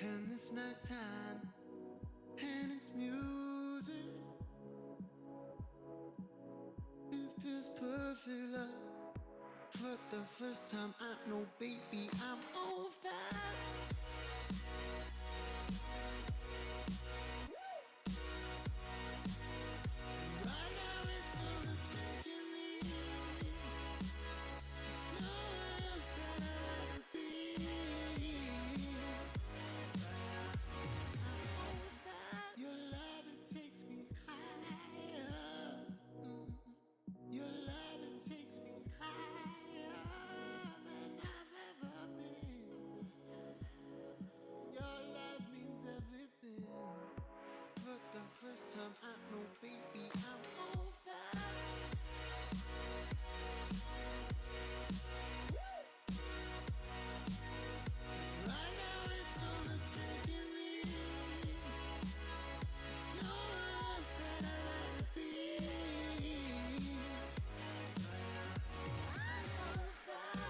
And it's nighttime, and it's music. It feels perfect, love. For the first time, I know, baby, I'm on fire. Right now, it's overtaking me. There's nowhere else that I'd rather be. Your love, it takes me higher. Your love, it takes me higher than I've ever been. Your love means everything. For the first time, I know, baby, I'm on fire. Right now, it's overtaking me. There's nowhere else that I'd rather be. I'm on fire.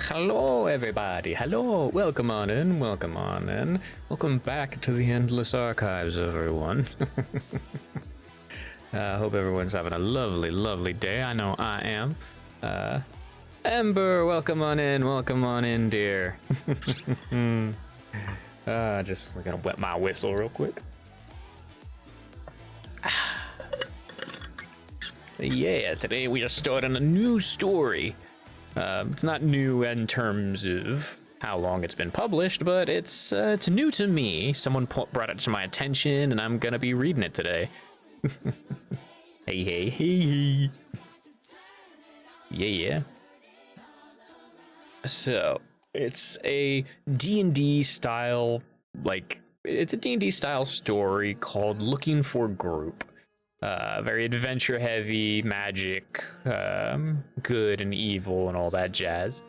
Hello, everybody. Hello. Welcome on in. Welcome on in. Welcome back to the Endless Archives, everyone. Hope everyone's having a lovely, lovely day. I know I am. Ember, welcome on in. Welcome on in, dear. Just gonna wet my whistle real quick. Yeah, today we are starting a new story. It's not new in terms of how long it's been published, but it's new to me. Someone brought it to my attention, and I'm gonna be reading it today. Hey. Yeah. So, it's a D&D style, it's a D&D style story called Looking for Group. Very adventure heavy, magic, good and evil and all that jazz.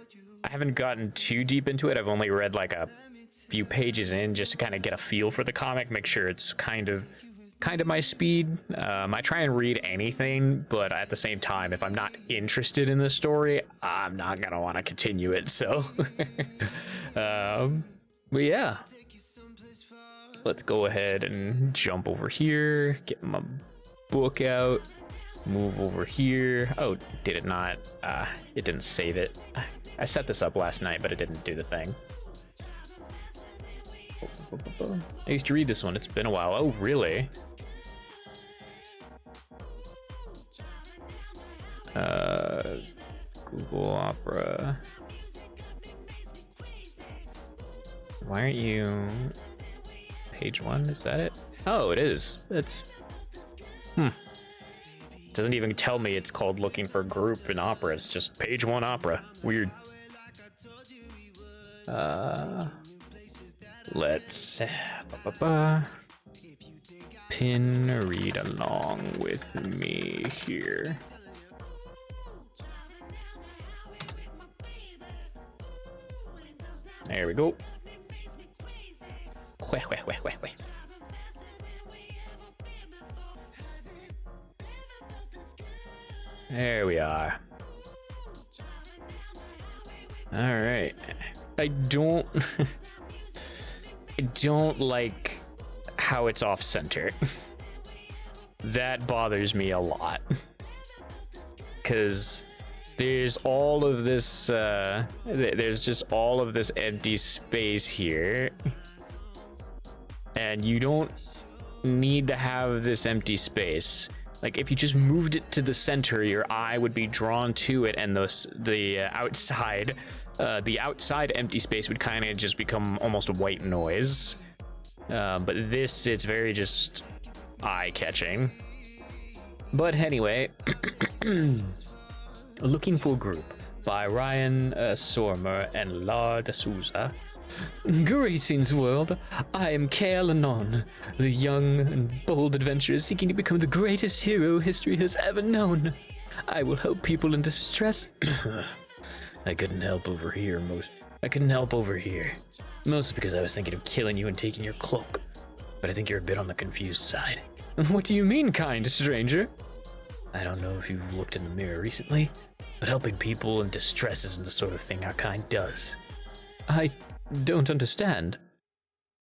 I haven't gotten too deep into it. I've only read like a few pages in just to kind of get a feel for the comic, make sure it's kind of my speed. I try and read anything, but at the same time, if I'm not interested in the story, I'm not gonna want to continue it. So, but yeah, let's go ahead and jump over here, get my book out, move over here. Oh, did it not? It didn't save it. I set this up last night, but it didn't do the thing. I used to read this one. It's been a while. Oh, really? Google Opera. Why aren't you page 1? Is that it? Oh, it is. It's doesn't even tell me it's called Looking for Group in Opera. It's just page 1 Opera. Weird. Let's pin read along with me here. There we go. There we are. All right. I don't like how it's off center. That bothers me a lot. Cause there's all of this there's just all of this empty space here. And you don't need to have this empty space. Like, if you just moved it to the center, your eye would be drawn to it, and the outside empty space would kind of just become almost white noise. But this, it's very just eye-catching. But anyway, Looking for Group by Ryan Sormer and Lar de Souza. Greetings, world. I am Kael Anon, the young and bold adventurer seeking to become the greatest hero history has ever known. I will help people in distress. I couldn't help over here, mostly because I was thinking of killing you and taking your cloak. But I think you're a bit on the confused side. What do you mean, kind stranger? I don't know if you've looked in the mirror recently, but helping people in distress isn't the sort of thing our kind does. I don't understand.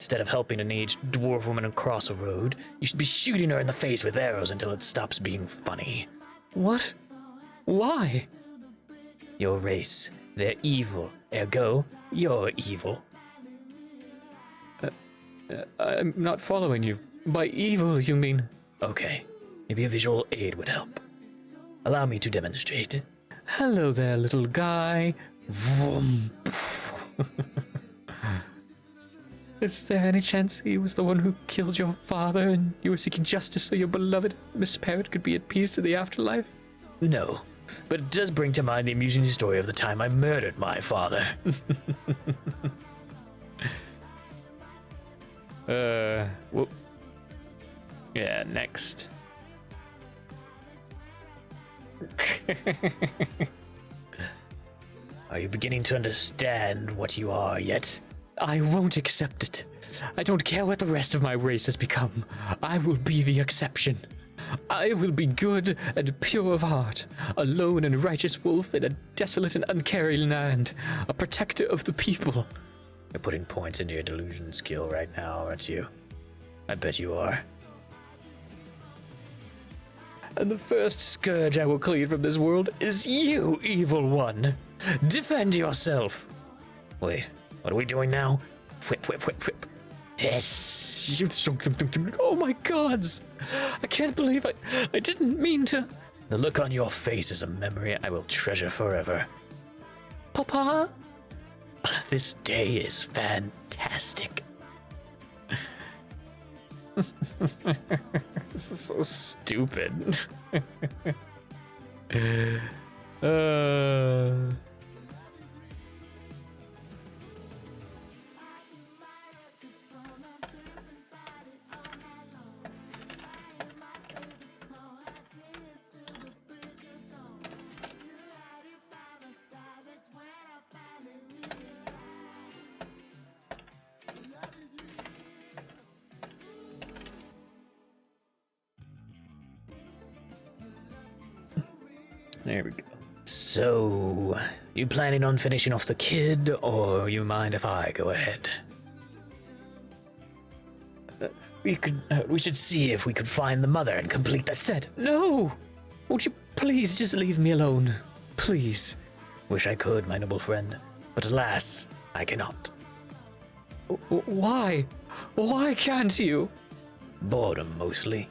Instead of helping an aged dwarf woman across a road, you should be shooting her in the face with arrows until it stops being funny. What? Why? Your race, they're evil, ergo, you're evil. I'm not following you. By evil, you mean? Okay, maybe a visual aid would help. Allow me to demonstrate. Hello there, little guy. Vroom. Is there any chance he was the one who killed your father and you were seeking justice so your beloved Miss Parrot could be at peace in the afterlife? No, but it does bring to mind the amusing story of the time I murdered my father. Whoop. Yeah, next. Are you beginning to understand what you are yet? I won't accept it. I don't care what the rest of my race has become. I will be the exception. I will be good and pure of heart, a lone and righteous wolf in a desolate and uncaring land, a protector of the people. You're putting points into your delusion skill right now, aren't you? I bet you are. And the first scourge I will clean from this world is you, evil one. Defend yourself. Wait, what are we doing now? Whip, whip, whip, whip. Oh my gods! I can't believe I didn't mean to. The look on your face is a memory I will treasure forever. Papa? This day is fantastic. This is so stupid. There we go. So, you planning on finishing off the kid, or you mind if I go ahead? We should see if we could find the mother and complete the set. No! Won't you please just leave me alone? Please. Wish I could, my noble friend, but alas, I cannot. Why? Why can't you? Boredom, mostly.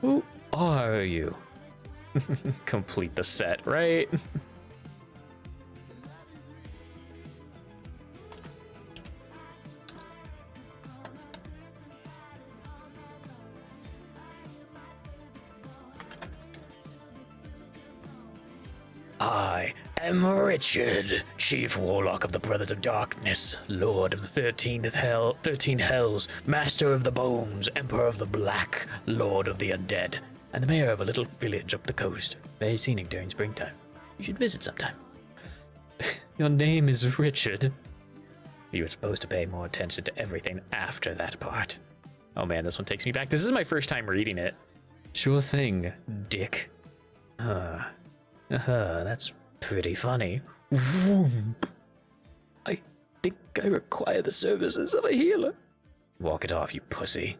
Who are you? Complete the set, right? I am Richard, Chief Warlock of the Brothers of Darkness, Lord of the 13 Hells, Master of the Bones, Emperor of the Black, Lord of the Undead, and the mayor of a little village up the coast. Very scenic during springtime. You should visit sometime. Your name is Richard. You were supposed to pay more attention to everything after that part. Oh man, this one takes me back. This is my first time reading it. Sure thing, dick. That's pretty funny. Vroom. I think I require the services of a healer. Walk it off, you pussy.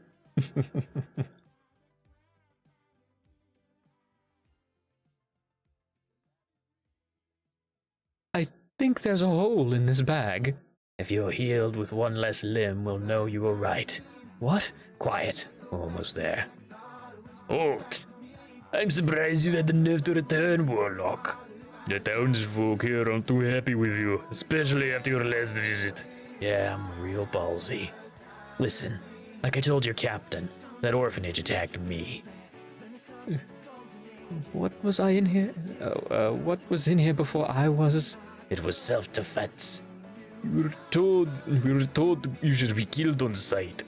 I think there's a hole in this bag. If you're healed with one less limb, we'll know you were right. What? Quiet. We're almost there. Oh, I'm surprised you had the nerve to return, Warlock. The townsfolk here aren't too happy with you, especially after your last visit. Yeah, I'm real ballsy. Listen, like I told your captain, that orphanage attacked me. What was I in here? What was in here before I was? It was self-defense. We were told you should be killed on sight.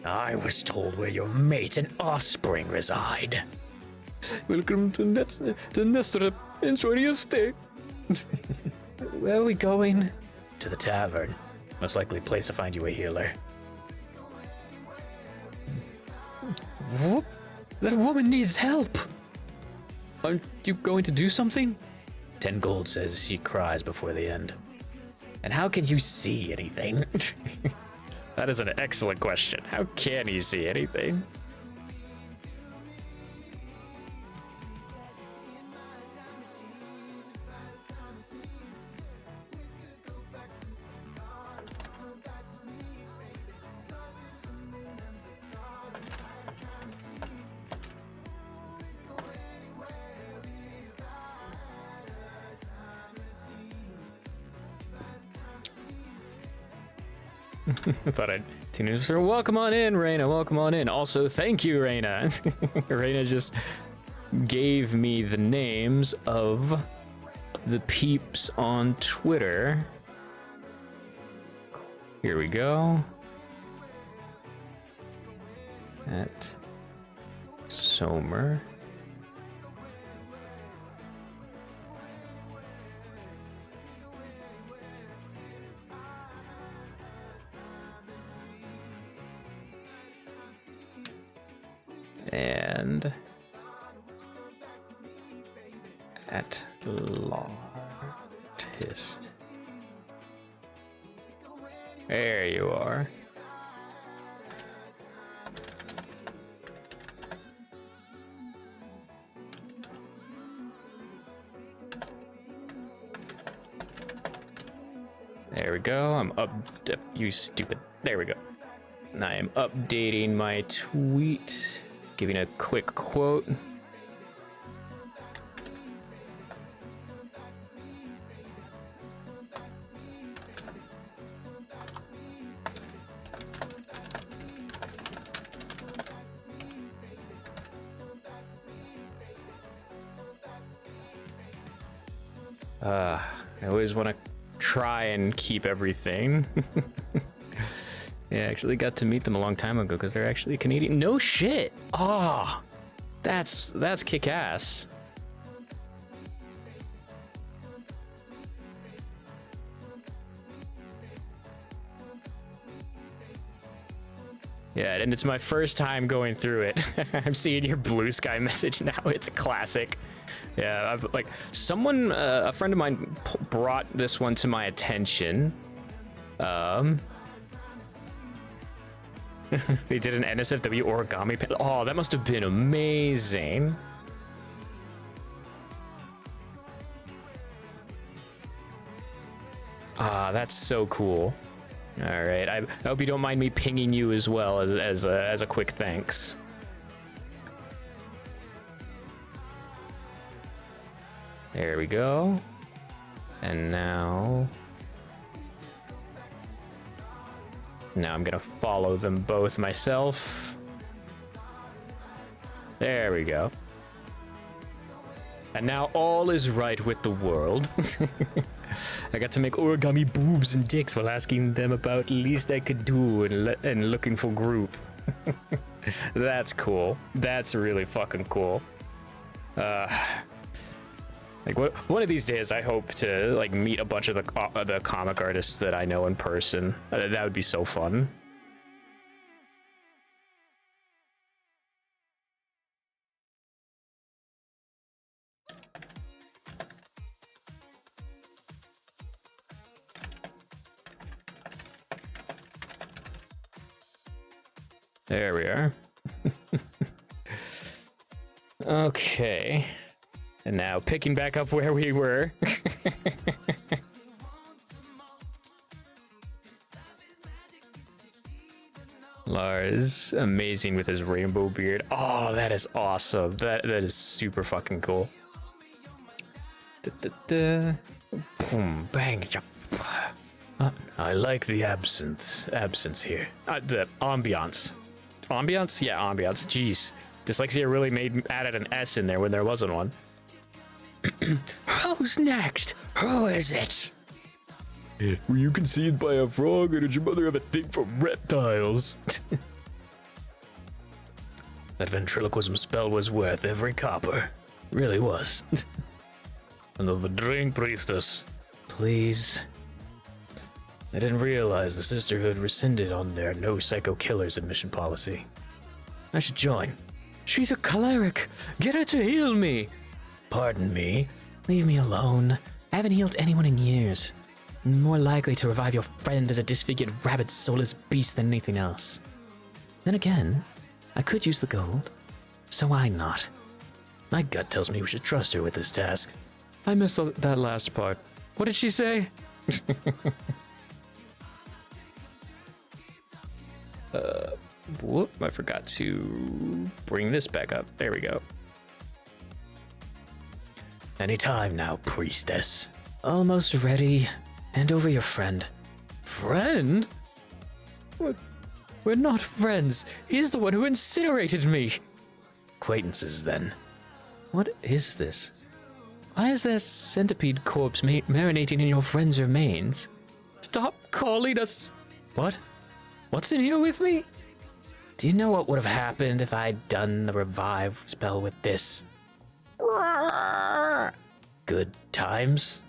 I was told where your mate and offspring reside. Welcome to Nestor. Enjoy your stay. Where are we going? To the tavern. Most likely place to find you a healer. Whoop. That woman needs help. Aren't you going to do something? 10 gold says she cries before the end. And how can you see anything? That is an excellent question. How can he see anything? I thought I'd tune in. So welcome on in, Raina. Welcome on in. Also, thank you, Raina. Raina just gave me the names of the peeps on Twitter. Here we go. At Somer. friend. At lartist. There you are. There we go. I'm up. You stupid. There we go. I am updating my tweet, giving a quick quote. I always want to try and keep everything. Yeah, I actually got to meet them a long time ago because they're actually Canadian. No shit. Oh, that's kick-ass. Yeah, and it's my first time going through it. I'm seeing your Blue Sky message now. It's a classic. Yeah, I've like someone, a friend of mine brought this one to my attention. They did an NSFW origami. Oh, that must have been amazing. Ah, that's so cool. All right, I hope you don't mind me pinging you as well as a quick thanks. There we go. And now I'm gonna follow them both myself. There we go. And now all is right with the world. I got to make origami boobs and dicks while asking them about least I could do and looking for group. That's cool. That's really fucking cool. Like one of these days, I hope to like meet a bunch of the comic artists that I know in person. That would be so fun. There we are. Okay. And now picking back up where we were. Lars, amazing with his rainbow beard. Oh, that is awesome. That is super fucking cool. Boom, bang. I like the absence here. The ambiance. Ambiance? Yeah, ambiance. Jeez. Dyslexia really added an S in there when there wasn't one. Who's next? Who is it? Were you conceived by a frog, or did your mother have a thing for reptiles? That ventriloquism spell was worth every copper. Really was. Another drink, priestess. Please. I didn't realize the Sisterhood rescinded on their no psycho killers admission policy. I should join. She's a cleric. Get her to heal me. Pardon me. Leave me alone. I haven't healed anyone in years. I'm more likely to revive your friend as a disfigured rabid soulless beast than anything else. Then again, I could use the gold. So why not? My gut tells me we should trust her with this task. I missed that last part. What did she say? Whoop, I forgot to bring this back up. There we go. Anytime now, priestess. Almost ready. Hand over your friend. Friend? We're not friends. He's the one who incinerated me. Acquaintances, then. What is this? Why is there centipede corpse marinating in your friend's remains? Stop calling us... What? What's in here with me? Do you know what would have happened if I'd done the revive spell with this? Good times.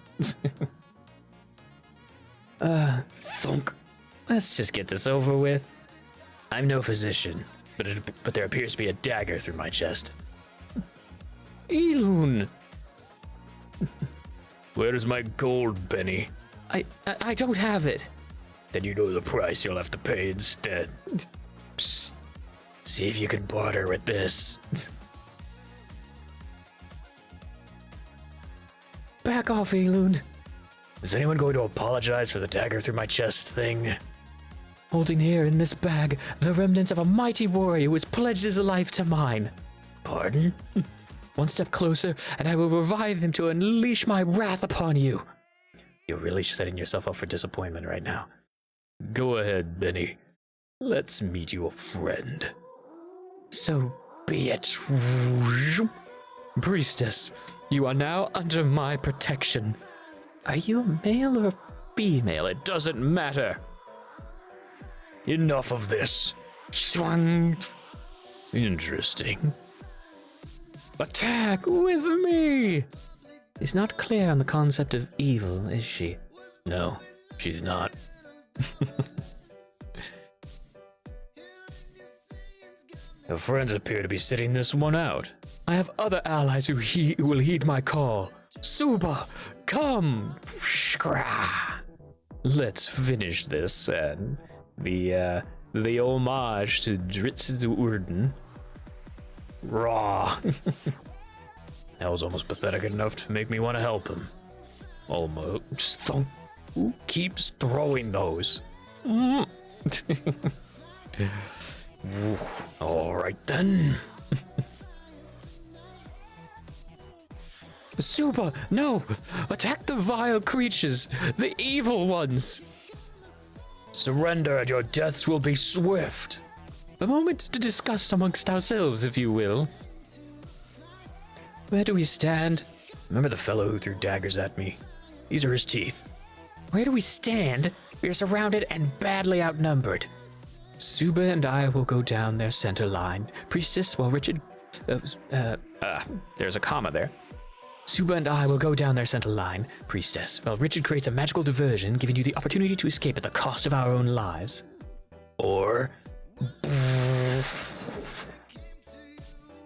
Thunk. Let's just get this over with. I'm no physician, but there appears to be a dagger through my chest. Elune! Where's my gold, Benny? I don't have it. Then you know the price you'll have to pay instead. Psst. See if you can barter with this. Back off, Elune. Is anyone going to apologize for the dagger through my chest thing? Holding here in this bag the remnants of a mighty warrior who has pledged his life to mine. Pardon? One step closer, and I will revive him to unleash my wrath upon you. You're really setting yourself up for disappointment right now. Go ahead, Benny. Let's meet you a friend. So be it. Priestess, you are now under my protection. Are you a male or female? It doesn't matter. Enough of this. Swang. Interesting. Attack with me! She's not clear on the concept of evil, is she? No, she's not. Your friends appear to be sitting this one out. I have other allies who will heed my call. Suba, come! Let's finish this, and the homage to Dritz Urden. Raw. That was almost pathetic enough to make me want to help him. Almost. Just don't. Who keeps throwing those? All right then. Suba, no! Attack the vile creatures, the evil ones. Surrender and your deaths will be swift. A moment to discuss amongst ourselves, if you will. Where do we stand? Remember the fellow who threw daggers at me? These are his teeth. Where do we stand? We are surrounded and badly outnumbered. Suba and I will go down their center line. Priestess, while Richard... there's a comma there. Suba and I will go down their center line, Priestess, while Richard creates a magical diversion, giving you the opportunity to escape at the cost of our own lives. Or...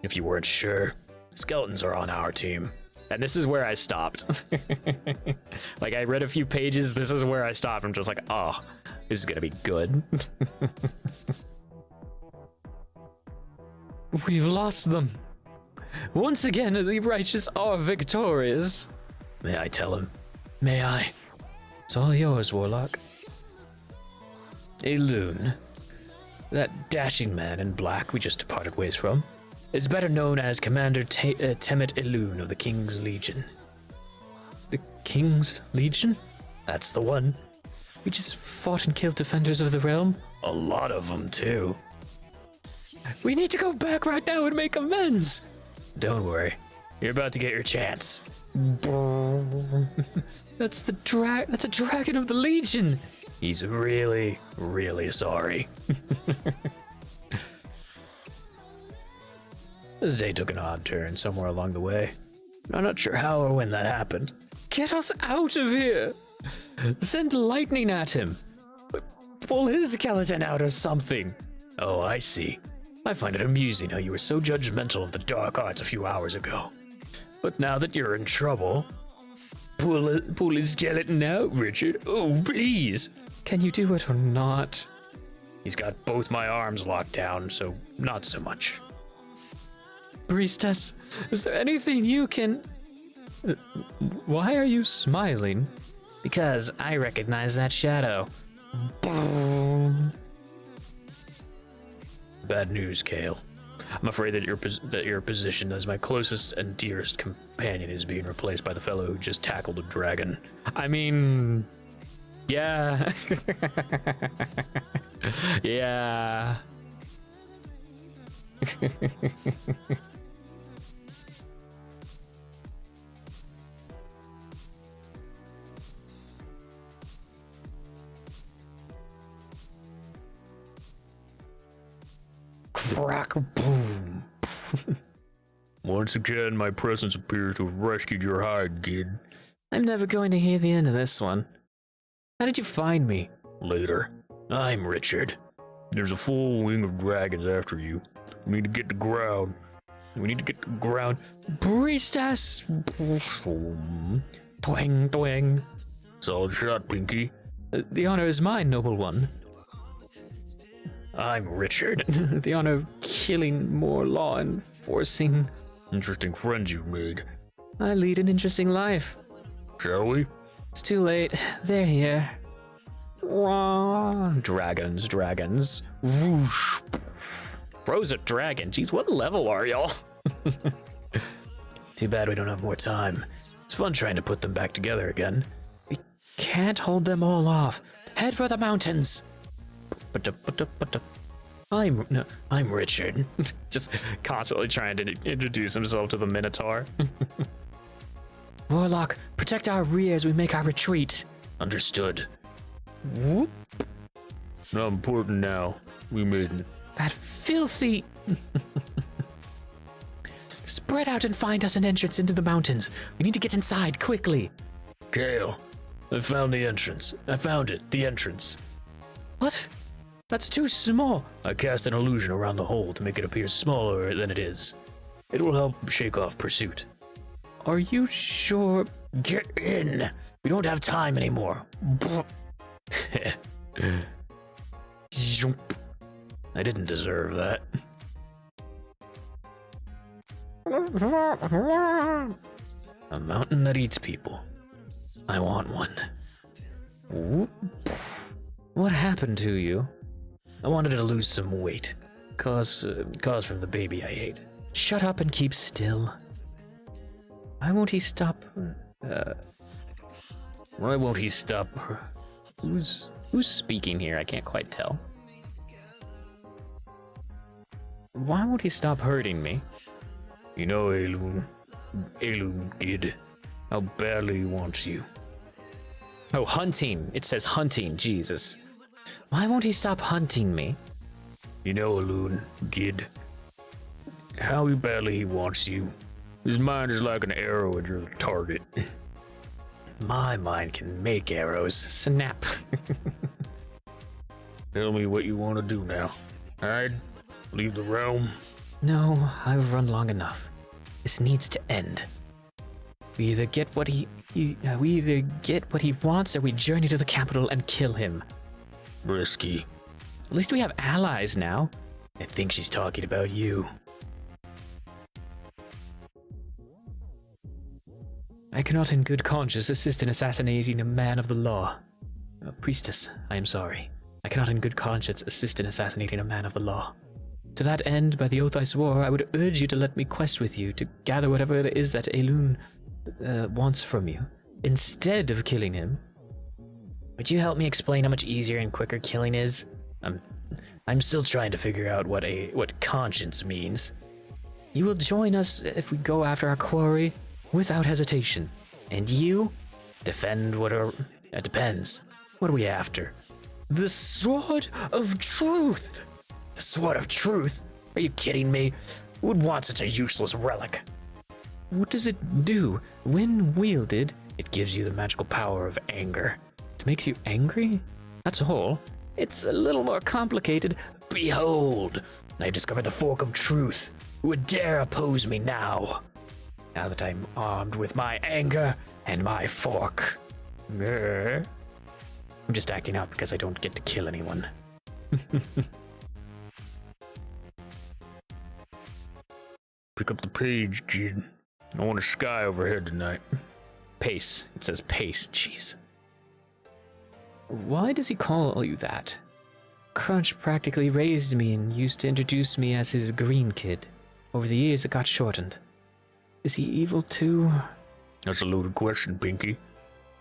If you weren't sure, skeletons are on our team. And this is where I stopped. Like, I read a few pages, this is where I stopped. I'm just like, oh, this is gonna be good. We've lost them. Once again, the righteous are victorious. May I tell him? May I? It's all yours, Warlock. Elune. That dashing man in black we just departed ways from is better known as Commander Temet Elune of the King's Legion. The King's Legion? That's the one. We just fought and killed defenders of the realm. A lot of them, too. We need to go back right now and make amends. Don't worry. You're about to get your chance. That's a dragon of the Legion. He's really, really sorry. This day took an odd turn somewhere along the way. I'm not sure how or when that happened. Get us out of here! Send lightning at him. Pull his skeleton out or something. Oh, I see. I find it amusing how you were so judgmental of the dark arts a few hours ago. But now that you're in trouble... Pull his skeleton out, Richard. Oh, please. Can you do it or not? He's got both my arms locked down, so not so much. Priestess, is there anything you can... Why are you smiling? Because I recognize that shadow. Bad news, Kale. I'm afraid that your position as my closest and dearest companion is being replaced by the fellow who just tackled a dragon. I mean... Yeah. Yeah. Crack, boom. Once again, my presence appears to have rescued your hide, kid. I'm never going to hear the end of this one. How did you find me? Later. I'm Richard. There's a full wing of dragons after you. We need to get to ground. We need to get to the ground. Priestess! Twang, twang. Solid shot, Pinky. The honor is mine, noble one. I'm Richard. The honor of killing more law enforcing. Interesting friends you made. I lead an interesting life. Shall we? It's too late. They're here. Dragons, dragons. Whoosh. Bros a dragon. Jeez, what level are y'all? Too bad we don't have more time. It's fun trying to put them back together again. We can't hold them all off. Head for the mountains. I'm Richard. Just constantly trying to introduce himself to the Minotaur. Warlock, protect our rear as we make our retreat. Understood. Whoop. Not important now. We made it. That filthy... Spread out and find us an entrance into the mountains. We need to get inside quickly. Kale, I found the entrance. I found it, the entrance. What? That's too small. I cast an illusion around the hole to make it appear smaller than it is. It will help shake off pursuit. Are you sure? Get in. We don't have time anymore. I didn't deserve that. A mountain that eats people. I want one. What happened to you? I wanted to lose some weight. Cause from the baby I ate. Shut up and keep still. Why won't he stop? Why won't he stop? Who's speaking here? I can't quite tell. Why won't he stop hurting me? You know, Elune kid, how badly he wants you. Oh, hunting. It says hunting, Jesus. Why won't he stop hunting me? You know, Elune kid, how badly he wants you. His mind is like an arrow at your target. My mind can make arrows. Snap. Tell me what you want to do now. Hide? Leave the realm? No, I've run long enough. This needs to end. We either get what he wants, or we journey to the capital and kill him. Risky. At least we have allies now. I think she's talking about you. I cannot in good conscience assist in assassinating a man of the law. Priestess, I am sorry. I cannot in good conscience assist in assassinating a man of the law. To that end, by the oath I swore, I would urge you to let me quest with you to gather whatever it is that Elune wants from you, instead of killing him. Would you help me explain how much easier and quicker killing is? I'm still trying to figure out what conscience means. You will join us if we go after our quarry without hesitation. And you? Defend it depends. What are we after? The Sword of Truth! The Sword of Truth? Are you kidding me? Who would want such a useless relic? What does it do? When wielded, it gives you the magical power of anger. It makes you angry? That's all. It's a little more complicated. Behold, I discovered the Fork of Truth. Who would dare oppose me now? Now that I'm armed with my anger and my fork. I'm just acting out because I don't get to kill anyone. Pick up the page, kid. I want a sky overhead tonight. Pace. It says pace. Jeez. Why does he call you that? Crunch practically raised me and used to introduce me as his green kid. Over the years, it got shortened. Is he evil too? That's a loaded question, Pinky.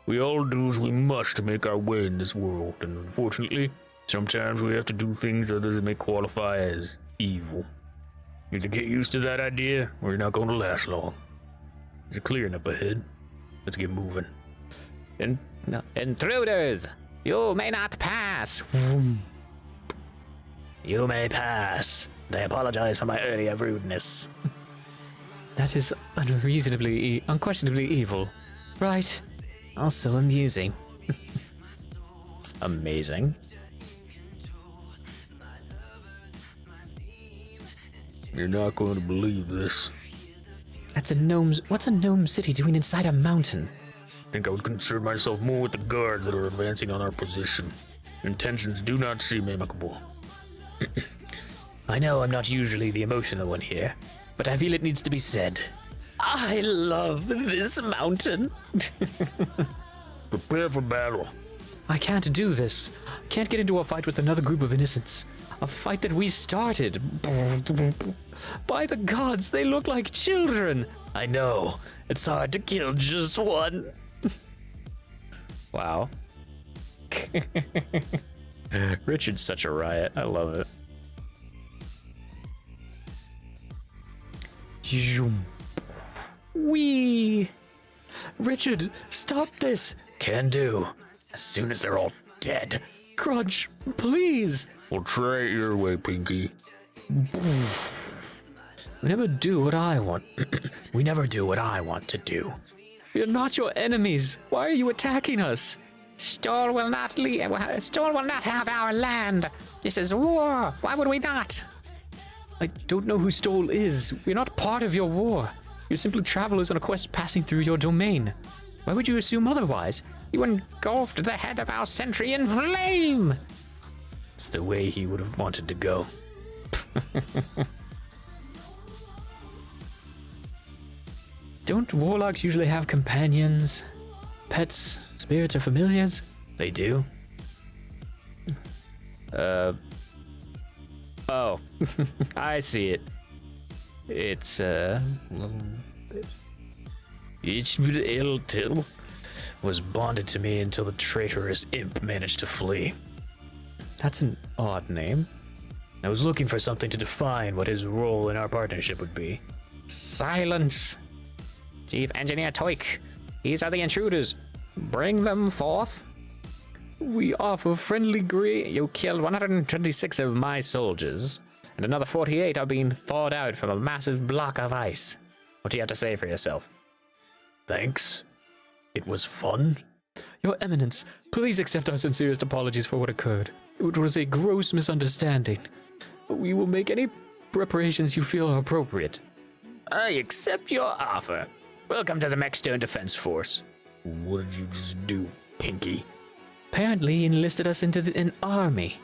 We all do as we must to make our way in this world, and unfortunately, sometimes we have to do things others may qualify as evil. Either get used to that idea, or you're not going to last long. There's a clearing up ahead. Let's get moving. Intruders! You may not pass! Vroom. You may pass. I apologize for my earlier rudeness. That is unquestionably evil. Right. Also amusing. Amazing. You're not going to believe this. That's a gnome's. What's a gnome city doing inside a mountain? I think I would concern myself more with the guards that are advancing on our position. Intentions do not seem amicable. I know I'm not usually the emotional one here, but I feel it needs to be said. I love this mountain. Prepare for battle. I can't do this. Can't get into a fight with another group of innocents. A fight that we started. By the gods, they look like children. I know. It's hard to kill just one. Wow. Richard's such a riot. I love it. Wee. Richard, stop this. Can do. As soon as they're all dead. Crunch, please. We'll try it your way, Pinky. We never do what I want. We never do what I want to do. We're not your enemies. Why are you attacking us? Stoll will not leave. Stoll will not have our land. This is war. Why would we not? I don't know who Stoll is. We're not part of your war. You're simply travelers on a quest passing through your domain. Why would you assume otherwise? You engulfed the head of our sentry in flame. It's the way he would have wanted to go. Don't warlocks usually have companions? Pets, spirits, or familiars? They do. Oh. I see it. It's, Ichbud was bonded to me until the traitorous imp managed to flee. That's an odd name. I was looking for something to define what his role in our partnership would be. Silence! Chief Engineer Toik, these are the intruders. Bring them forth. We offer friendly greeting. You killed 126 of my soldiers, and another 48 are being thawed out from a massive block of ice. What do you have to say for yourself? Thanks. It was fun. Your Eminence, please accept our sincerest apologies for what occurred. It was a gross misunderstanding. We will make any preparations you feel are appropriate. I accept your offer. Welcome to the Mechstone Defense Force. What did you just do, Pinky? Apparently he enlisted us into an army.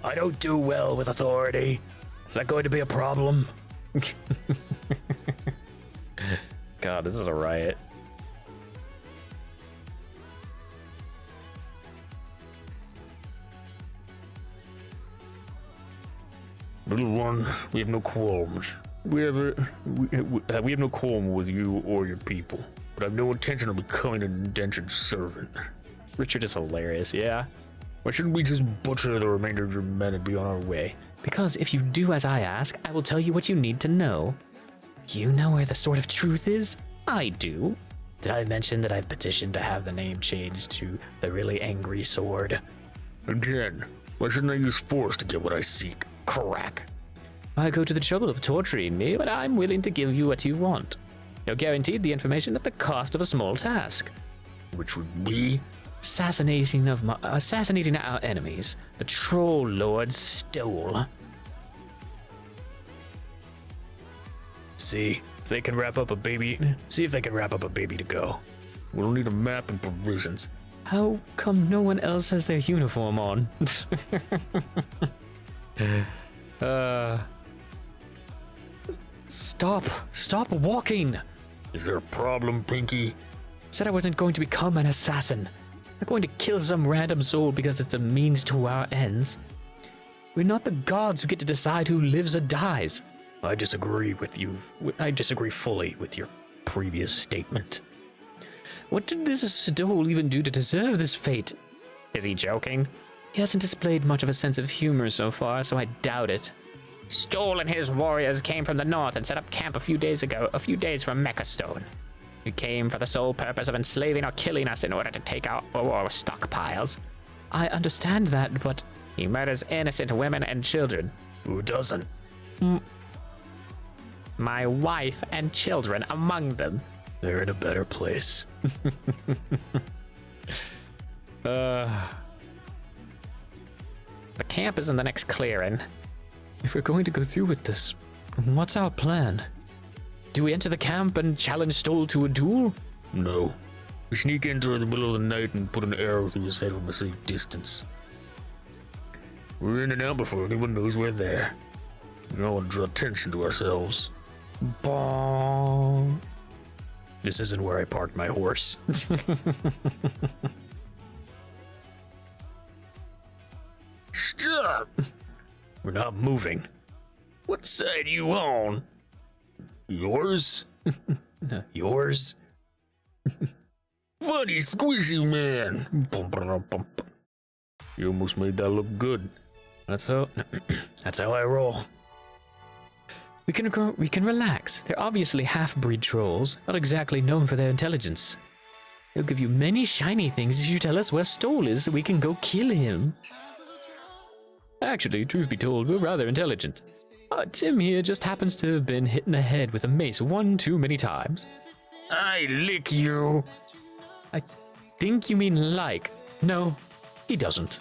I don't do well with authority. Is that going to be a problem? God, this is a riot. Little one, we have no qualms. We have no qualm with you or your people, but I have no intention of becoming an indentured servant. Richard is hilarious, yeah? Why shouldn't we just butcher the remainder of your men and be on our way? Because if you do as I ask, I will tell you what you need to know. You know where the Sword of Truth is? I do. Did I mention that I've petitioned to have the name changed to the Really Angry Sword? Again, why shouldn't I use force to get what I seek? Crack. I go to the trouble of torturing me, but I'm willing to give you what you want. You're guaranteed the information at the cost of a small task. Which would be? Assassinating our enemies, the Troll Lord Stoll. See if they can wrap up a baby to go. We'll need a map and provisions. How come no one else has their uniform on? Stop walking! Is there a problem, Pinky? Said I wasn't going to become an assassin. I'm not going to kill some random soul because it's a means to our ends. We're not the gods who get to decide who lives or dies. I disagree with you. I disagree fully with your previous statement. What did this Stoll even do to deserve this fate? Is he joking? He hasn't displayed much of a sense of humor so far, so I doubt it. Stoll and his warriors came from the north and set up camp a few days from Mechastone. He came for the sole purpose of enslaving or killing us in order to take our stockpiles. I understand that, but he murders innocent women and children. Who doesn't? My wife and children among them. They're in a better place. The camp is in the next clearing. If we're going to go through with this, what's our plan? Do we enter the camp and challenge Stoll to a duel? No. We sneak into in the middle of the night and put an arrow through his head from a safe distance. We're in and out before anyone knows we're there. We don't want to draw attention to ourselves. Bong. This isn't where I parked my horse. Stop! We're not moving. What side are you on? Yours? Yours? Funny squishy man. Bum, ba-dum, bum. You almost made that look good. That's how I roll. We can relax. They're obviously half-breed trolls, not exactly known for their intelligence. They'll give you many shiny things if you tell us where Stoll is so we can go kill him. Actually, truth be told, we're rather intelligent. Tim here just happens to have been hit in the head with a mace one too many times. I lick you. I think you mean like. No, he doesn't.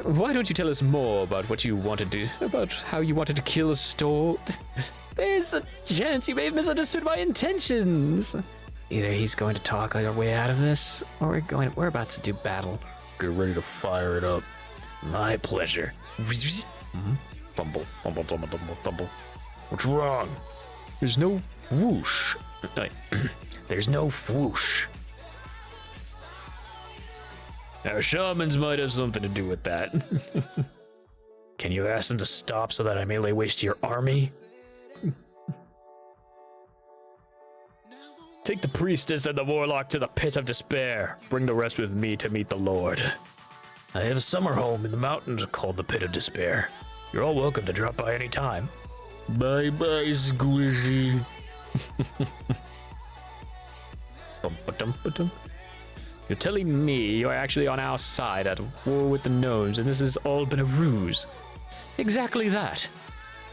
Why don't you tell us more about what you wanted to, about how you wanted to kill Stoll? There's a chance you may have misunderstood my intentions. Either he's going to talk our way out of this, or we're about to do battle. Get ready to fire it up. My pleasure. Bumble, bumble, bumble, bumble, bumble. What's wrong? There's no whoosh. There's no whoosh. Our shamans might have something to do with that. Can you ask them to stop so that I may lay waste to your army? Take the priestess and the warlock to the pit of despair. Bring the rest with me to meet the Lord. I have a summer home in the mountains called the Pit of Despair. You're all welcome to drop by any time. Bye-bye, squishy. You're telling me you're actually on our side at war with the gnomes, and this has all been a ruse? Exactly that.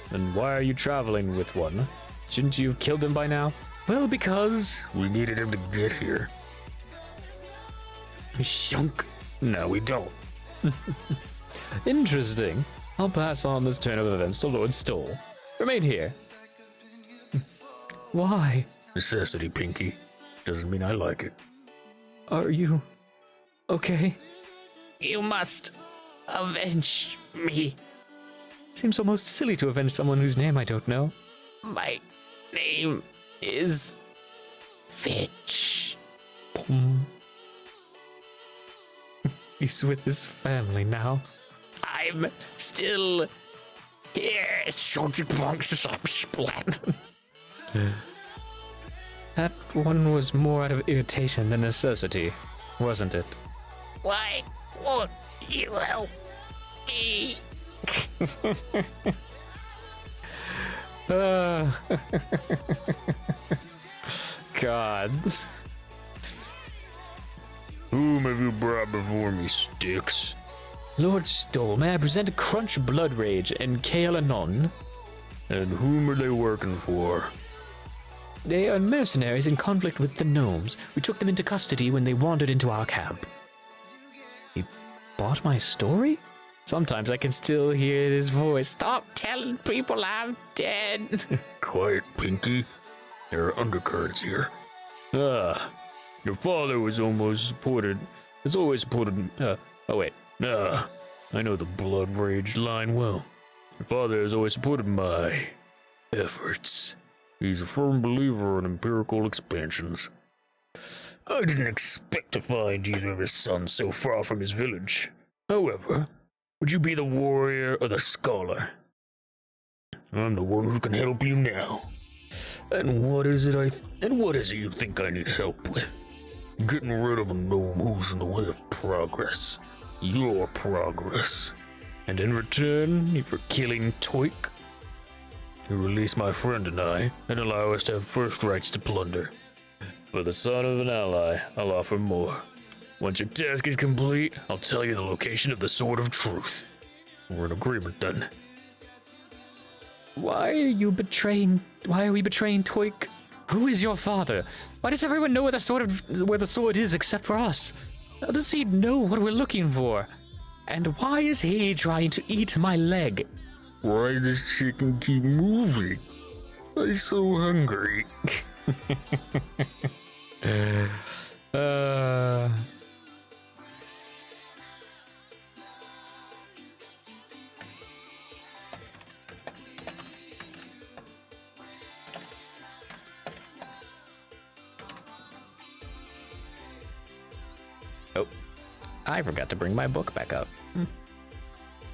Then why are you traveling with one? Shouldn't you have killed him by now? Well, because We needed him to get here. shunk. No, we don't. Interesting. I'll pass on this turn of events to Lord Stoll. Remain here. Why? Necessity, Pinky. Doesn't mean I like it. Are you okay? You must avenge me. Seems almost silly to avenge someone whose name I don't know. My name is Fitch. He's with his family now. I'm still here. Splat. That one was more out of irritation than necessity, wasn't it? Why won't you help me? God. Whom have you brought before me, Styx? Lord Stoll, may I present Crunch Blood Rage and Kale Anon? And whom are they working for? They are mercenaries in conflict with the gnomes. We took them into custody when they wandered into our camp. He bought my story? Sometimes I can still hear his voice. Stop telling people I'm dead. Quiet, Pinky. There are undercurrents here. Your father was always supported. Has always supported. I know the blood rage line well. Your father has always supported my efforts. He's a firm believer in empirical expansions. I didn't expect to find either of his sons so far from his village. However, would you be the warrior or the scholar? I'm the one who can help you now. And what is it you think I need help with? Getting rid of a gnome who's in the way of progress. Your progress. And in return for killing Toik, you release my friend and I, and allow us to have first rights to plunder. For the son of an ally, I'll offer more. Once your task is complete, I'll tell you the location of the Sword of Truth. We're in agreement then. Why are we betraying Toik? Who is your father? Why does everyone know where the sword is except for us? How does he know what we're looking for? And why is he trying to eat my leg? Why does chicken keep moving? I'm so hungry. uh... Oh, I forgot to bring my book back up.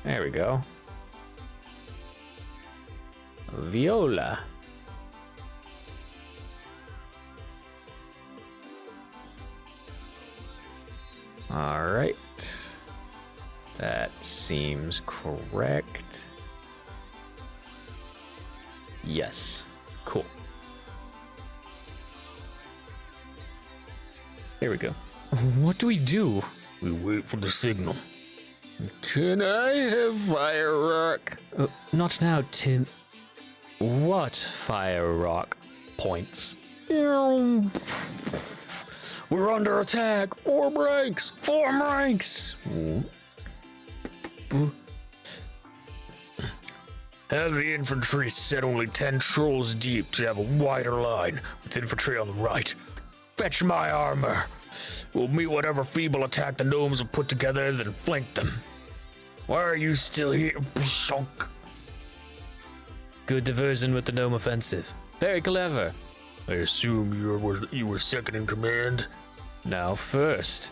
There we go. Viola. All right. That seems correct. Yes. Cool. There we go. What do we do? We wait for the signal. Can I have Fire Rock? Not now, Tim. What Fire Rock points? We're under attack. Form ranks. Form ranks. Have the infantry set only 10 trolls deep to have a wider line, with infantry on the right. Fetch my armor. We'll meet whatever feeble attack the gnomes have put together, then flank them. Why are you still here, Shunk? Good diversion with the gnome offensive. Very clever. I assume you were second in command? Now first.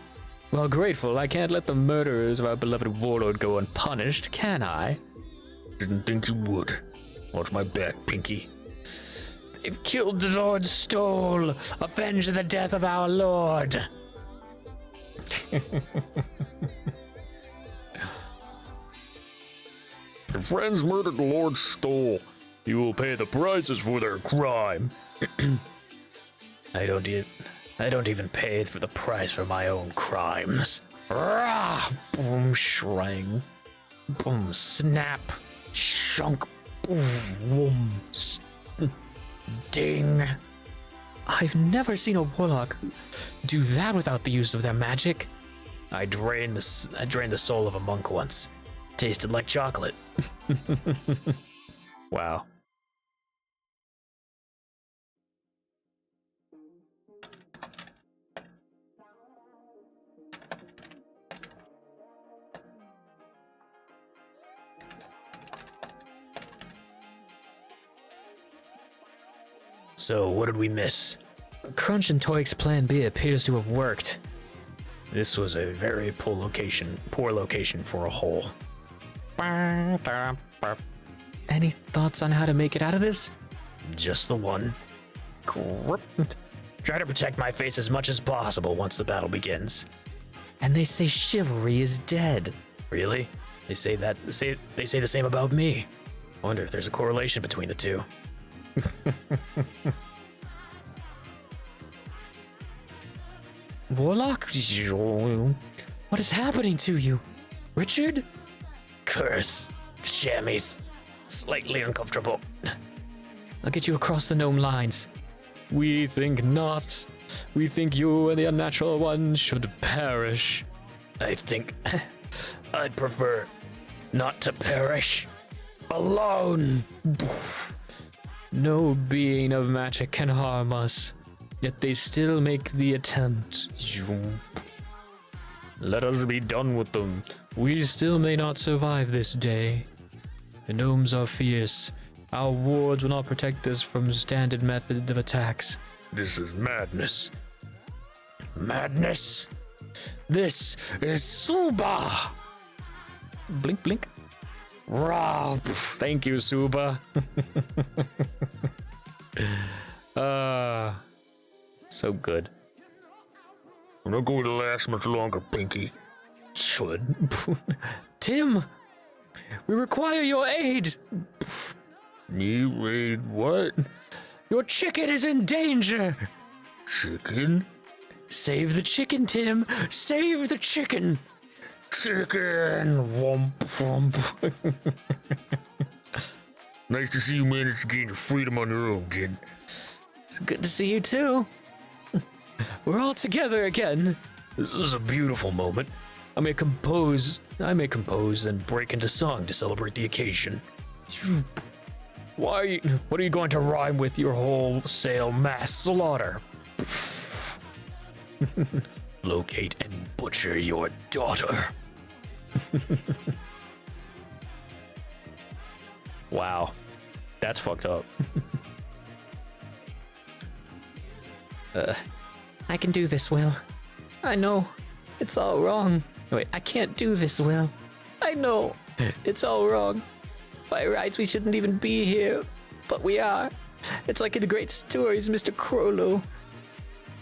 While grateful, I can't let the murderers of our beloved warlord go unpunished, can I? Didn't think you would. Watch my back, Pinky. They've killed the Lord Stoll. Avenge the death of our Lord. Your friends murdered the Lord Stoll. You will pay the prices for their crime. I don't even pay for the price for my own crimes. Rah! Boom, shrang. Boom, snap. Shunk. Boom, ding. I've never seen a warlock do that without the use of their magic. I drained the soul of a monk once. Tasted like chocolate. Wow. So, what did we miss? Crunch and Toik's plan B appears to have worked. This was a very poor location for a hole. Any thoughts on how to make it out of this? Just the one. Try to protect my face as much as possible once the battle begins. And they say chivalry is dead. Really? They say the same about me. I wonder if there's a correlation between the two. Warlock? What is happening to you? Richard? Curse. Jammies. Slightly uncomfortable. I'll get you across the gnome lines. We think not. We think you and the unnatural one should perish. I think I'd prefer not to perish. Alone. No being of magic can harm us, yet they still make the attempt. Let us be done with them. We still may not survive this day. The gnomes are fierce. Our wards will not protect us from standard methods of attacks. This is madness. Madness? This is Suba! Blink, blink. Rah! Thank you, Suba. So good. We're not going to last much longer, Pinky. Should. Tim! We require your aid! You aid what? Your chicken is in danger! Chicken? Save the chicken, Tim! Save the chicken! Chicken! Womp womp. Nice to see you managed to gain your freedom on your own, kid. It's good to see you too. We're all together again. This is a beautiful moment. I may compose and break into song to celebrate the occasion. What are you going to rhyme with your wholesale mass slaughter? Locate and butcher your daughter. Wow, that's fucked up. I can do this, Will. I know. It's all wrong. Wait, I can't do this, Will. I know. It's all wrong. By rights, we shouldn't even be here. But we are. It's like in the great stories, Mr. Crollo.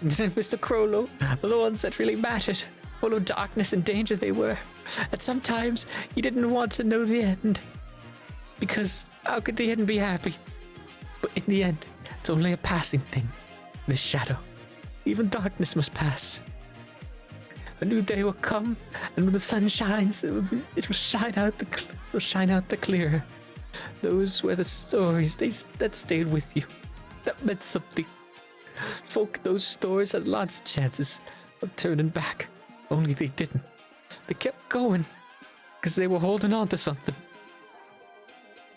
Mr. Crollo were the ones that really mattered. Full of darkness and danger they were. And sometimes you didn't want to know the end. Because how could the end be happy? But in the end, it's only a passing thing. This shadow. Even darkness must pass. A new day will come, and when the sun shines, it will shine out the clearer. Those were the stories that stayed with you, that meant something. Folk, those stories had lots of chances of turning back, only they didn't. They kept going, because they were holding on to something.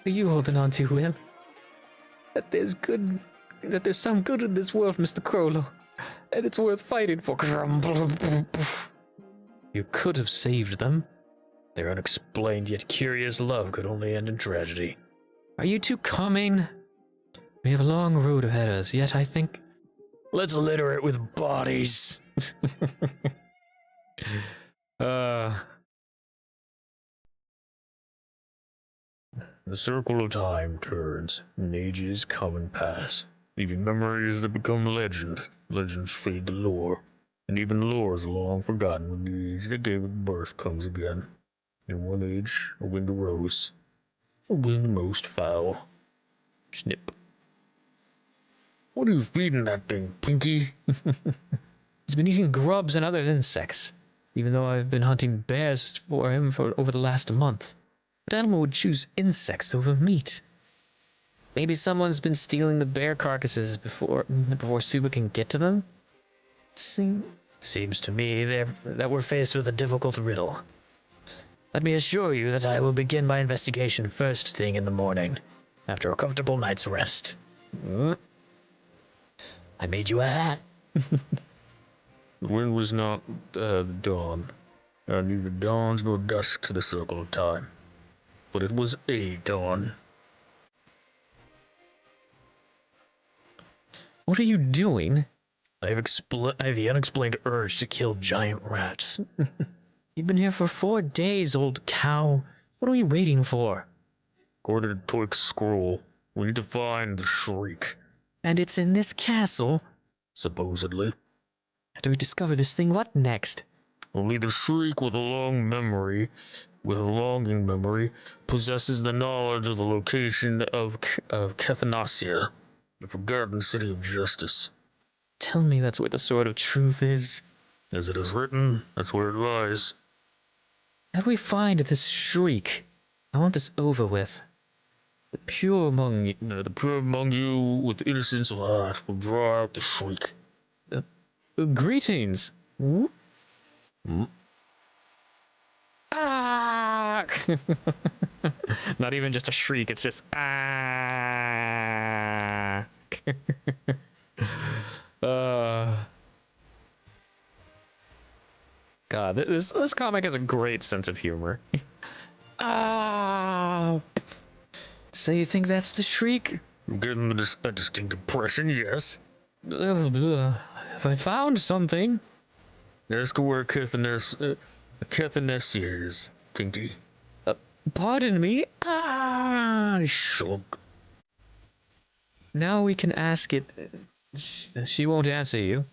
What are you holding on to, Will? That there's some good in this world, Mr. Crollo, and it's worth fighting for. You could have saved them. Their unexplained yet curious love could only end in tragedy. Are you two coming? We have a long road ahead of us, yet I think... Let's litter it with bodies. The circle of time turns, and ages come and pass, leaving memories that become legend. Legends fade to lore, and even lore is long forgotten when the age that gave it birth comes again. In one age, a wind arose, a wind most foul. Snip. What are you feeding that thing, Pinky? He's been eating grubs and other insects, even though I've been hunting bears for him for over the last month. What animal would choose insects over meat? Maybe someone's been stealing the bear carcasses before Suba can get to them? Seems to me that we're faced with a difficult riddle. Let me assure you that I will begin my investigation first thing in the morning, after a comfortable night's rest. I made you a hat. The wind was not the dawn, neither dawns nor dusk to the circle of time, but it was a dawn. What are you doing? I have the unexplained urge to kill giant rats. You've been here for 4 days, old cow. What are we waiting for? According to Toik's scroll, we need to find the Shriek. And it's in this castle? Supposedly. After we discover this thing, what next? Only the Shriek with a longing memory, possesses the knowledge of the location of Cathanasia, the forgotten city of justice. Tell me that's where the Sword of Truth is. As it is written, that's where it lies. How do we find this Shriek? I want this over with. The pure among you with innocence of heart will draw out the Shriek. Greetings. Ah! Not even just a shriek, it's just ah. God, this comic has a great sense of humor. Ah. So you think that's the Shriek? I'm getting a distinct impression, yes. Have I found something? Ask where Cathanasia is, Pinky. Pardon me? Ah. Shunk. Now we can ask it. She won't answer you.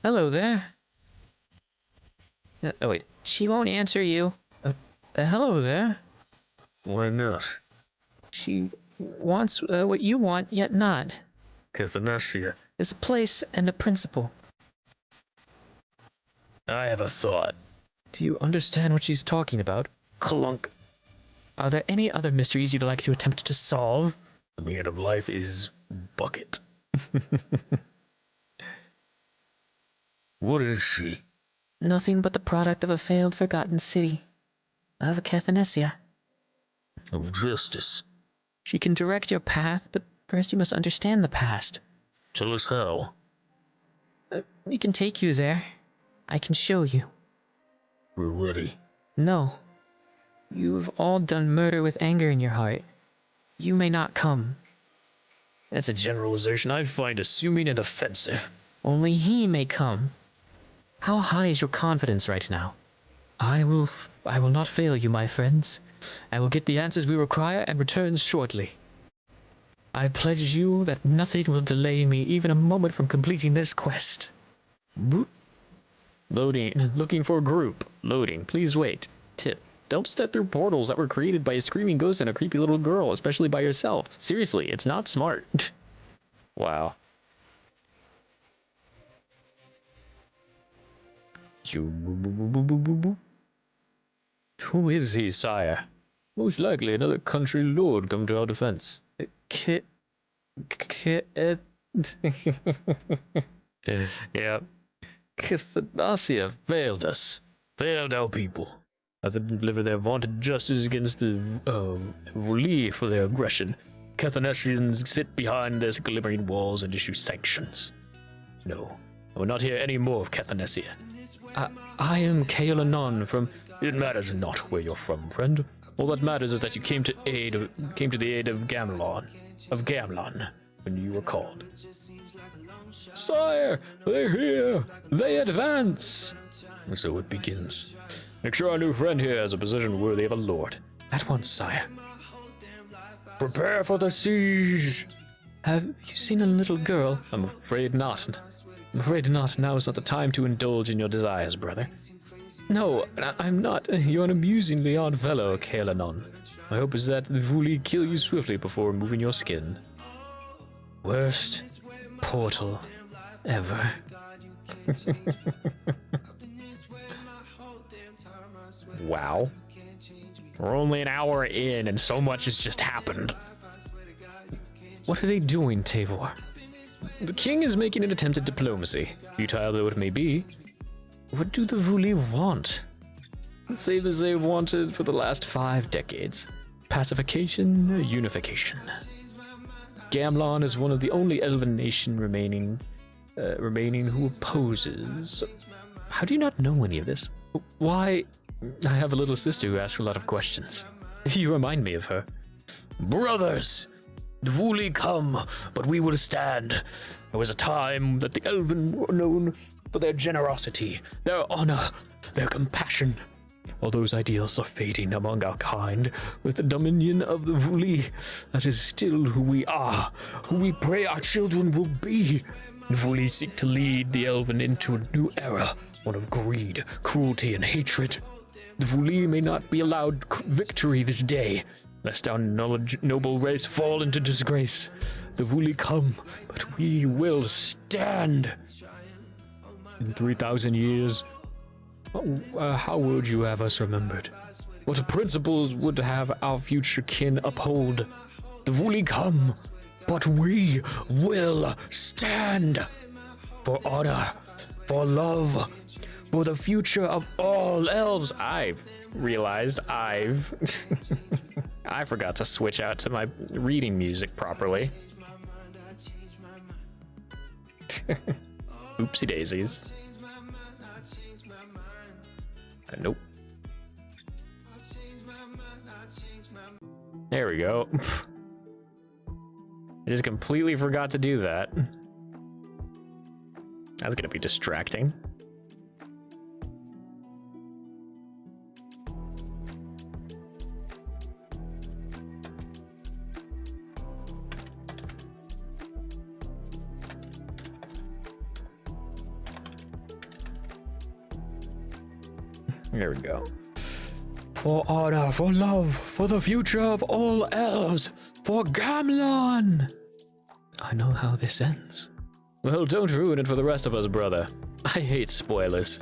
Hello there. Oh wait, she won't answer you. Hello there. Why not? She wants what you want, yet not. Cathanasia. There's a place and a principle. I have a thought. Do you understand what she's talking about? Clunk. Are there any other mysteries you'd like to attempt to solve? The meaning of life is bucket. What is she? nothing but the product of a failed, forgotten city. Of Cathanesia. Of justice. She can direct your path, but first you must understand the past. Tell us how. We can take you there. I can show you. We're ready. No. You've all done murder with anger in your heart. You may not come. That's a generalization I find assuming and offensive. Only he may come. How high is your confidence right now? I will not fail you, my friends. I will get the answers we require and return shortly. I pledge you that nothing will delay me even a moment from completing this quest. Boop. Loading. Looking for a group. Loading. Please wait. Tip. Don't step through portals that were created by a screaming ghost and a creepy little girl, especially by yourself. Seriously, it's not smart. Wow. Who is he, sire? Most likely another country lord come to our defense. Yeah. Cathanasia failed us. Failed our people. As they deliver their vaunted justice against the Vuli for their aggression. Cathanesians sit behind their glimmering walls and issue sanctions. No, I will not hear any more of Cathanesia. I am Kaelanon from... It matters not where you're from, friend. All that matters is that you came to the aid of Gamlon, when you were called. Sire, they're here! They advance! And so it begins. Make sure our new friend here has a position worthy of a lord. At once, sire. Prepare for the siege! Have you seen a little girl? I'm afraid not. I'm afraid not. Now is not the time to indulge in your desires, brother. No, I'm not. You're an amusingly odd fellow, Kaelanon. My hope is that the Vuli kill you swiftly before removing your skin. Worst portal ever. Wow. We're only an hour in and so much has just happened. What are they doing, Tavor? The king is making an attempt at diplomacy, futile though it may be. What do the Vuli want? The same as they've wanted for the last 5 decades. Pacification, unification. Gamlon is one of the only elven nation remaining who opposes. How do you not know any of this? Why? I have a little sister who asks a lot of questions. You remind me of her. Brothers! The Vuli come, but we will stand. There was a time that the Elven were known for their generosity, their honor, their compassion. All those ideals are fading among our kind. With the dominion of the Vuli, that is still who we are, who we pray our children will be. The Vuli seek to lead the Elven into a new era, one of greed, cruelty, and hatred. The Vuli may not be allowed victory this day, lest our noble race fall into disgrace. The Vuli come, but we will stand. In 3,000 years, how would you have us remembered? What principles would have our future kin uphold? The Vuli come, but we will stand. For honor, for love, for the future of all elves. I've realized I forgot to switch out to my reading music properly. Oopsie daisies. Nope. There we go. I just completely forgot to do that. That's gonna be distracting. There we go. For honor, for love, for the future of all elves, for Gamlon! I know how this ends. Well, don't ruin it for the rest of us, brother. I hate spoilers.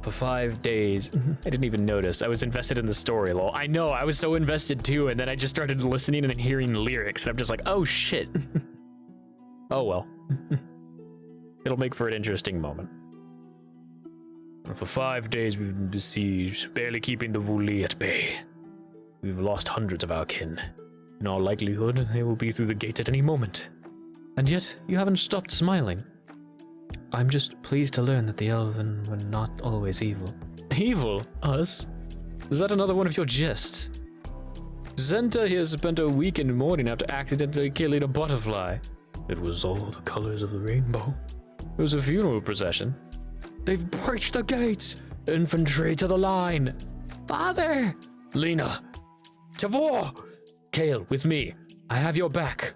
For 5 days, I didn't even notice. I was invested in the story, lol. I know, I was so invested too, and then I just started listening and hearing lyrics, and I'm just like, oh shit. Oh well. It'll make for an interesting moment. For 5 days we've been besieged, barely keeping the Vuli at bay. We've lost hundreds of our kin. In all likelihood, they will be through the gates at any moment. And yet, you haven't stopped smiling. I'm just pleased to learn that the Elven were not always evil. Evil? Us? Is that another one of your jests? Zenta here spent a week in mourning after accidentally killing a butterfly. It was all the colors of the rainbow. It was a funeral procession. They've breached the gates! Infantry to the line! Father! Lena! Tavor! Kale, with me. I have your back.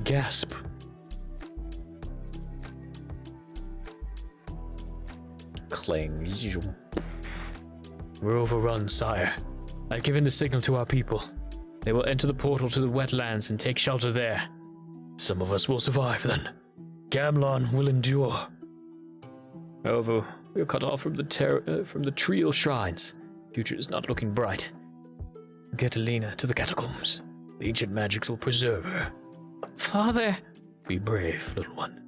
Gasp. Clang. We're overrun, sire. I've given the signal to our people. They will enter the portal to the wetlands and take shelter there. Some of us will survive then. Gamlon will endure. However, we are cut off from the Trial shrines. Future is not looking bright. Get Lena to the catacombs. The ancient magics will preserve her. Father! Be brave, little one.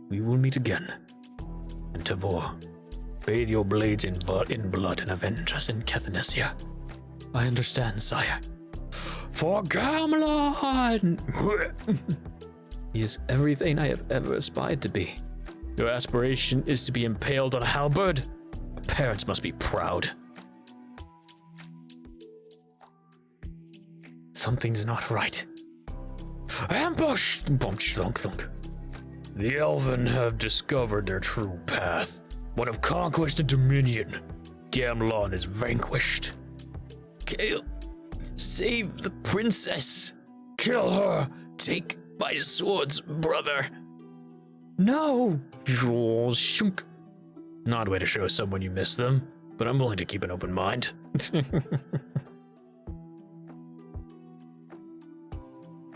We will meet again. And Tavor, bathe your blades in blood and avenge us in Cathanasia. I understand, sire. For Gamlon! He is everything I have ever aspired to be. Your aspiration is to be impaled on a halberd? Parents must be proud. Something's not right. Ambush! Bump, thunk, thunk. The Elven have discovered their true path, one of conquest and dominion. Gamlon is vanquished. Kale, save the princess. Kill her! Take my swords, brother. No! Oh, shunk. An odd way to show someone you miss them, but I'm willing to keep an open mind.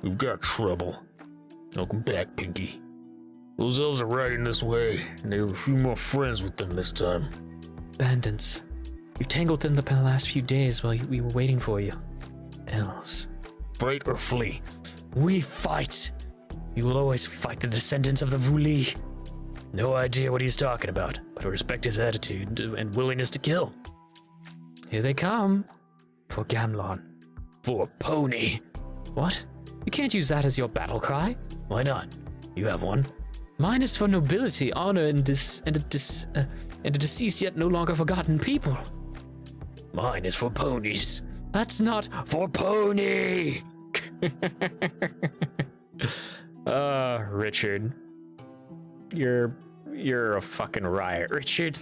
We've got trouble. Welcome back, Pinky. Those elves are riding this way, and they have a few more friends with them this time. Bandits. We've tangled them the last few days while we were waiting for you. Elves. Fight or flee. We fight! We will always fight the descendants of the Vuli. No idea what he's talking about, but I respect his attitude and willingness to kill. Here they come. For Gamlon. For Pony. What? You can't use that as your battle cry. Why not? You have one. Mine is for nobility, honor, and a deceased yet no longer forgotten people. Mine is for ponies. That's not For Pony! Richard. You're a fucking riot, Richard.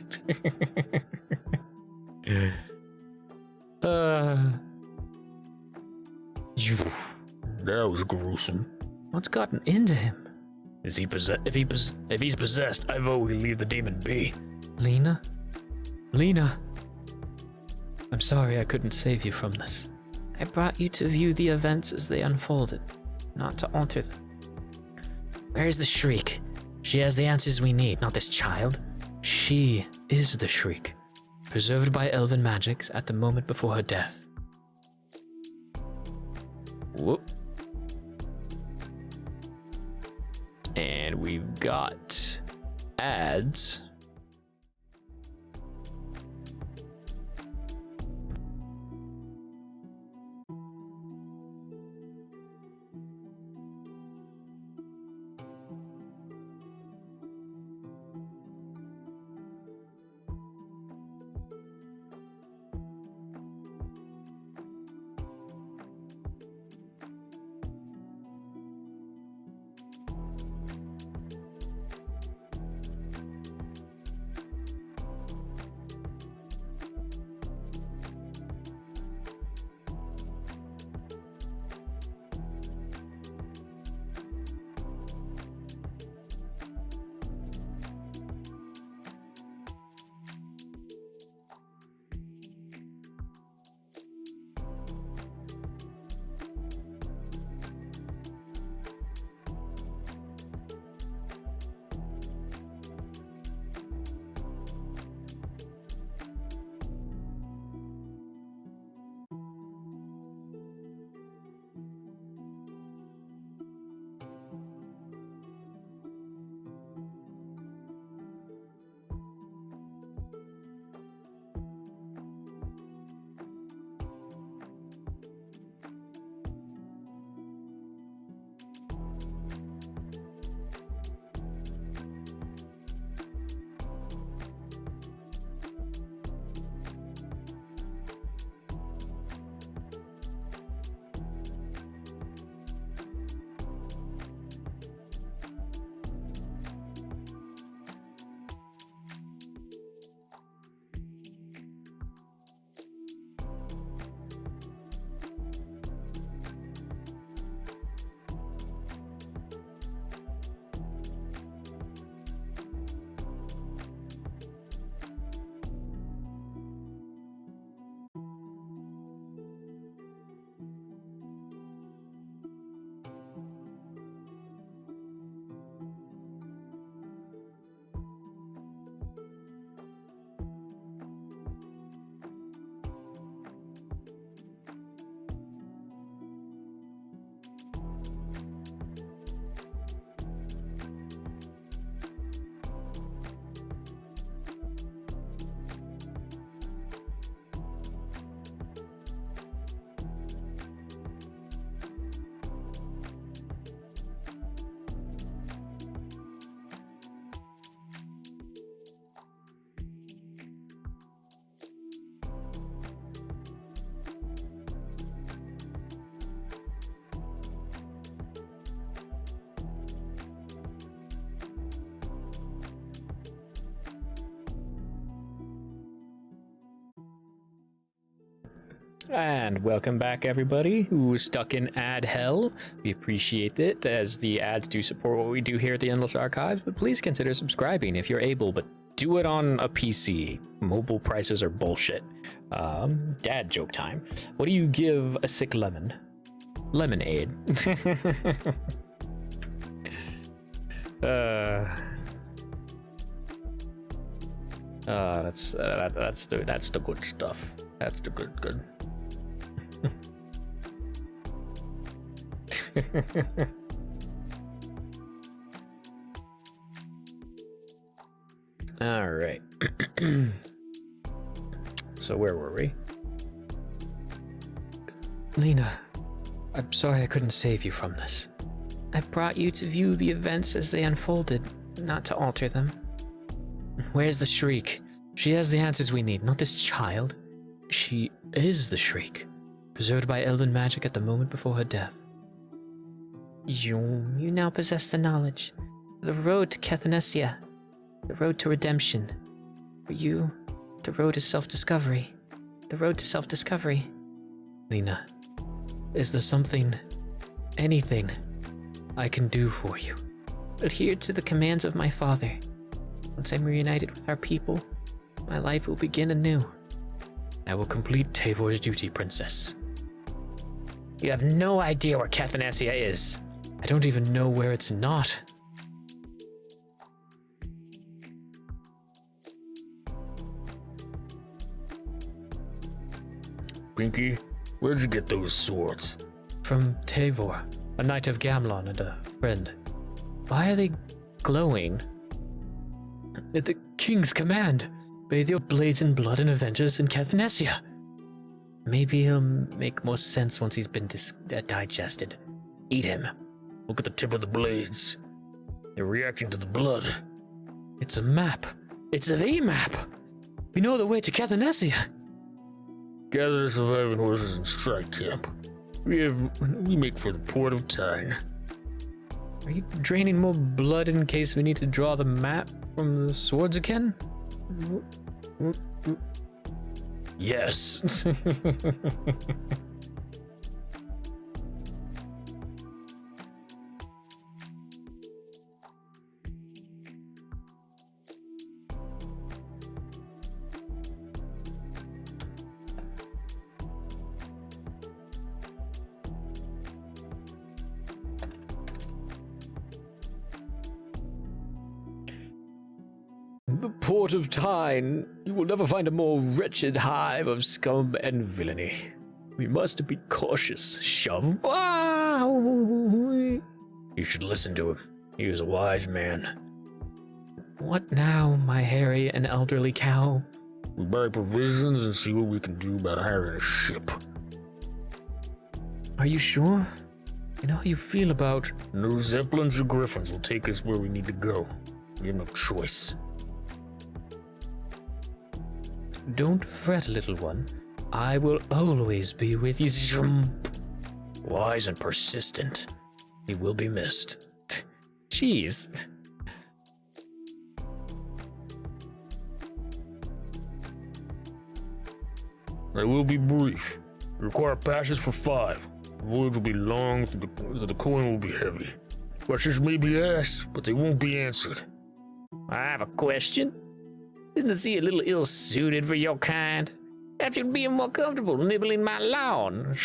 That was gruesome. What's gotten into him? Is he possessed? If he's possessed, I vote we leave the demon be. Lena? Lena? I'm sorry I couldn't save you from this. I brought you to view the events as they unfolded, not to alter them. Where's the Shriek? She has the answers we need, not this child. She is the Shriek, preserved by elven magics at the moment before her death. Whoop. And we've got ads. And welcome back, everybody who is stuck in ad hell. We appreciate it, as the ads do support what we do here at the Endless Archives, but please consider subscribing if you're able, but do it on a PC. Mobile prices are bullshit. Dad joke time. What do you give a sick lemon? Lemonade. That's the good stuff. That's the good. All right. So where were we? Lena, I'm sorry I couldn't save you from this. I brought you to view the events as they unfolded, not to alter them. Where's the Shriek? She has the answers we need, not this child. She is the Shriek, preserved by elven magic at the moment before her death. You now possess the knowledge. The road to Cathanasia. The road to redemption. For you, the road is self-discovery. The road to self-discovery. Lena, is there something, anything, I can do for you? Adhere to the commands of my father. Once I'm reunited with our people, my life will begin anew. I will complete Tavor's duty, princess. You have no idea where Cathanasia is. I don't even know where it's not. Pinky, where'd you get those swords? From Tavor, a knight of Gamlon and a friend. Why are they glowing? At the king's command. Bathe your blades in blood and avengers in Cathanasia. Maybe he'll make more sense once he's been digested. Eat him. Look at the tip of the blades. They're reacting to the blood. It's a map. It's the map. We know the way to Cathanasia. Gather the surviving horses and strike camp. We make for the port of Tyne. Are you draining more blood in case we need to draw the map from the swords again? Yes. The port of Tyne. You will never find a more wretched hive of scum and villainy. We must be cautious. Shove. You should listen to him. He is a wise man. What now, my hairy and elderly cow? We buy provisions and see what we can do about hiring a ship. Are you sure? You know how you feel about... No Zeppelins or Griffins will take us where we need to go. We have no choice. Don't fret, little one. I will always be with you. Wise and persistent. He will be missed. Jeez. I will be brief. We require passes for 5. The voyage will be long, so the coin will be heavy. Questions may be asked, but they won't be answered. I have a question. Isn't the sea a little ill-suited for your kind? After being more comfortable nibbling my lawn.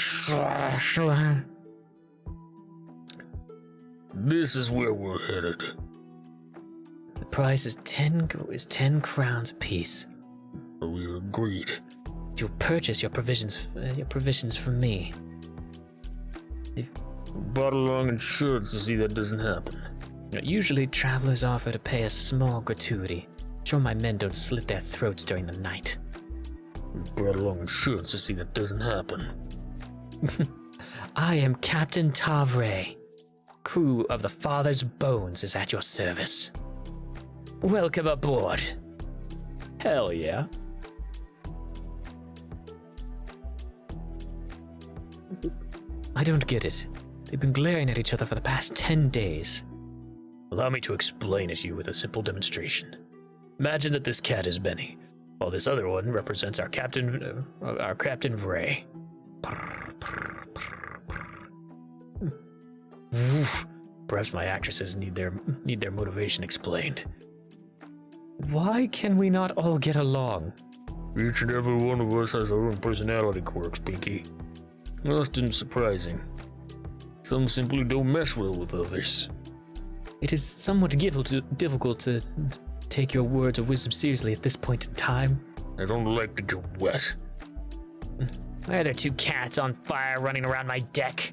This is where we're headed. The price is 10 crowns apiece. We agreed. You'll purchase your provisions from me. Brought along insurance to see that doesn't happen. Usually travelers offer to pay a small gratuity. Sure my men don't slit their throats during the night. We brought along insurance to see that doesn't happen. I am Captain Tavre. Crew of the Father's Bones is at your service. Welcome aboard. Hell yeah. I don't get it. They've been glaring at each other for the past 10 days. Allow me to explain it to you with a simple demonstration. Imagine that this cat is Benny, while this other one represents our Captain Vray. Oof. Perhaps my actresses need their motivation explained. Why can we not all get along? Each and every one of us has our own personality quirks, Pinky. Often surprising. Some simply don't mess well with others. It is somewhat difficult to take your words of wisdom seriously at this point in time. I don't like to get wet. Why are there two cats on fire running around my deck?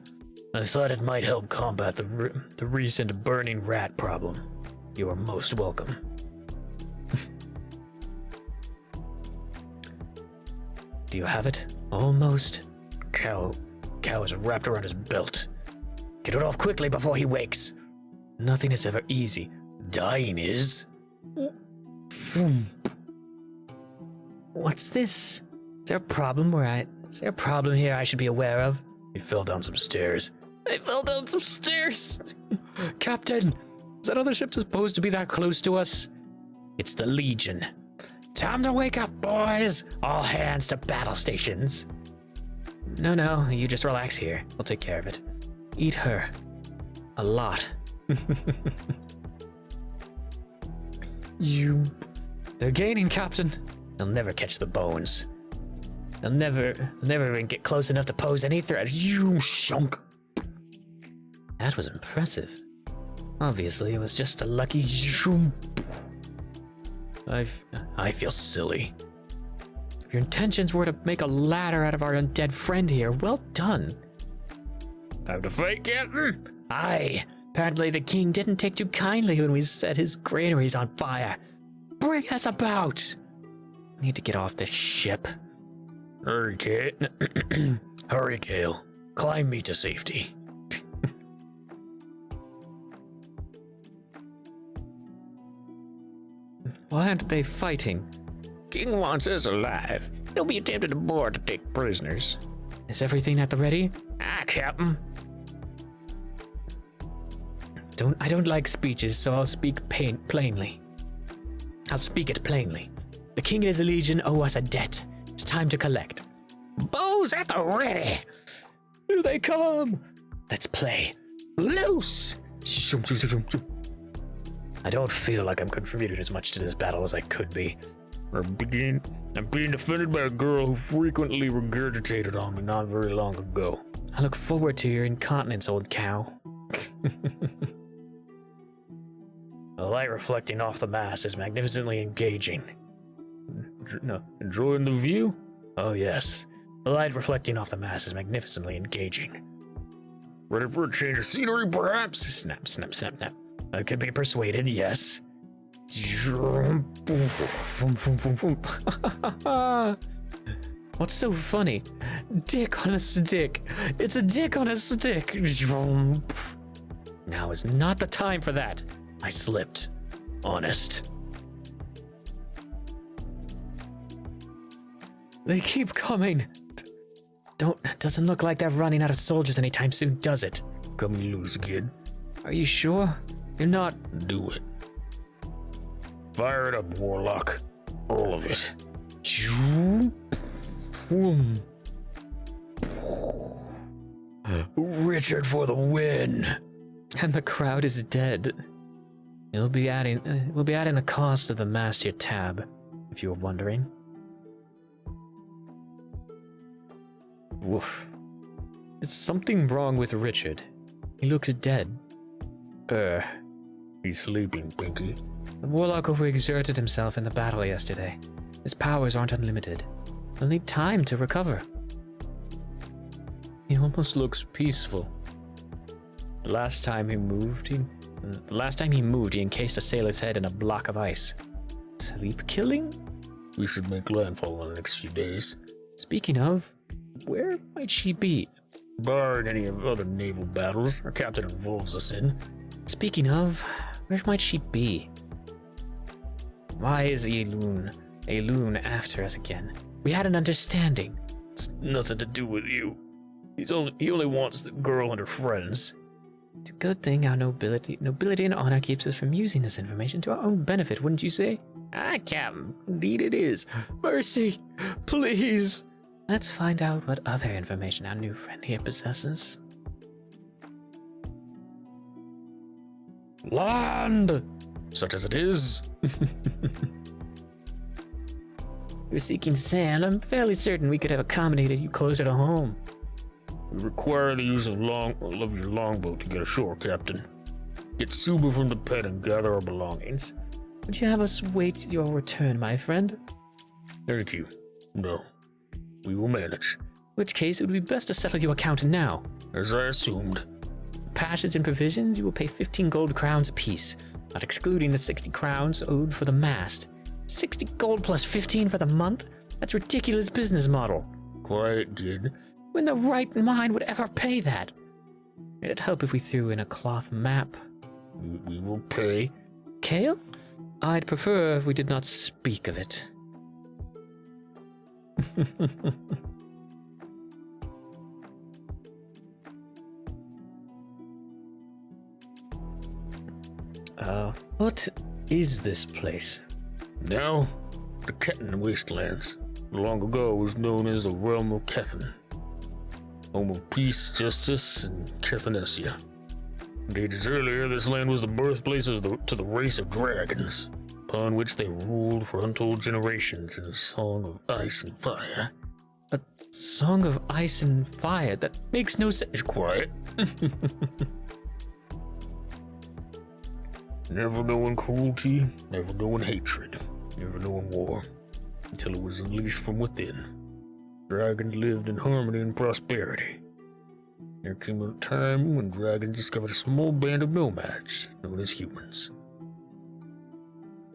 I thought it might help combat the recent burning rat problem. You are most welcome. Do you have it? Almost. Cow is wrapped around his belt. Get it off quickly before he wakes. Nothing is ever easy. Dying is. What's this? Is there a problem here I should be aware of? He fell down some stairs. I fell down some stairs! Captain, is that other ship supposed to be that close to us? It's the Legion. Time to wake up, boys! All hands to battle stations. No, you just relax here. We'll take care of it. Eat her. A lot. They're gaining, Captain. They'll never catch the bones. They'll never even get close enough to pose any threat. You shunk. That was impressive. Obviously, it was just a lucky zoom. I feel silly. If your intentions were to make a ladder out of our undead friend here, well done. Time to fight, Captain? Aye. Apparently the king didn't take too kindly when we set his granaries on fire. Bring us about! Need to get off this ship. Hurry, Hurry, Kale. Climb me to safety. Why aren't they fighting? King wants us alive. He'll be tempted to board to take prisoners. Is everything at the ready? Captain. I don't like speeches, so I'll speak plainly. I'll speak it plainly. The king and his legion owe us a debt. It's time to collect. Bows at the ready. Here they come. Let's play. Loose. I don't feel like I'm contributing as much to this battle as I could be. I'm being defended by a girl who frequently regurgitated on me not very long ago. I look forward to your incontinence, old cow. The light reflecting off the mast is magnificently engaging. No, enjoying the view? Oh yes, the light reflecting off the mast is magnificently engaging. Ready for a change of scenery, perhaps? Snap, snap, snap, snap. I could be persuaded, yes. What's so funny? Dick on a stick. It's a dick on a stick. Now is not the time for that. I slipped. Honest. They keep coming. Doesn't look like they're running out of soldiers anytime soon, does it? Cut me loose, kid. Are you sure? You're not. Do it. Fire it up, Warlock. All of it. Richard for the win. And the crowd is dead. We'll be adding the cost of the mast to your tab, if you were wondering. Woof. Is something wrong with Richard? He looks dead. He's sleeping, Pinky. The warlock overexerted himself in the battle yesterday. His powers aren't unlimited. He'll need time to recover. He almost looks peaceful. The last time he moved, he encased a sailor's head in a block of ice. Sleep killing? We should make landfall in the next few days. Speaking of, where might she be? Barring any of other naval battles our captain involves us in. Speaking of, where might she be? Why is Elune after us again? We had an understanding. It's nothing to do with you. He only wants the girl and her friends. It's a good thing our nobility and honor keeps us from using this information to our own benefit, wouldn't you say? Captain. Indeed it is. Mercy, please. Let's find out what other information our new friend here possesses. Land! Such as it is. You're seeking sand. I'm fairly certain we could have accommodated you closer to home. We require the use of your longboat to get ashore, Captain. Get Suba from the pit and gather our belongings. Would you have us wait your return, my friend? Thank you. No. We will manage. In which case, it would be best to settle your account now. As I assumed. Passage and provisions, you will pay 15 gold crowns apiece, not excluding the 60 crowns owed for the mast. 60 gold plus 15 for the month? That's a ridiculous business model. Quiet, kid. Who in the right mind would ever pay that? It'd help if we threw in a cloth map. We will pay. Kale? I'd prefer if we did not speak of it. What is this place? Now, the Ketton Wastelands. Long ago was known as the Realm of Kethan. Home of peace, justice, and Kethanesia. Ages earlier, this land was the birthplace to the race of dragons, upon which they ruled for untold generations in a song of ice and fire. A song of ice and fire? That makes no sense. Quiet. Never knowing cruelty, never knowing hatred, never knowing war, until it was unleashed from within. Dragons lived in harmony and prosperity. There came a time when dragons discovered a small band of nomads known as humans.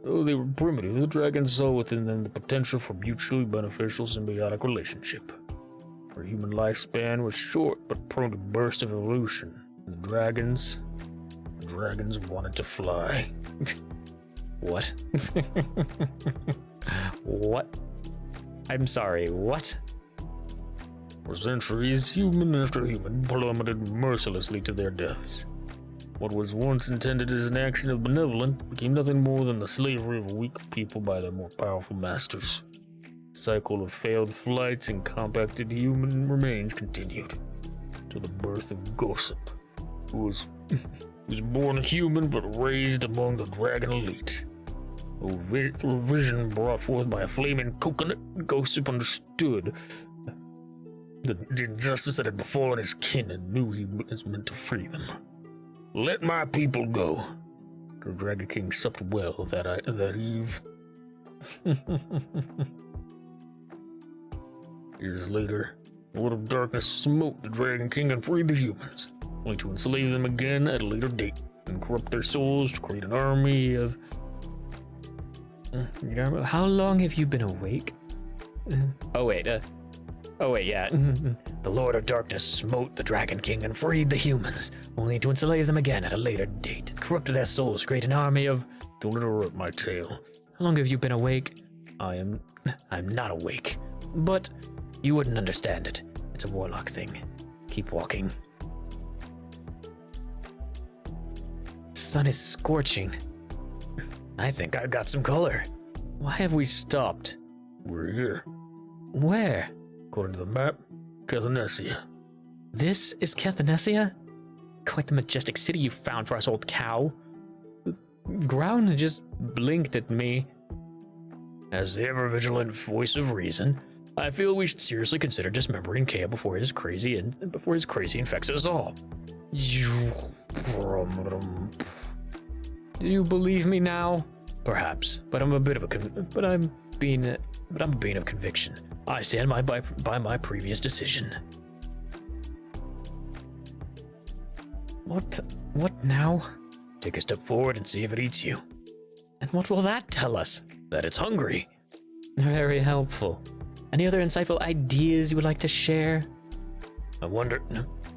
Though they were primitive, the dragons saw within them the potential for mutually beneficial symbiotic relationship. Their human lifespan was short but prone to bursts of evolution, and the dragons wanted to fly. What? What? I'm sorry, what? For centuries, human after human plummeted mercilessly to their deaths. What was once intended as an action of benevolence became nothing more than the slavery of a weak people by their more powerful masters. The cycle of failed flights and compacted human remains continued, till the birth of Gossip, who was born human but raised among the dragon elite. Through a vision brought forth by a flaming coconut, Gossip understood the injustice that had befallen his kin and knew he was meant to free them. Let my people go. The Dragon King supped well that eve. Years later, the Lord of Darkness smote the Dragon King and freed the humans, only to enslave them again at a later date and corrupt their souls to create an army of... How long have you been awake? Oh wait, yeah. The Lord of Darkness smote the Dragon King and freed the humans, only to enslave them again at a later date, corrupted their souls, create an army of... Don't interrupt my tale. How long have you been awake? I'm not awake. But you wouldn't understand it. It's a warlock thing. Keep walking. Sun is scorching. I think I've got some color. Why have we stopped? We're here. Where? According to the map, Kethanesia. This is Kethanesia? Quite the majestic city you found for us, old cow. The ground just blinked at me. As the ever-vigilant voice of reason, I feel we should seriously consider dismembering Kale before his crazy infects us all. Do you believe me now? Perhaps, but I'm a being of conviction. I stand by my previous decision. What now? Take a step forward and see if it eats you. And what will that tell us? That it's hungry. Very helpful. Any other insightful ideas you would like to share? I wonder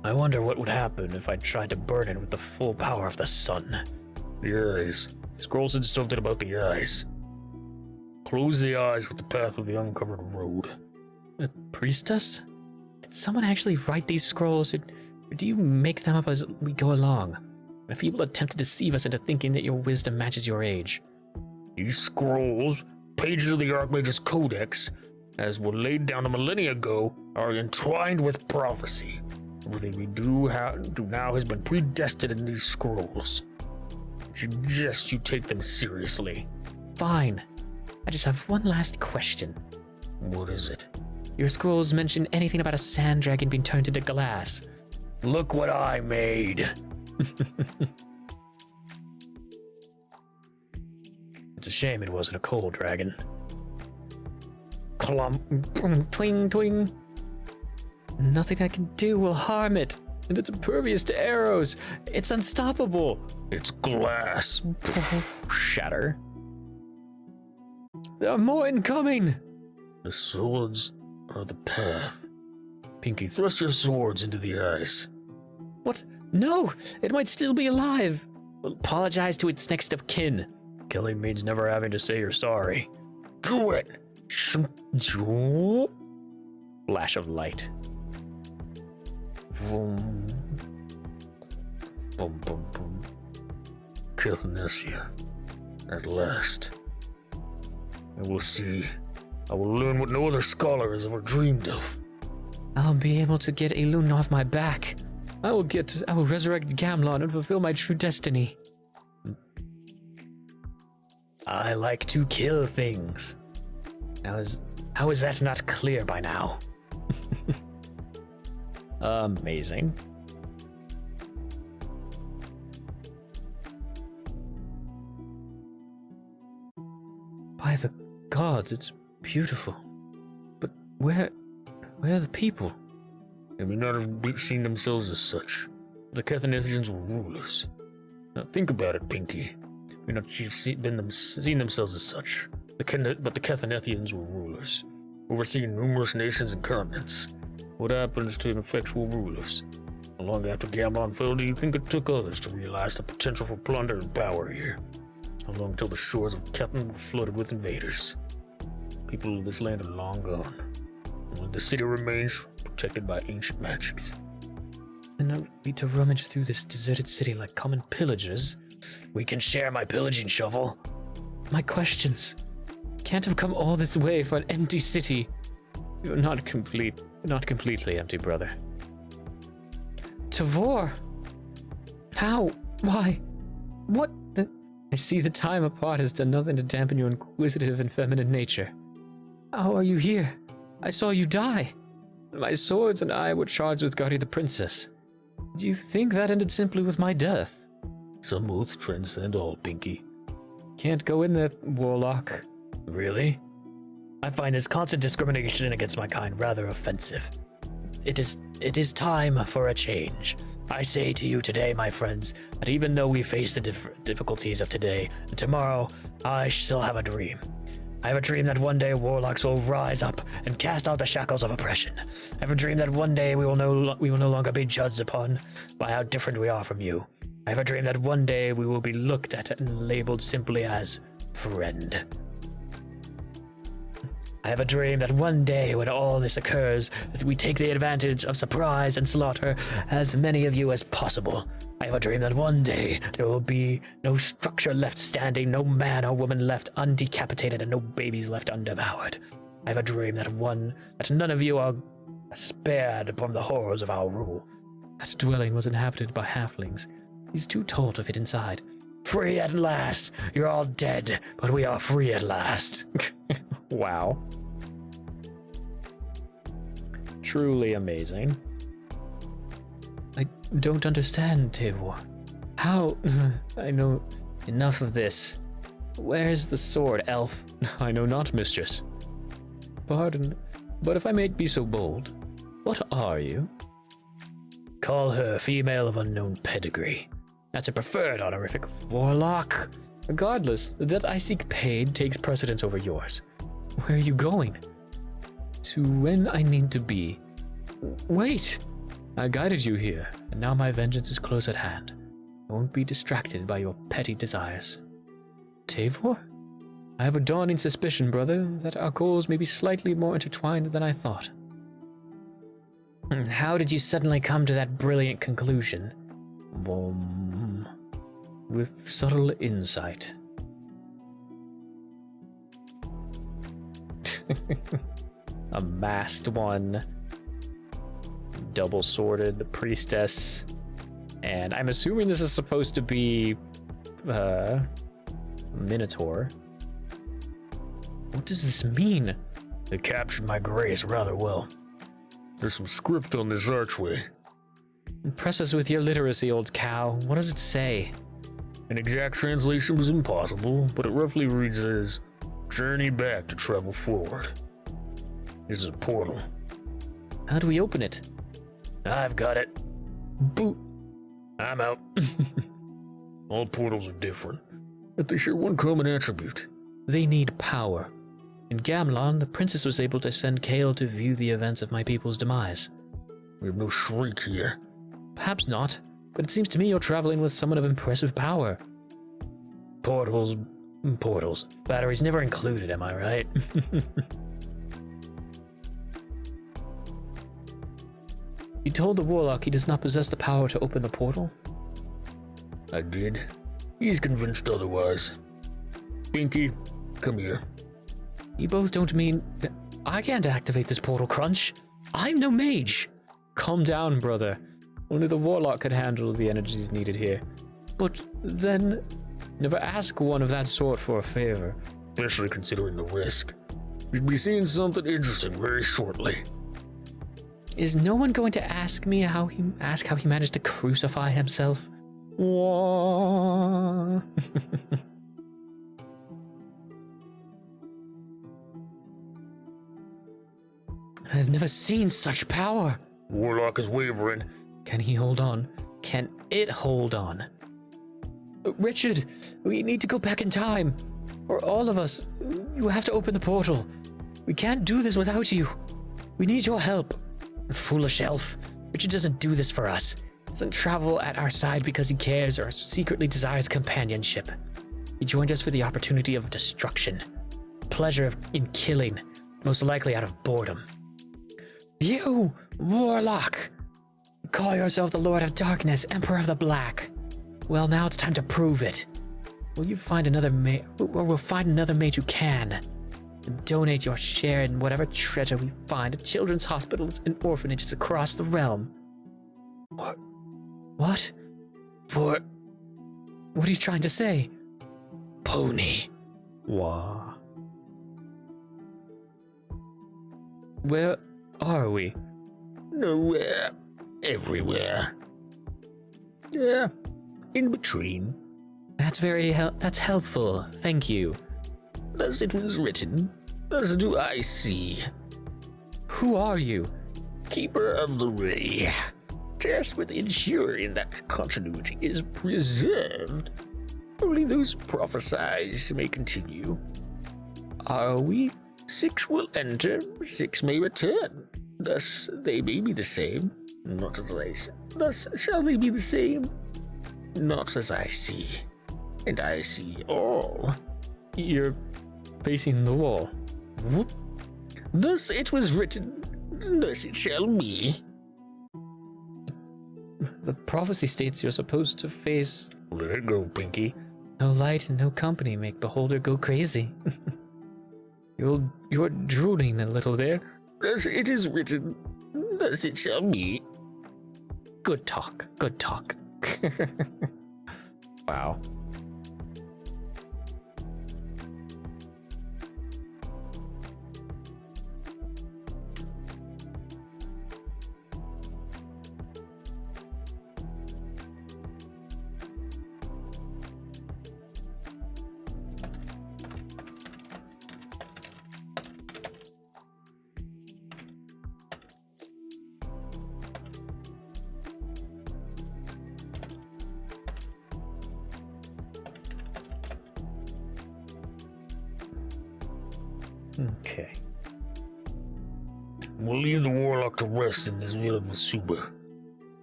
what would happen if I tried to burn it with the full power of the sun. The eyes. Scrolls had something about the eyes. Close the eyes with the path of the uncovered road. A priestess? Did someone actually write these scrolls, or do you make them up as we go along? A feeble attempt to deceive us into thinking that your wisdom matches your age. These scrolls, pages of the Archmage's Codex, as were laid down a millennia ago, are entwined with prophecy. Everything we do now has been predestined in these scrolls. I suggest you take them seriously. Fine. I just have one last question. What is it? Your scrolls mention anything about a sand dragon being turned into glass? Look what I made. It's a shame it wasn't a coal dragon. Clump, twing, twing. Nothing I can do will harm it, and it's impervious to arrows. It's unstoppable. It's glass. Shatter. There are more incoming. The swords are the path. Pinky, thrust your swords into the ice. What? No, it might still be alive. We'll apologize to its next of kin. Killing means never having to say you're sorry. Do it. Flash of light. Boom. Boom, boom, boom. Kilthnessia. At last. I will see. I will learn what no other scholar has ever dreamed of. I'll be able to get Elune off my back. I will resurrect Gamlon and fulfill my true destiny. I like to kill things. How is that not clear by now? Amazing. By the gods, it's beautiful. But where are the people? They may not have seen themselves as such. The Cathanethians were rulers. Now think about it, Pinky. They may not have seen themselves as such. But the Cathanethians were rulers, overseeing numerous nations and continents. What happens to ineffectual rulers? How long after Gamlon fell do you think it took others to realize the potential for plunder and power here? How long till the shores of Kethan were flooded with invaders? People of this land are long gone. Only the city remains, protected by ancient magics. And no need to rummage through this deserted city like common pillagers. We can share my pillaging shovel. My questions can't have come all this way for an empty city. You're not completely empty, brother. Tavor! How? Why? What? I see the time apart has done nothing to dampen your inquisitive and feminine nature. How are you here? I saw you die. My swords and I were charged with guarding the princess. Do you think that ended simply with my death? Some oaths transcend all, Pinky. Can't go in there, warlock. Really? I find this constant discrimination against my kind rather offensive. It is time for a change. I say to you today, my friends, that even though we face the difficulties of today and tomorrow, I still have a dream. I have a dream that one day warlocks will rise up and cast out the shackles of oppression. I have a dream that one day we will no longer be judged upon by how different we are from you. I have a dream that one day we will be looked at and labeled simply as friend. I have a dream that one day when all this occurs, that we take the advantage of surprise and slaughter as many of you as possible. I have a dream that one day there will be no structure left standing, no man or woman left undecapitated, and no babies left undevoured. I have a dream that none of you are spared from the horrors of our rule. That dwelling was inhabited by halflings. He's too tall to fit inside. Free at last! You're all dead, but we are free at last. Wow. Truly amazing. I don't understand, Tavor. How? I know enough of this. Where's the sword, elf? I know not, mistress. Pardon, but if I may be so bold, what are you? Call her female of unknown pedigree. That's a preferred honorific. Warlock. Regardless, the debt I seek paid takes precedence over yours. Where are you going? To when I need to be. Wait! I guided you here, and now my vengeance is close at hand. I won't be distracted by your petty desires. Tavor? I have a dawning suspicion, brother, that our goals may be slightly more intertwined than I thought. How did you suddenly come to that brilliant conclusion? With subtle insight. a masked one, double-sworded priestess, and I'm assuming this is supposed to be Minotaur. What does this mean? They captured my grace rather well. There's some script on this archway. Impress us with your literacy, old cow. What does it say? An exact translation was impossible, but it roughly reads as, journey back to travel forward. This is a portal. How do we open it? I've got it. Boot. I'm out. All portals are different, but they share one common attribute. They need power. In Gamlon, the princess was able to send Kale to view the events of my people's demise. We have no shriek here. Perhaps not, but it seems to me you're traveling with someone of impressive power. Portals. Batteries never included, am I right? You told the warlock he does not possess the power to open the portal? I did. He's convinced otherwise. Pinky, come here. You both don't mean... I can't activate this portal, Crunch. I'm no mage. Calm down, brother. Only the warlock could handle the energies needed here. But then, never ask one of that sort for a favor. Especially considering the risk. You'll be seeing something interesting very shortly. Is no one going to ask me how he managed to crucify himself? Wah. I've never seen such power. Warlock is wavering. Can he hold on? Can it hold on? Richard, we need to go back in time. Or all of us. You have to open the portal. We can't do this without you. We need your help. Foolish elf. Richard doesn't do this for us. Doesn't travel at our side because he cares or secretly desires companionship. He joined us for the opportunity of destruction. Pleasure in killing, most likely out of boredom. You, warlock! You call yourself the Lord of Darkness, Emperor of the Black. Well, now it's time to prove it. Will you find another mage, or we'll find another mage who can? And donate your share in whatever treasure we find at children's hospitals and orphanages across the realm. What? For What are you trying to say? pony. Wah. Where are we? Nowhere. Everywhere. Yeah. In between. That's that's helpful. Thank you. As it was written, as do I see. Who are you? Keeper of the Ray. Tasked with ensuring that continuity is preserved. Only those prophesied may continue. Are we? 6 will enter, 6 may return. Thus they may be the same, not as I see. Thus shall they be the same, not as I see. And I see all. You're facing the wall. Whoop. Thus it was written, thus it shall be. The prophecy states you're supposed to face Let it go, Pinky. no light and no company make beholder go crazy. You're drooling a little there. Thus it is written, thus it shall be. Good talk. Good talk. Wow. Okay. We'll leave the warlock to rest in this villa of Vasuba.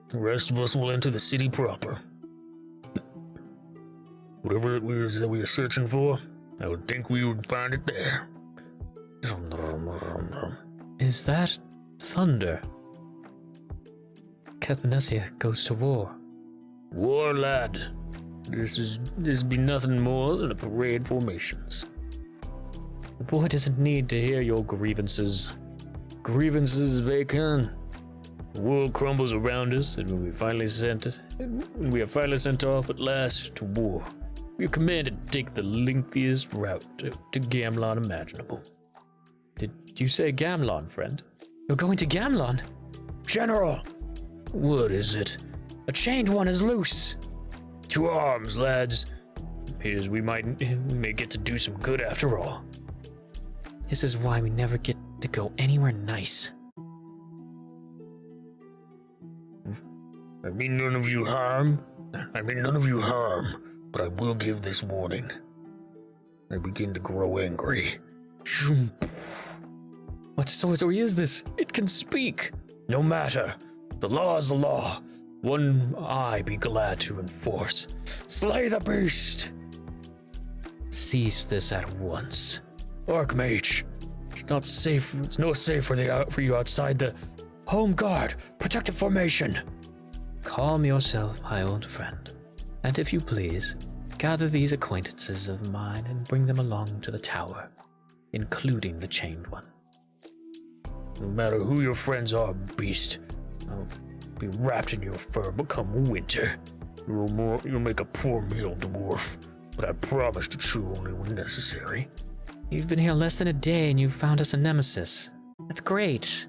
The rest of us will enter the city proper. Whatever it was that we are searching for, I would think we would find it there. Is that thunder? Cathanasia goes to war. War, lad. This be nothing more than a parade formations. The boy doesn't need to hear your grievances. grievances as they can. The world crumbles around us, and when we are finally sent off at last to war, we are commanded to take the lengthiest route to Gamlon imaginable. Did you say Gamlon, friend? You're going to Gamlon? General, what is it? A chained one is loose. To arms, lads. Appears we may get to do some good after all. This is why we never get to go anywhere nice. I mean none of you harm, but I will give this warning. I begin to grow angry. What sorcery is this? It can speak. No matter. The law is the law. One I be glad to enforce. Slay the beast! Cease this at once. Archmage, it's not safe. It's no safe for you outside the home guard protective formation. Calm yourself, my old friend. And if you please, gather these acquaintances of mine and bring them along to the tower, including the chained one. No matter who your friends are, beast, I'll be wrapped in your fur become winter. You'll make a poor meal, dwarf, but I promise to chew only when necessary. You've been here less than a day and you've found us a nemesis. That's great.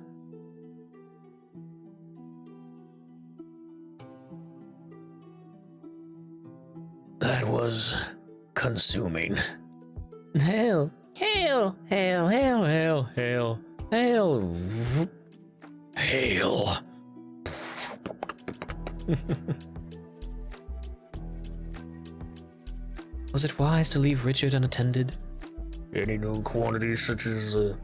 That was consuming. Hail! Hail! Hail! Hail! Hail! Hail! Hail! Hail. Was it wise to leave Richard unattended? Any unknown quantity such as the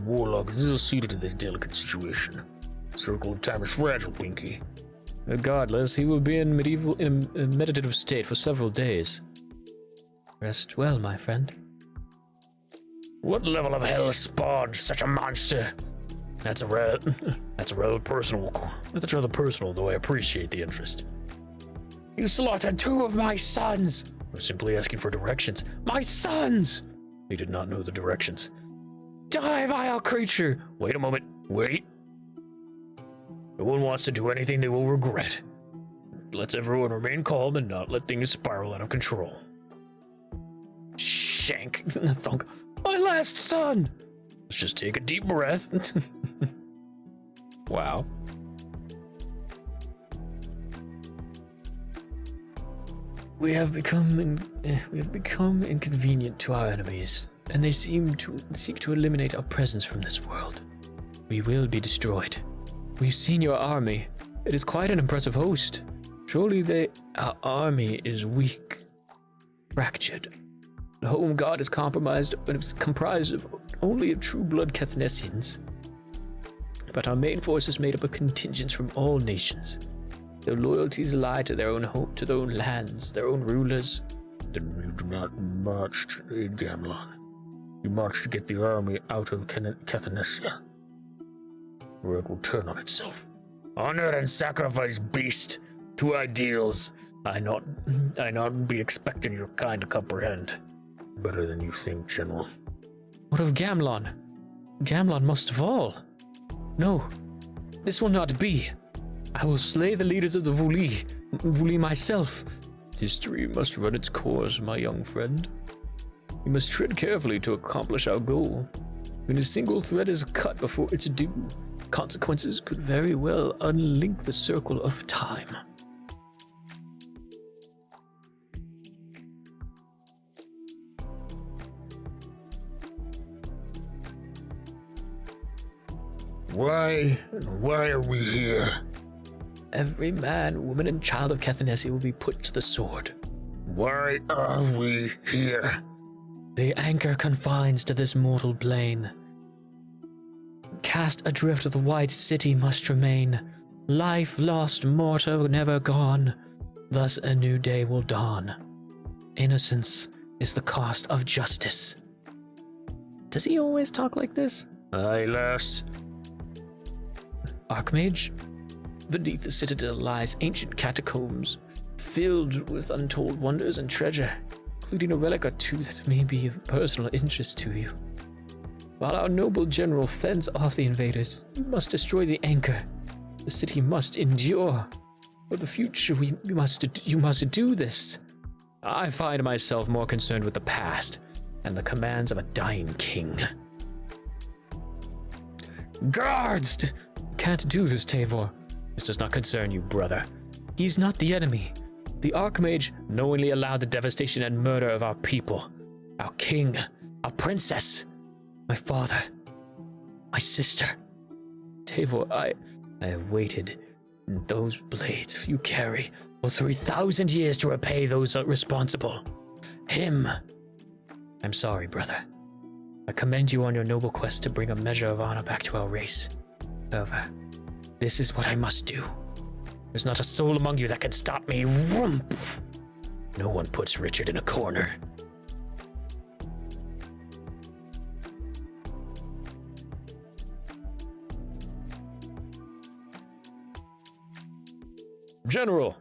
warlock is ill suited to this delicate situation. Circle of time is fragile, Winky. Regardless, he will be in a meditative state for several days. Rest well, my friend. What level of hell spawned such a monster? That's rather personal, though I appreciate the interest. You slaughtered 2 of my sons! I was simply asking for directions. My sons! He did not know the directions. Die, vile creature! Wait a moment. Wait. No one wants to do anything they will regret. Let's everyone remain calm and not let things spiral out of control. Shank. Thunk. My last son! Let's just take a deep breath. Wow. We have become inconvenient to our enemies, and they seek to eliminate our presence from this world. We will be destroyed. We've seen your army. It is quite an impressive host. Surely our army is weak, fractured. The home guard is compromised and is comprised only of true-blood Cathnessians. But our main force is made up of contingents from all nations. Their loyalties lie to their own home, to their own lands, their own rulers. Then you do not march to aid Gamlon. You march to get the army out of Cathanessia, where it will turn on itself. Honor and sacrifice, beast, 2 ideals I not be expecting your kind to comprehend. Better than you think, General. What of Gamlon? Gamlon must fall. No, this will not be. I will slay the leaders of the Vuli myself. history must run its course, my young friend. We must tread carefully to accomplish our goal. When a single thread is cut before it's due, consequences could very well unlink the circle of time. Why are we here? Every man, woman, and child of Cathanessia will be put to the sword. Why are we here? The anchor confines to this mortal plane. Cast adrift of the wide city must remain. Life lost, mortar never gone. Thus a new day will dawn. Innocence is the cost of justice. Does he always talk like this? Aye, lass. Archmage? Beneath the citadel lies ancient catacombs, filled with untold wonders and treasure, including a relic or two that may be of personal interest to you. While our noble general fends off the invaders, you must destroy the anchor. The city must endure. For the future, you must do this. I find myself more concerned with the past and the commands of a dying king. Guards! Can't do this, Tavor. This does not concern you, brother. He's not the enemy. The Archmage knowingly allowed the devastation and murder of our people, our king, our princess, my father, my sister. Tavor, I have waited in those blades you carry for 3,000 years to repay those responsible. Him. I'm sorry, brother. I commend you on your noble quest to bring a measure of honor back to our race. However, this is what I must do. There's not a soul among you that can stop me. Rumph. No one puts Richard in a corner. General!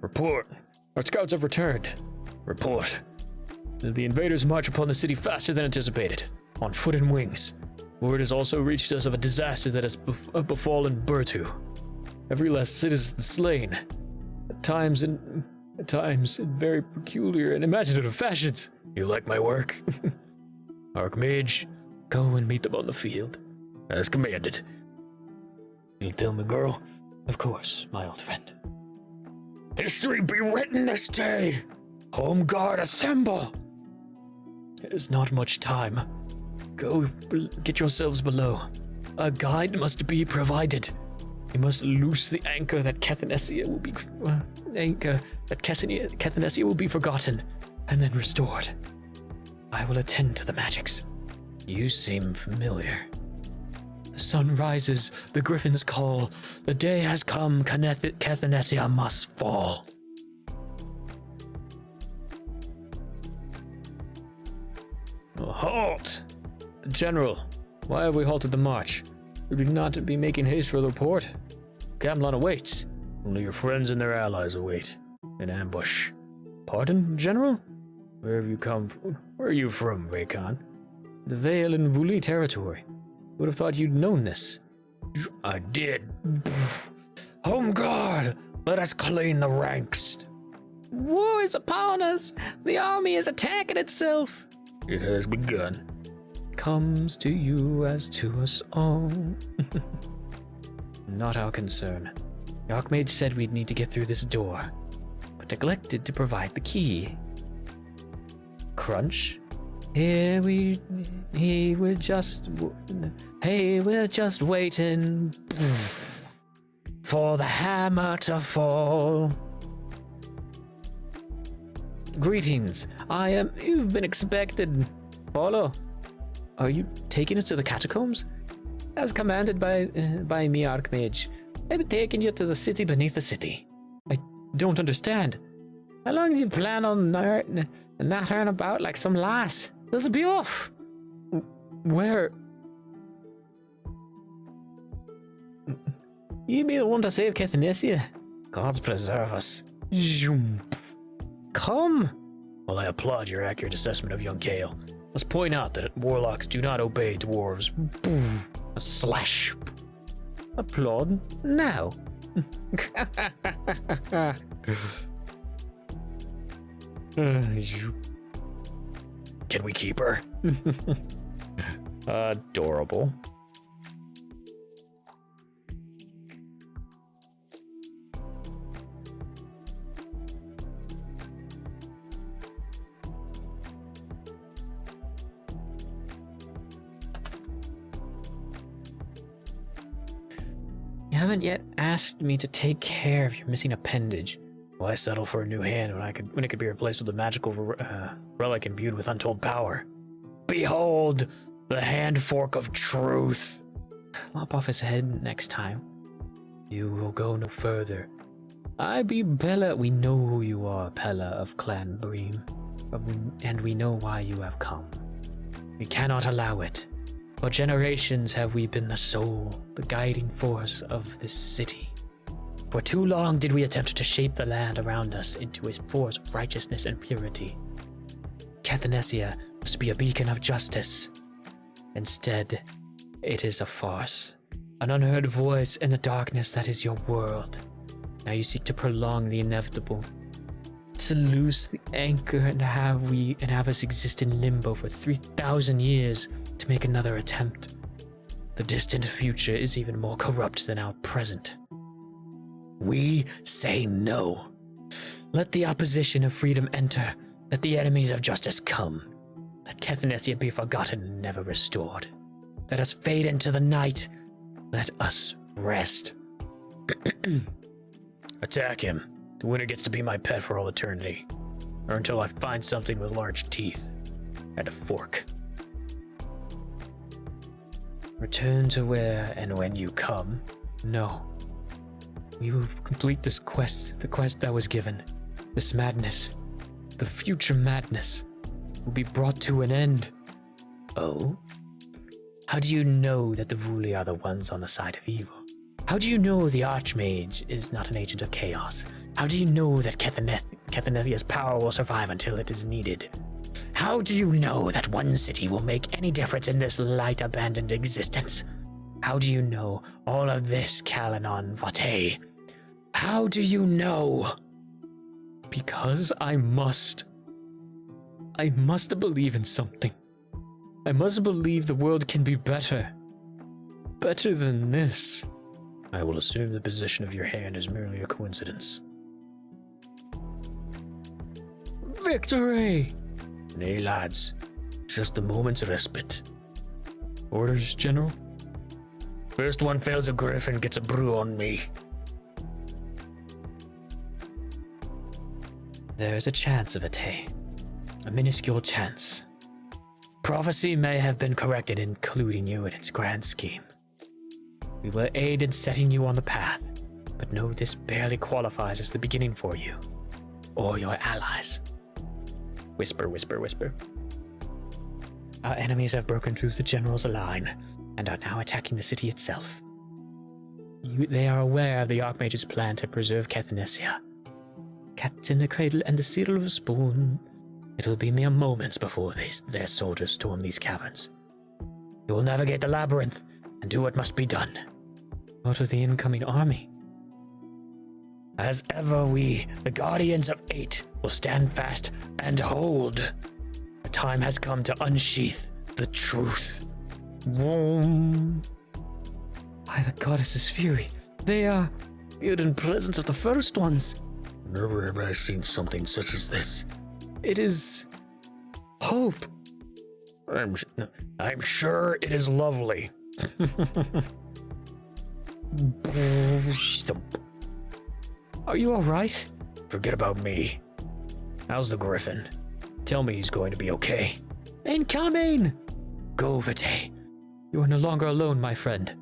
Report. Our scouts have returned. Report. The invaders march upon the city faster than anticipated, on foot and wings. Word has also reached us of a disaster that has befallen Bertu. Every last citizen slain, at times in very peculiar and imaginative fashions. You like my work? Archmage, go and meet them on the field. As commanded. You'll tell me, girl? Of course, my old friend. History be written this day! Home Guard assemble! It is not much time. Go get yourselves below. A guide must be provided. You must loose the anchor that Cathanesia will be forgotten and then restored. I will attend to the magics. You seem familiar. The sun rises, the griffins call. The day has come, Cathanesia must fall. Halt! General, why have we halted the march? Would we not be making haste for the report? Gamlon awaits. Only your friends and their allies await. In ambush. Pardon, General? Where have you come from? Where are you from, Raycon? The Vale and Vuli territory. Would have thought you'd known this. I did. Home Guard! Let us clean the ranks. War is upon us. The army is attacking itself. It has begun. Comes to you as to us all. Not our concern. The Archmage said we'd need to get through this door, but neglected to provide the key. Crunch? We're just waiting for the hammer to fall. Greetings. You've been expected. Paulo, are you taking us to the catacombs? As commanded by me, Archmage. I'm taking you to the city beneath the city. I don't understand. How long do you plan on nattering about like some lass? Let's be off. Where? You be the one to save Cathanesia? Gods preserve us. Come. Well, I applaud your accurate assessment of young Kale. Let's point out that warlocks do not obey dwarves. A slash. Applaud now. Can we keep her? Adorable. You haven't yet asked me to take care of your missing appendage. Why settle for a new hand when it could be replaced with a magical relic imbued with untold power? Behold, the hand fork of truth. Lop off his head next time. You will go no further. I be Bella. We know who you are, Pella of Clan Bream, and we know why you have come. We cannot allow it. For generations have we been the soul, the guiding force of this city. For too long did we attempt to shape the land around us into a force of righteousness and purity. Cathanesia must be a beacon of justice. Instead, it is a farce. An unheard voice in the darkness that is your world. Now you seek to prolong the inevitable. To loose the anchor and have us exist in limbo for 3,000 years to make another attempt. The distant future is even more corrupt than our present. We say no. Let the opposition of freedom enter. Let the enemies of justice come. Let Kethnesia be forgotten and never restored. Let us fade into the night. Let us rest. Attack him. The winner gets to be my pet for all eternity. Or until I find something with large teeth and a fork. Return to where and when you come. No. We will complete this quest, the quest that was given. This madness, the future madness, will be brought to an end. Oh? How do you know that the Vuli are the ones on the side of evil? How do you know the Archmage is not an agent of chaos? How do you know that Kethenethia's power will survive until it is needed? How do you know that one city will make any difference in this light abandoned existence? How do you know all of this, Kalanon Vate? How do you know? Because I must. I must believe in something. I must believe the world can be better. Better than this. I will assume the position of your hand is merely a coincidence. Victory! Nay, lads. Just a moment's respite. Orders, General? First one fails a griffin gets a brew on me. There's a chance of Vate. A minuscule chance. Prophecy may have been corrected, including you in its grand scheme. We will aid in setting you on the path, but know this barely qualifies as the beginning for you, or your allies. Whisper, whisper, whisper. Our enemies have broken through the General's line, and are now attacking the city itself. They are aware of the Archmage's plan to preserve Kethnesia. Kept in the cradle and the seal of a spoon, it will be mere moments before their soldiers storm these caverns. You will navigate the labyrinth and do what must be done. What of the incoming army? As ever, we, the Guardians of Eight, will stand fast and hold. The time has come to unsheath the truth. Vroom. By the goddess's fury, they are here in presence of the first ones. Never have I seen something such as this. It is hope. I'm sure it is lovely. Are you all right? Forget about me. How's the griffin? Tell me he's going to be okay. Incoming! Go, Vate. You are no longer alone, my friend.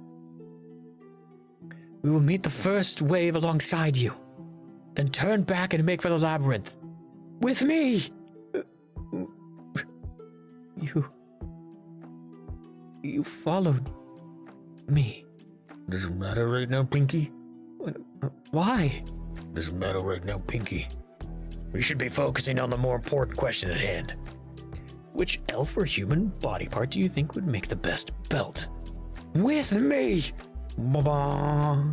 We will meet the first wave alongside you. Then turn back and make for the labyrinth. With me! You followed me. Doesn't matter right now, Pinky. Why? Doesn't matter right now, Pinky. We should be focusing on the more important question at hand. Which elf or human body part do you think would make the best belt? With me! Ba-ba.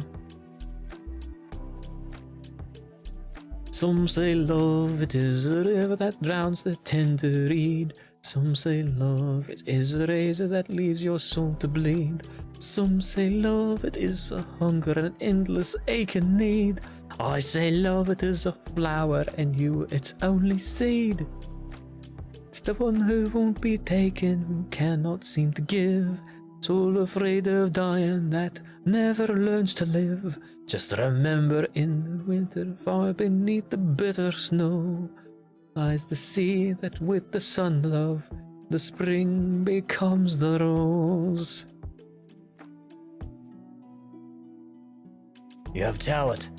Some say love, it is a river that drowns the tender reed. Some say love, it is a razor that leaves your soul to bleed. Some say love, it is a hunger and an endless ache and need. I say love, it is a flower and you, its only seed. It's the one who won't be taken, who cannot seem to give. Soul afraid of dying that never learns to live. Just remember in the winter, far beneath the bitter snow, lies the seed that with the sun love, the spring becomes the rose. You have talent,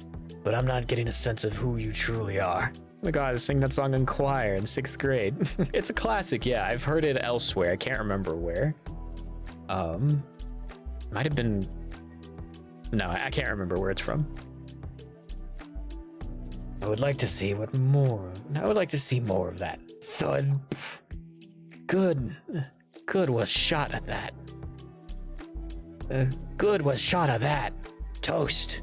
but I'm not getting a sense of who you truly are. Oh my god, I sang that song in choir in 6th grade. It's a classic, yeah. I've heard it elsewhere. I can't remember where. Might have been... No, I can't remember where it's from. I would like to see what more. I would like to see more of that. Thud. Good. Good was shot at that. Good was shot at that. Toast.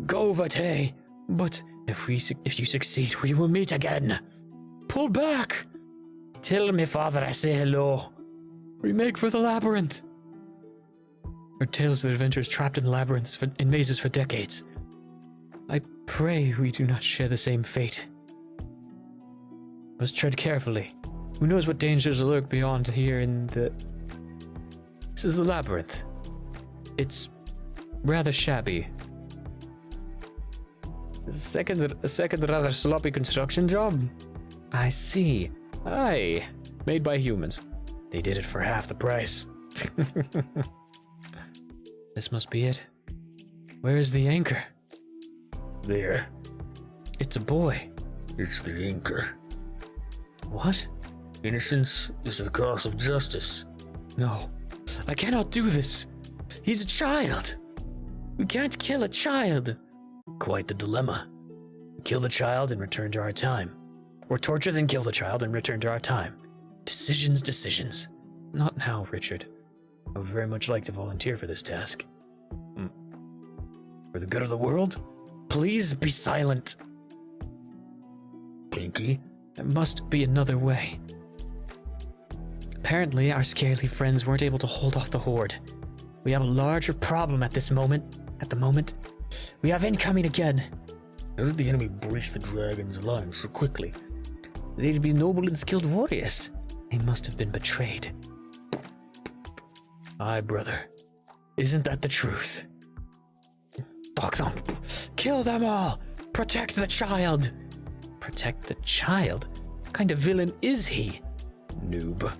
Go, Vate. But if you succeed, we will meet again. Pull back. Tell me, father, I say hello. We make for the labyrinth. Our tales of adventures trapped in labyrinths in mazes for decades. I pray we do not share the same fate. Must tread carefully. Who knows what dangers lurk beyond here in the... This is the labyrinth. It's rather shabby. A second rather sloppy construction job? I see. Aye. Made by humans. They did it for half the price. This must be it. Where is the anchor? There. It's a boy. It's the anchor. What? Innocence is the cost of justice. No. I cannot do this. He's a child. We can't kill a child. Quite the dilemma. Kill the child and return to our time. Or torture then kill the child and return to our time. Decisions. Not now, Richard. I would very much like to volunteer for this task. For the good of the world? Please be silent. Pinky? There must be another way. Apparently, our scaredy friends weren't able to hold off the Horde. We have a larger problem at the moment. We have incoming again. How did the enemy breach the dragon's line so quickly? They'd be noble and skilled warriors. They must have been betrayed. Aye, brother. Isn't that the truth? Kill them all! Protect the child! Protect the child? What kind of villain is he? Noob.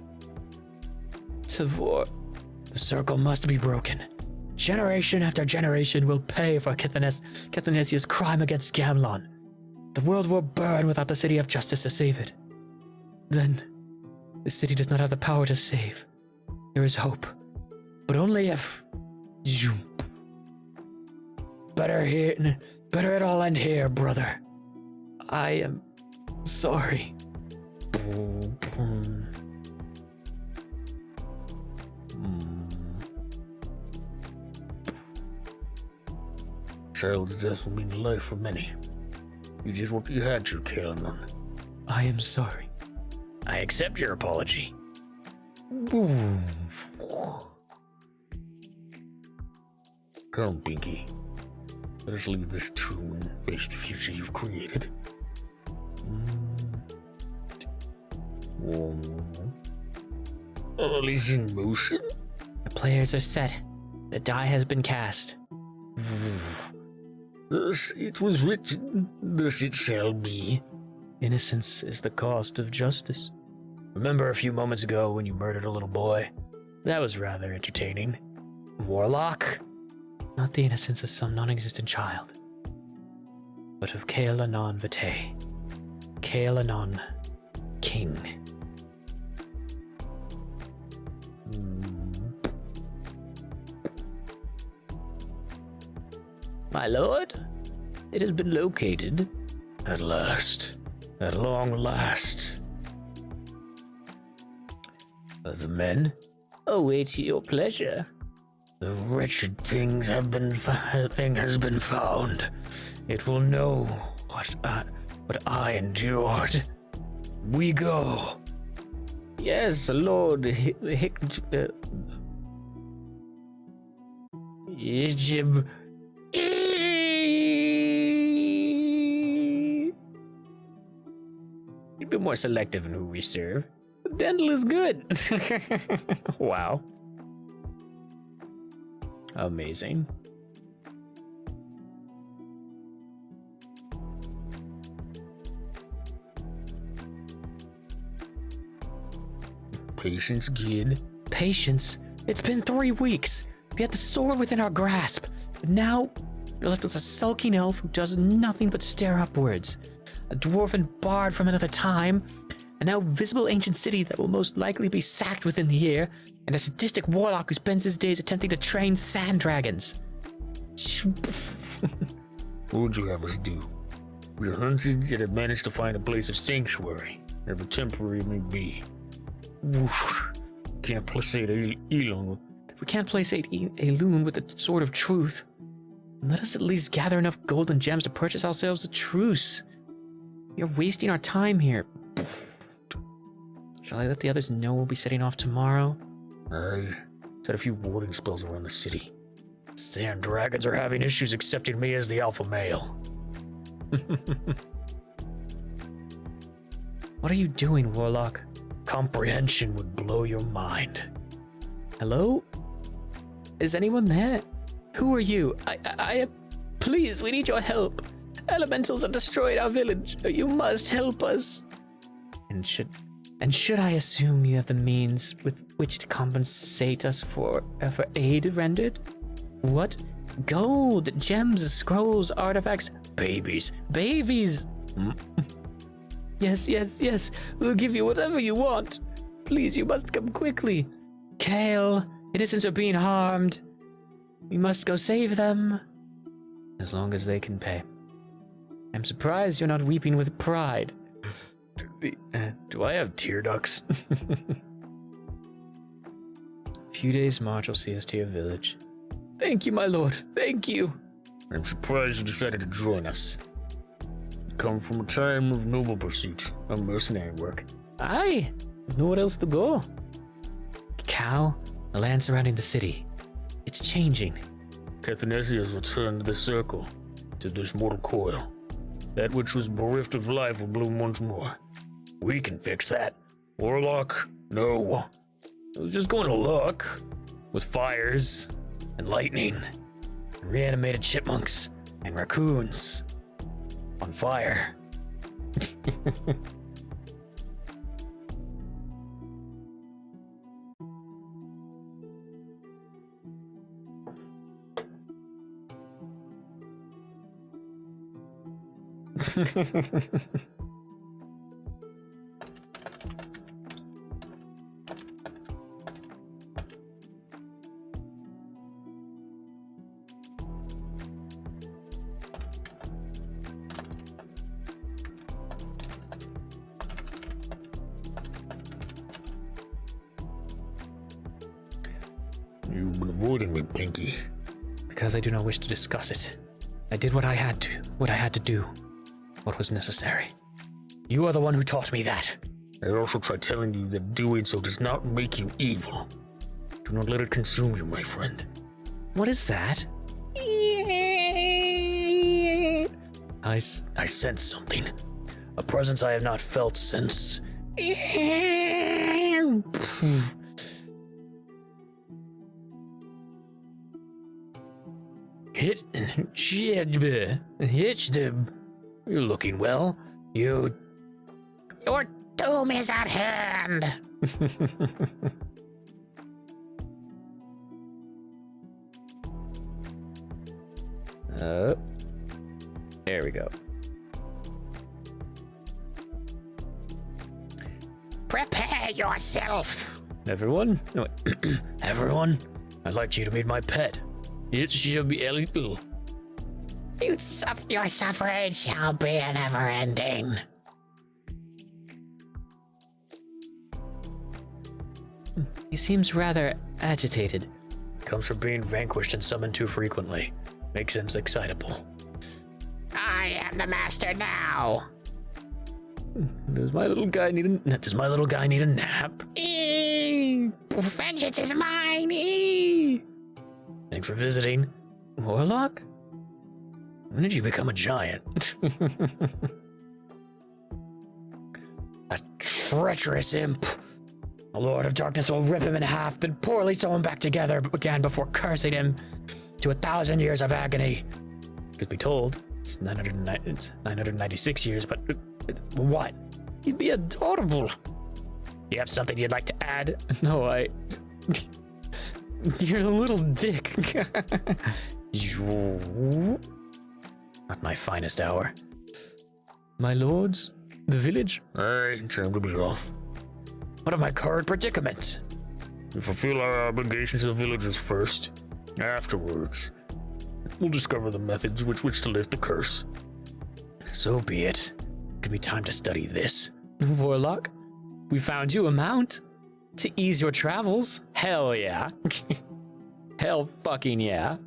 Tavor. The circle must be broken. Generation after generation will pay for Kithanesia's crime against Gamlon. The world will burn without the City of Justice to save it. Then, the city does not have the power to save. There is hope. But only if... Better it all end here, brother. I am sorry. Child's death will mean life for many. You did what you had to, Kaelan. I am sorry. I accept your apology. Come, Pinky. Let us leave this tomb and face the future you've created. All is in motion. The players are set. The die has been cast. Thus it was written, thus it shall be. Innocence is the cost of justice. Remember a few moments ago when you murdered a little boy? That was rather entertaining. Warlock? Not the innocence of some non-existent child, but of Kaelanon Vitae. Kaelanon King. My lord, it has been located. At last. At long last. The men await your pleasure. The wretched thing has been found. It will know what I endured. We go. Yes, Lord Ijib. Be more selective in who we serve. Dental is good. Wow. Amazing. Patience, kid. Patience? It's been 3 weeks. We had the sword within our grasp. But now, you're left with a sulking elf who does nothing but stare upwards. A dwarven bard from another time, a now visible ancient city that will most likely be sacked within the year, and a sadistic warlock who spends his days attempting to train sand dragons. What would you have us do? We're hunted yet have managed to find a place of sanctuary, however temporary it may be. Woof. Can't placate Elon. If we can't place a loon with the sword of truth, let us at least gather enough gold and gems to purchase ourselves a truce. We are wasting our time here. Shall I let the others know we'll be setting off tomorrow? I set a few warding spells around the city. Sand dragons are having issues accepting me as the alpha male. What are you doing, Warlock? Comprehension would blow your mind. Hello? Is anyone there? Who are you? Please, we need your help. Elementals have destroyed our village. You must help us. And should I assume you have the means with which to compensate us for aid rendered? What? Gold, gems, scrolls, artifacts, babies. Yes. We'll give you whatever you want. Please, you must come quickly. Kale, innocents are being harmed. We must go save them. As long as they can pay. I'm surprised you're not weeping with pride. Do I have tear ducts? A few days' march will see us to your village. Thank you, my lord. Thank you. I'm surprised you decided to join us. You come from a time of noble pursuit of mercenary work. Aye, nowhere else to go. Cow, the land surrounding the city. It's changing. Cathanesi has returned to the circle, to this mortal coil. That which was bereft of life will bloom once more. We can fix that. Warlock? No. I was just going to look. With fires, and lightning, and reanimated chipmunks, and raccoons. On fire. You've been avoiding me, Pinky. Because I do not wish to discuss it. I did what I had to do. What was necessary. You are the one who taught me that. I also tried telling you that doing so does not make you evil. Do not let it consume you, my friend. What is that? I sense something. A presence I have not felt since... Hitchdib. You're looking well. Your doom is at hand. There we go. Prepare yourself. Everyone? No, everyone? I'd like you to meet my pet. It shall be a little. Your suffering shall be never ending. He seems rather agitated. Comes from being vanquished and summoned too frequently. Makes him excitable. I am the master now. Does my little guy need a nap? Vengeance is mine. Thanks for visiting. Warlock? When did you become a giant? A treacherous imp. The Lord of Darkness will rip him in half, then poorly sew him back together again before cursing him to 1,000 years of agony. Truth be told, it's 996 years, but what? He'd be adorable. You have something you'd like to add? No, You're a little dick. Not my finest hour. My lords, the village? Alright, time to be off. What of my current predicament? We fulfill our obligations to the villagers first. Afterwards, We'll discover the methods which to lift the curse. So be it. Give me time to study this. Warlock, we found you a mount to ease your travels. Hell yeah. Hell fucking yeah.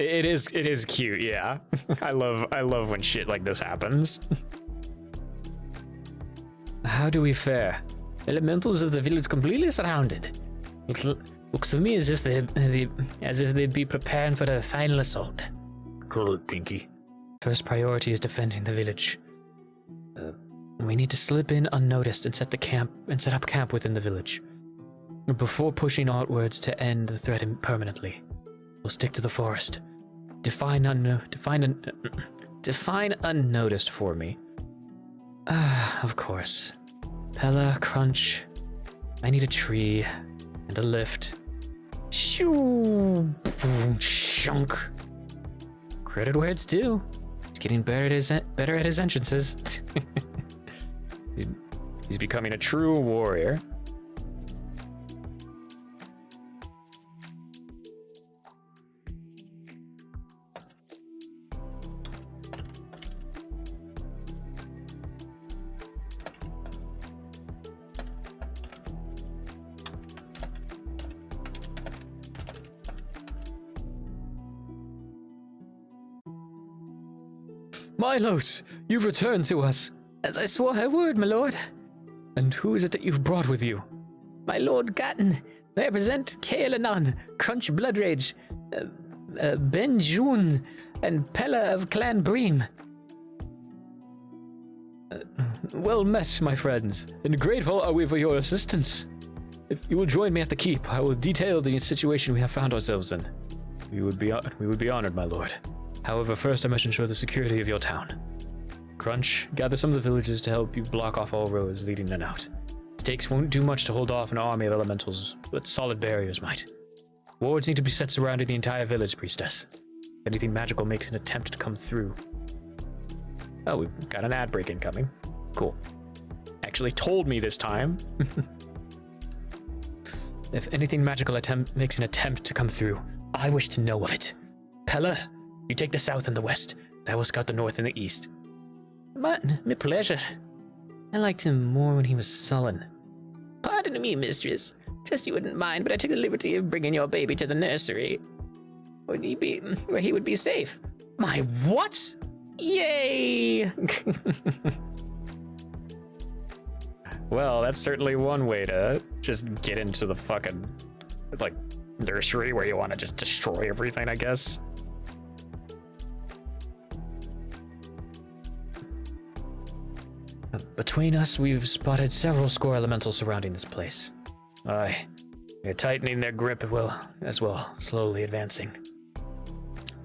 It is cute, yeah. I love when shit like this happens. How do we fare? Elementals of the village completely surrounded. Looks to me as if they'd be preparing for a final assault. Call it, Pinky. First priority is defending the village. We need to slip in unnoticed and set up camp within the village. Before pushing outwards to end the threat permanently, we'll stick to the forest. Define unnoticed for me. Of course. Pella, Crunch. I need a tree and a lift. Shoo, boom, shunk. Credit where it's due. He's getting better at his entrances. He's becoming a true warrior. Milos, you've returned to us. As I swore I would, my lord. And who is it that you've brought with you? My lord Gatton. May I present Kaelanon, Crunch Bloodrage, Ben June, and Pella of Clan Bream. Well met, my friends, and grateful are we for your assistance. If you will join me at the keep, I will detail the situation we have found ourselves in. We would be honored, my lord. However, first I must ensure the security of your town. Crunch, gather some of the villagers to help you block off all roads leading in and out. Stakes won't do much to hold off an army of elementals, but solid barriers might. Wards need to be set surrounding the entire village, priestess. If anything magical makes an attempt to come through. Oh, we've got an ad break incoming. Cool. Actually told me this time. If anything magical makes an attempt to come through, I wish to know of it. Pella, you take the south and the west, and I will scout the north and the east. My pleasure. I liked him more when he was sullen. Pardon me, mistress. Trust you wouldn't mind, but I took the liberty of bringing your baby to the nursery. Where he would be safe. My what? Yay! Well, that's certainly one way to just get into the fucking, like, nursery where you want to just destroy everything, I guess. Between us, we've spotted several score elementals surrounding this place. Aye, they're tightening their grip as well, slowly advancing.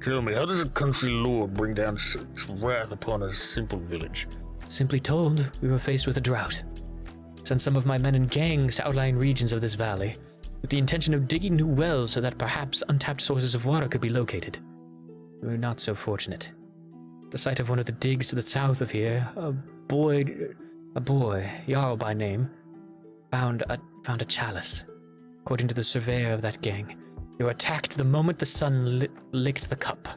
Tell me, how does a country lord bring down such wrath upon a simple village? Simply told, we were faced with a drought. Sent some of my men in gangs to outlying regions of this valley, with the intention of digging new wells so that perhaps untapped sources of water could be located. We were not so fortunate. At the site of one of the digs to the south of here, a boy, Jarl by name, found a chalice. According to the surveyor of that gang, they were attacked the moment the sun licked the cup.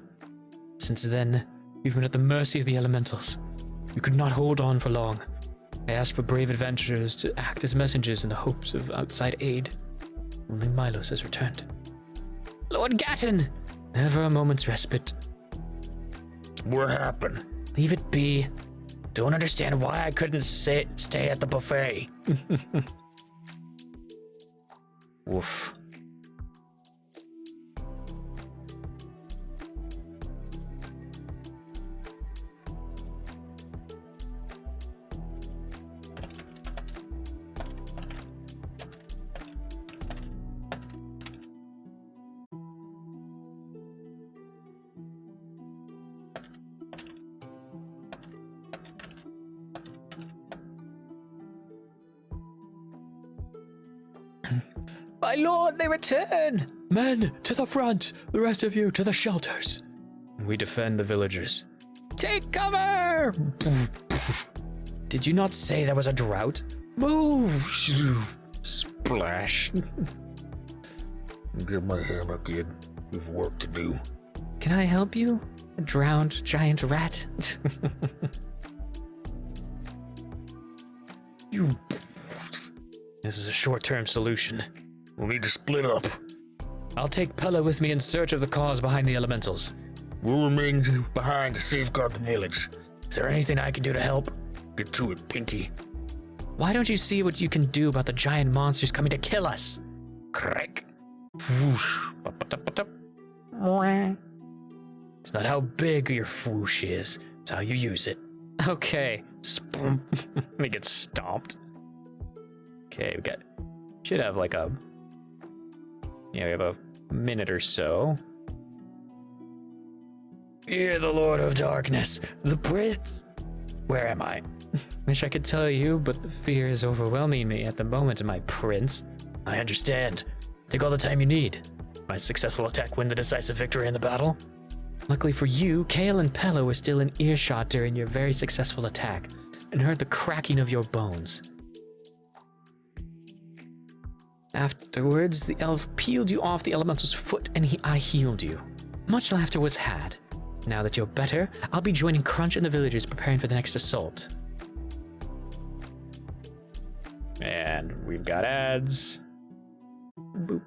Since then, we've been at the mercy of the elementals. We could not hold on for long. I asked for brave adventurers to act as messengers in the hopes of outside aid. Only Milos has returned. Lord Gatton! Never a moment's respite. What happened? Leave it be. Don't understand why I couldn't stay at the buffet. Woof. My lord, they return! Men, to the front! The rest of you, to the shelters! We defend the villagers. Take cover! Did you not say there was a drought? Move! Splash. Get my hammer, kid. We've work to do. Can I help you? A drowned giant rat? You. This is a short-term solution. We'll need to split up. I'll take Pella with me in search of the cause behind the elementals. We'll remain behind to safeguard the village. Is there anything I can do to help? Get to it, Pinky. Why don't you see what you can do about the giant monsters coming to kill us? Crack. Whoosh. It's not how big your whoosh is, it's how you use it. Okay. Spoom. Me get stomped. Okay, should have like a, we have a minute or so. You're the Lord of Darkness, the Prince. Where am I? Wish I could tell you, but the fear is overwhelming me at the moment, my prince. I understand. Take all the time you need. My successful attack win the decisive victory in the battle? Luckily for you, Kale and Pella were still in earshot during your very successful attack, and heard the cracking of your bones. Afterwards, the elf peeled you off the elemental's foot and I healed you. Much laughter was had. Now that you're better, I'll be joining Crunch and the villagers preparing for the next assault. And we've got ads. Boop.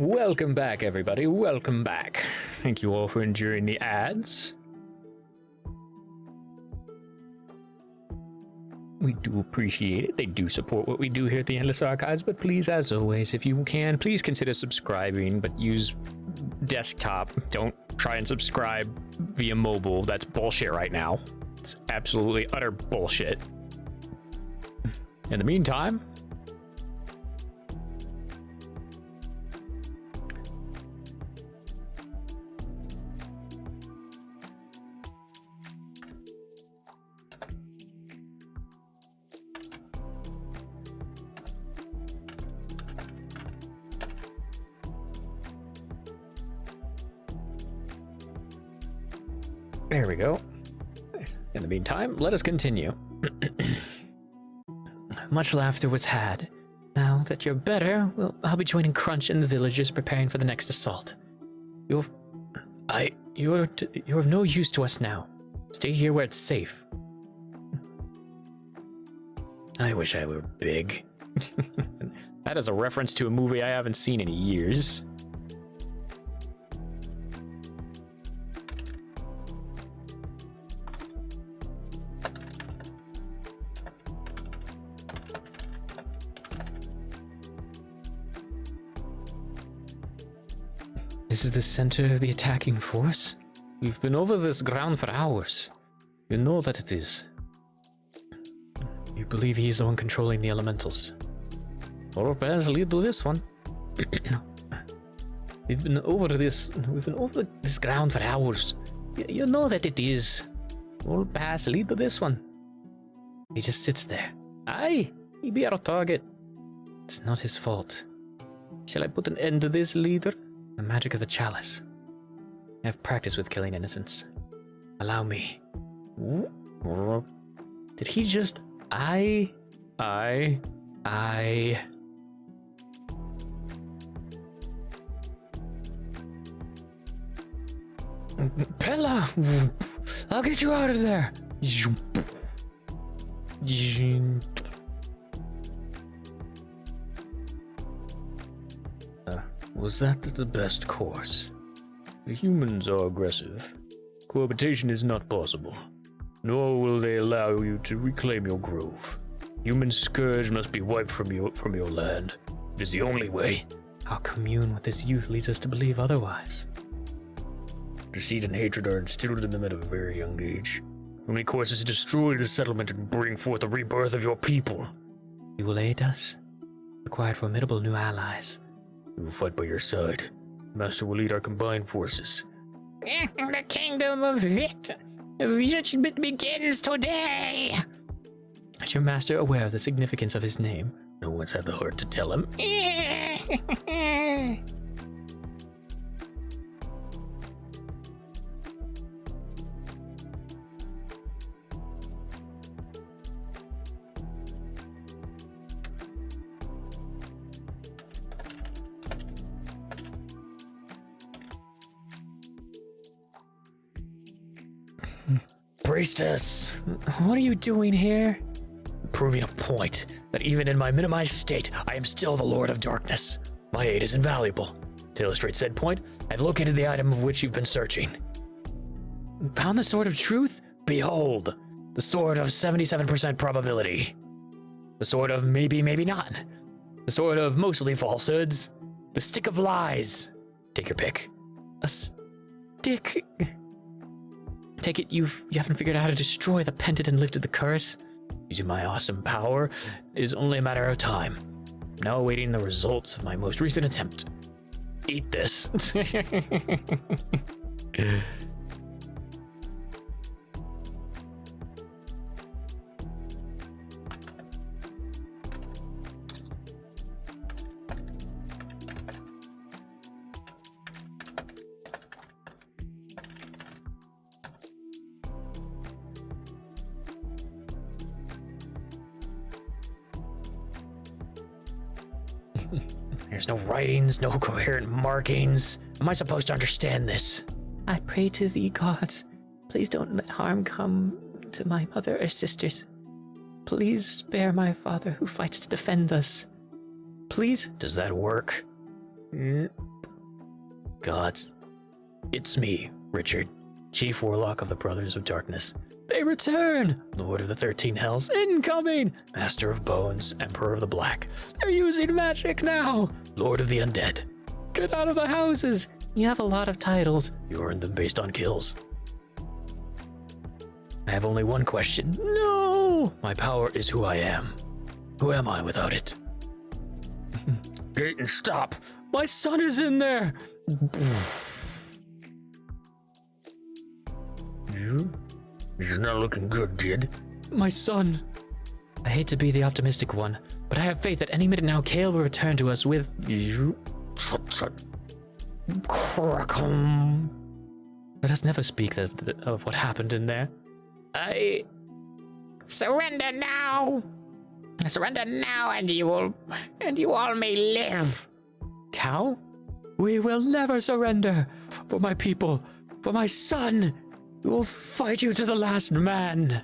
Welcome back, everybody. Welcome back. Thank you all for enduring the ads. We do appreciate it. They do support what we do here at the Endless Archives, but please, as always, if you can, please consider subscribing, but use desktop. Don't try and subscribe via mobile. That's bullshit right now. It's absolutely utter bullshit. In the meantime, there we go. In the meantime, let us continue. Much laughter was had. Now that you're better, I'll be joining Crunch and the villagers preparing for the next assault. You're of no use to us now. Stay here where it's safe. I wish I were big. That is a reference to a movie I haven't seen in years. This is the center of the attacking force? We've been over this ground for hours. You know that it is. You believe he's the one controlling the elementals. Or perhaps lead to this one. We've been over this ground for hours. You know that it is. Or perhaps lead to this one. He just sits there. Aye, he be our target. It's not his fault. Shall I put an end to this, leader? The magic of the chalice. I have practice with killing innocents. Allow me. Did he just... I... Pella! I'll get you out of there! Was that the best course? The humans are aggressive. Cohabitation is not possible. Nor will they allow you to reclaim your grove. Human scourge must be wiped from your land. It is the only way. Our commune with this youth leads us to believe otherwise. Deceit and hatred are instilled in them at a very young age. The only course is to destroy the settlement and bring forth the rebirth of your people. You will aid us. Acquired formidable new allies. We will fight by your side. Master will lead our combined forces. The kingdom of Victor begins today. Is your master aware of the significance of his name? No one's had the heart to tell him. Priestess, What are you doing here? proving a point that even in my minimized state, I am still the Lord of Darkness. My aid is invaluable. To illustrate said point, I've located the item of which you've been searching. Found the Sword of Truth? Behold, the sword of 77% probability. The sword of maybe, maybe not. The sword of mostly falsehoods. The stick of lies. Take your pick. A stick? Take it you haven't figured out how to destroy the pendant and lifted the curse? Using my awesome power is only a matter of time. Now awaiting the results of my most recent attempt. Eat this. There's no writings, no coherent markings. Am I supposed to understand this? I pray to thee, gods. Please don't let harm come to my mother or sisters. Please spare my father who fights to defend us. Please. Does that work? Gods. It's me, Richard. Chief Warlock of the Brothers of Darkness. They return! Lord of the 13 Hells, incoming! Master of Bones, Emperor of the Black. They're using magic now! Lord of the Undead. Get out of the houses! You have a lot of titles. You earned them based on kills. I have only one question. No! My power is who I am. Who am I without it? Gate and stop! My son is in there! You? This is not looking good, kid. My son. I hate to be the optimistic one, but I have faith that any minute now Kale will return to us with... You? Shut. Crackum. Let us never speak of what happened in there. I... Surrender now! Surrender now, and you all may live. Cow? We will never surrender. For my people, for my son, we will fight you to the last man.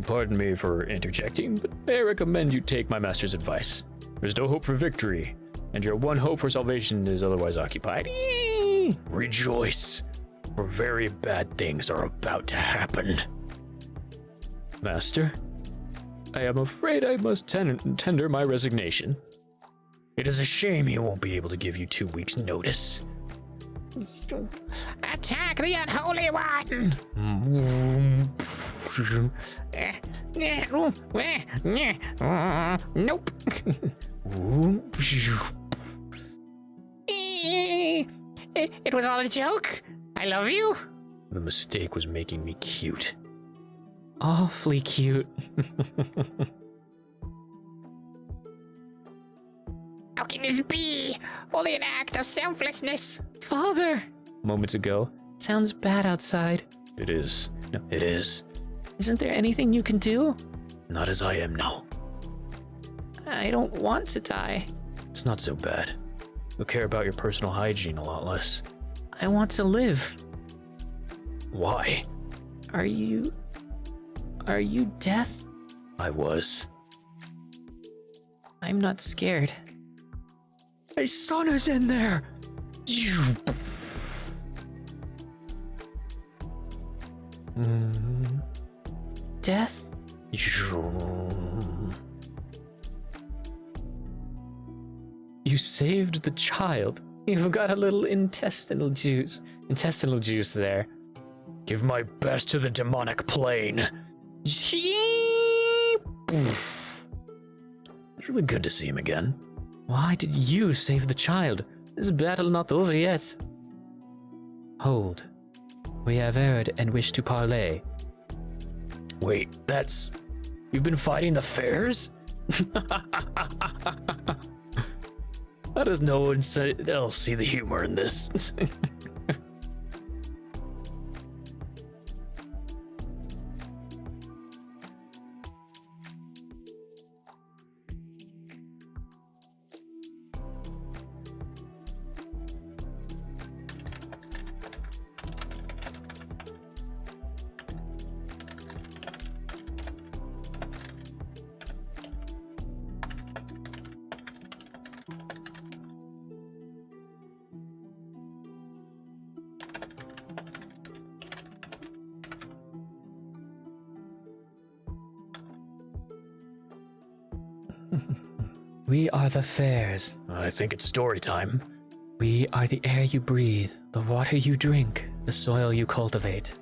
Pardon me for interjecting, but I recommend you take my master's advice. There's no hope for victory, and your one hope for salvation is otherwise occupied. Rejoice, for very bad things are about to happen. Master, I am afraid I must tender my resignation. It is a shame he won't be able to give you 2 weeks' notice. Attack the unholy one! Nope. It was all a joke. I love you. The mistake was making me cute. Awfully cute. How can this be? Only an act of selflessness. Father! Moments ago. Sounds bad outside. It is. No, it is. Isn't there anything you can do? Not as I am now. I don't want to die. It's not so bad. You'll care about your personal hygiene a lot less. I want to live. Why? Are you death? I was. I'm not scared. My son is in there! Death? You saved the child. You've got a little intestinal juice. Intestinal juice there. Give my best to the demonic plane. It's really good to see him again. Why did you save the child? This battle not over yet. Hold. We have erred and wish to parley. Wait, that's... You've been fighting the fairs? How does no one else see the humor in this? We are the fairs. I think it's story time. We are the air you breathe, the water you drink, the soil you cultivate.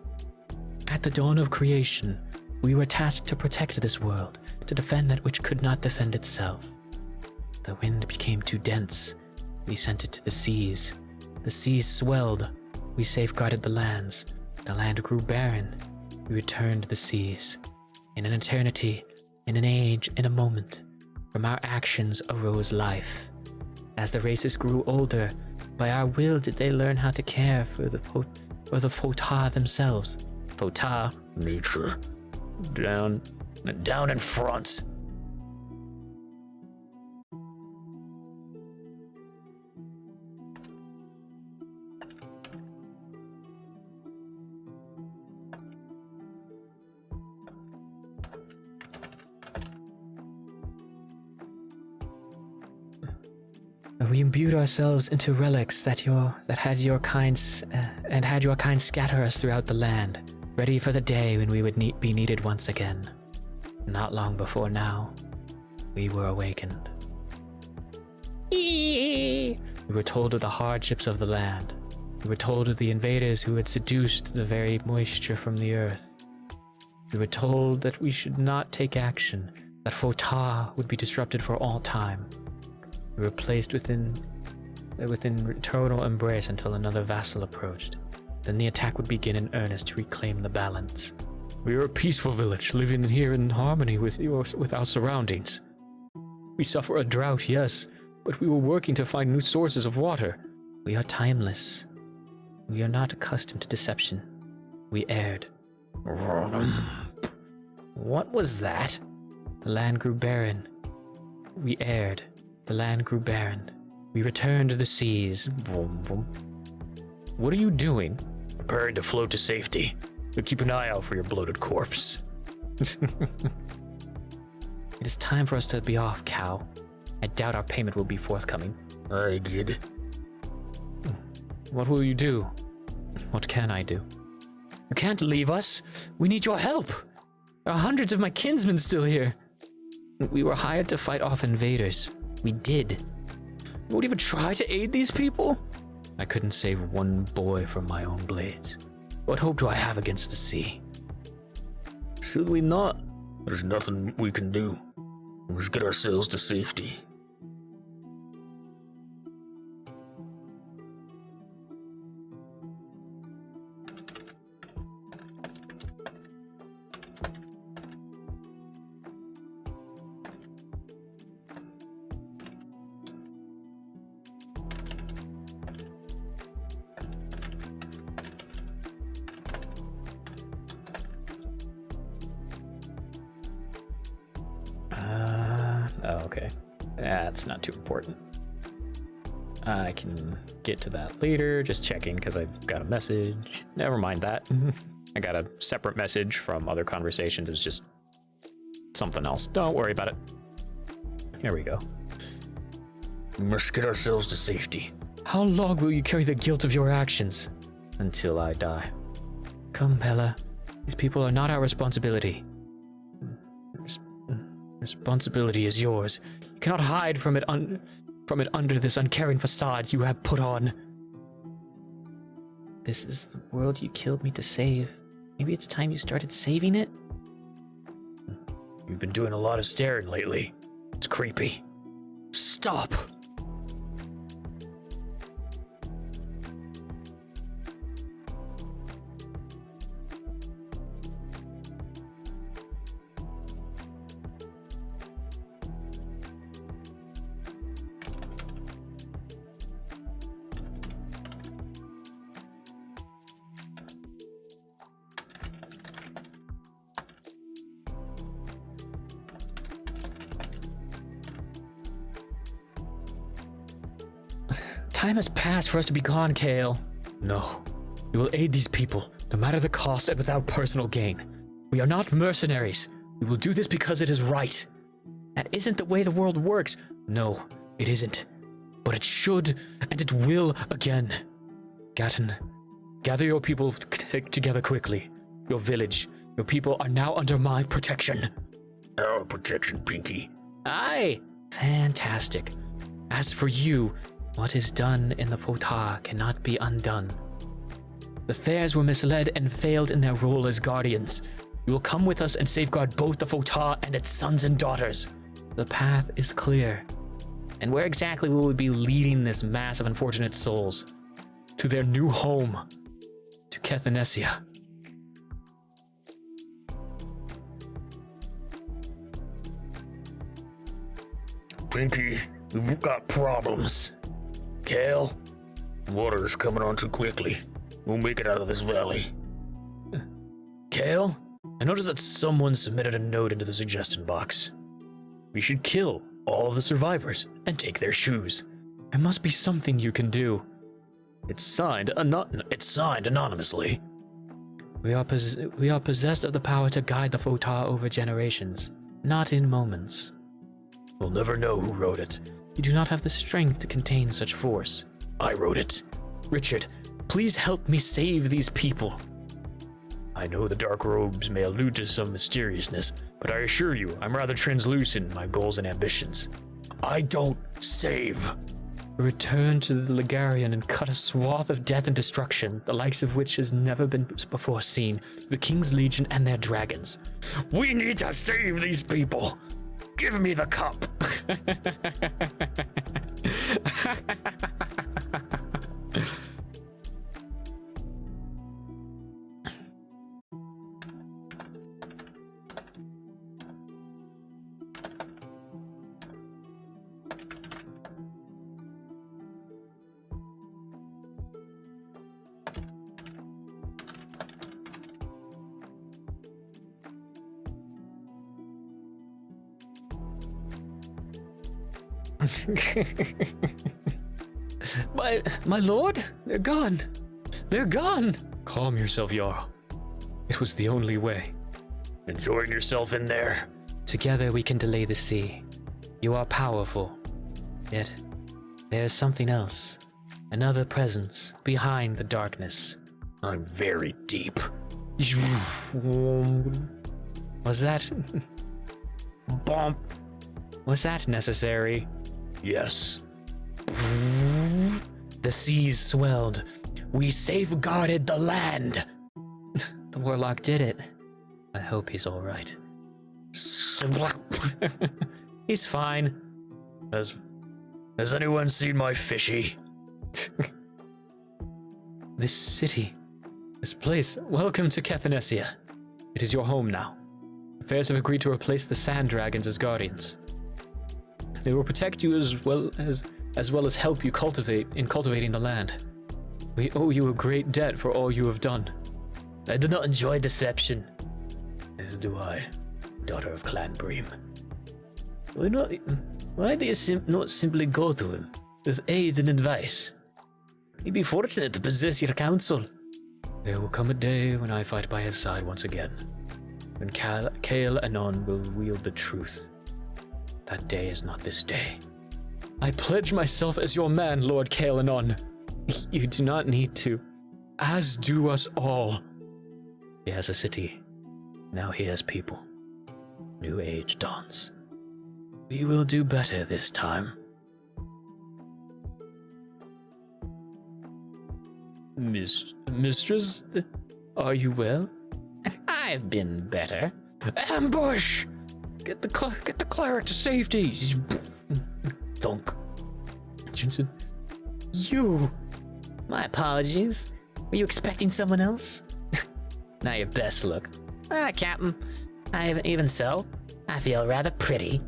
At the dawn of creation, we were tasked to protect this world, to defend that which could not defend itself. The wind became too dense. We sent it to the seas. The seas swelled. We safeguarded the lands. The land grew barren. We returned the seas. In an eternity, in an age, in a moment, from our actions arose life. As the races grew older, by our will did they learn how to care for the Fota themselves. Fota? Nature. Down. Down in front. We imbued ourselves into relics that had your kind scatter us throughout the land, ready for the day when we would be needed once again. Not long before now, we were awakened. We were told of the hardships of the land. We were told of the invaders who had seduced the very moisture from the earth. We were told that we should not take action, that Fota would be disrupted for all time. We were placed within eternal embrace until another vassal approached. Then the attack would begin in earnest to reclaim the balance. We are a peaceful village, living here in harmony with our surroundings. We suffer a drought, yes, but we were working to find new sources of water. We are timeless. We are not accustomed to deception. We erred. What was that? The land grew barren. We erred. The land grew barren. We returned to the seas. Vroom, vroom. What are you doing? Preparing to float to safety. But keep an eye out for your bloated corpse. It is time for us to be off, Cal. I doubt our payment will be forthcoming. I did. What will you do? What can I do? You can't leave us. We need your help. There are hundreds of my kinsmen still here. We were hired to fight off invaders. We did. You won't even try to aid these people? I couldn't save one boy from my own blades. What hope do I have against the sea? Should we not? There's nothing we can do. Let's get ourselves to safety. Oh, okay. That's not too important. I can get to that later, just checking because I've got a message. Never mind that. I got a separate message from other conversations. It's just something else. Don't worry about it. Here we go. We must get ourselves to safety. How long will you carry the guilt of your actions? Until I die. Come, Pella. These people are not our responsibility. Responsibility is yours. You cannot hide from it under this uncaring facade you have put on. This is the world you killed me to save. Maybe it's time you started saving it? You've been doing a lot of staring lately. It's creepy. Stop! Time has passed for us to be gone, Kale. No. We will aid these people, no matter the cost and without personal gain. We are not mercenaries. We will do this because it is right. That isn't the way the world works. No, it isn't. But it should, and it will again. Gatton, gather your people together quickly. Your village, your people are now under my protection. Our protection, Pinky. Aye! Fantastic. As for you, what is done in the Fota cannot be undone. The Fairs were misled and failed in their role as guardians. You will come with us and safeguard both the Fota and its sons and daughters. The path is clear. And where exactly will we be leading this mass of unfortunate souls? To their new home. To Kethanesia. Pinky, we've got problems. Kale, water's coming on too quickly. We'll make it out of this valley. Kale? I noticed that someone submitted a note into the suggestion box. We should kill all of the survivors and take their shoes. There must be something you can do. It's signed anonymously. We are possessed of the power to guide the Fota over generations, not in moments. We'll never know who wrote it. You do not have the strength to contain such force. I wrote it. Richard, please help me save these people. I know the dark robes may allude to some mysteriousness, but I assure you, I'm rather translucent in my goals and ambitions. I don't save. Return to the Ligarian and cut a swath of death and destruction, the likes of which has never been before seen, the King's Legion and their dragons. We need to save these people. Give me the cup. My lord? They're gone. They're gone. Calm yourself, Jarl. It was the only way. Enjoying yourself in there? Together we can delay the sea. You are powerful. Yet, there's something else. Another presence behind the darkness. I'm very deep. Was that... Bump. Was that necessary? Yes. The seas swelled. We safeguarded the land. The warlock did it. I hope he's all right. He's fine. Has anyone seen my fishy? This city, this place, welcome to Cathanesia. It is your home now. Affairs have agreed to replace the sand dragons as guardians. They will protect you as well as help you cultivating the land. We owe you a great debt for all you have done. I do not enjoy deception. As do I, daughter of Clan Bream. Why do you not simply go to him with aid and advice? He'd be fortunate to possess your counsel. There will come a day when I fight by his side once again. When Kael Anon will wield the truth. That day is not this day. I pledge myself as your man, Lord Kael Anon. You do not need to. As do us all. He has a city. Now he has people. New age dawns. We will do better this time. Mistress, are you well? I've been better. Ambush! Get the cleric to safety. Thunk. You. My apologies. Were you expecting someone else? Not your best look. Captain. Even so, I feel rather pretty.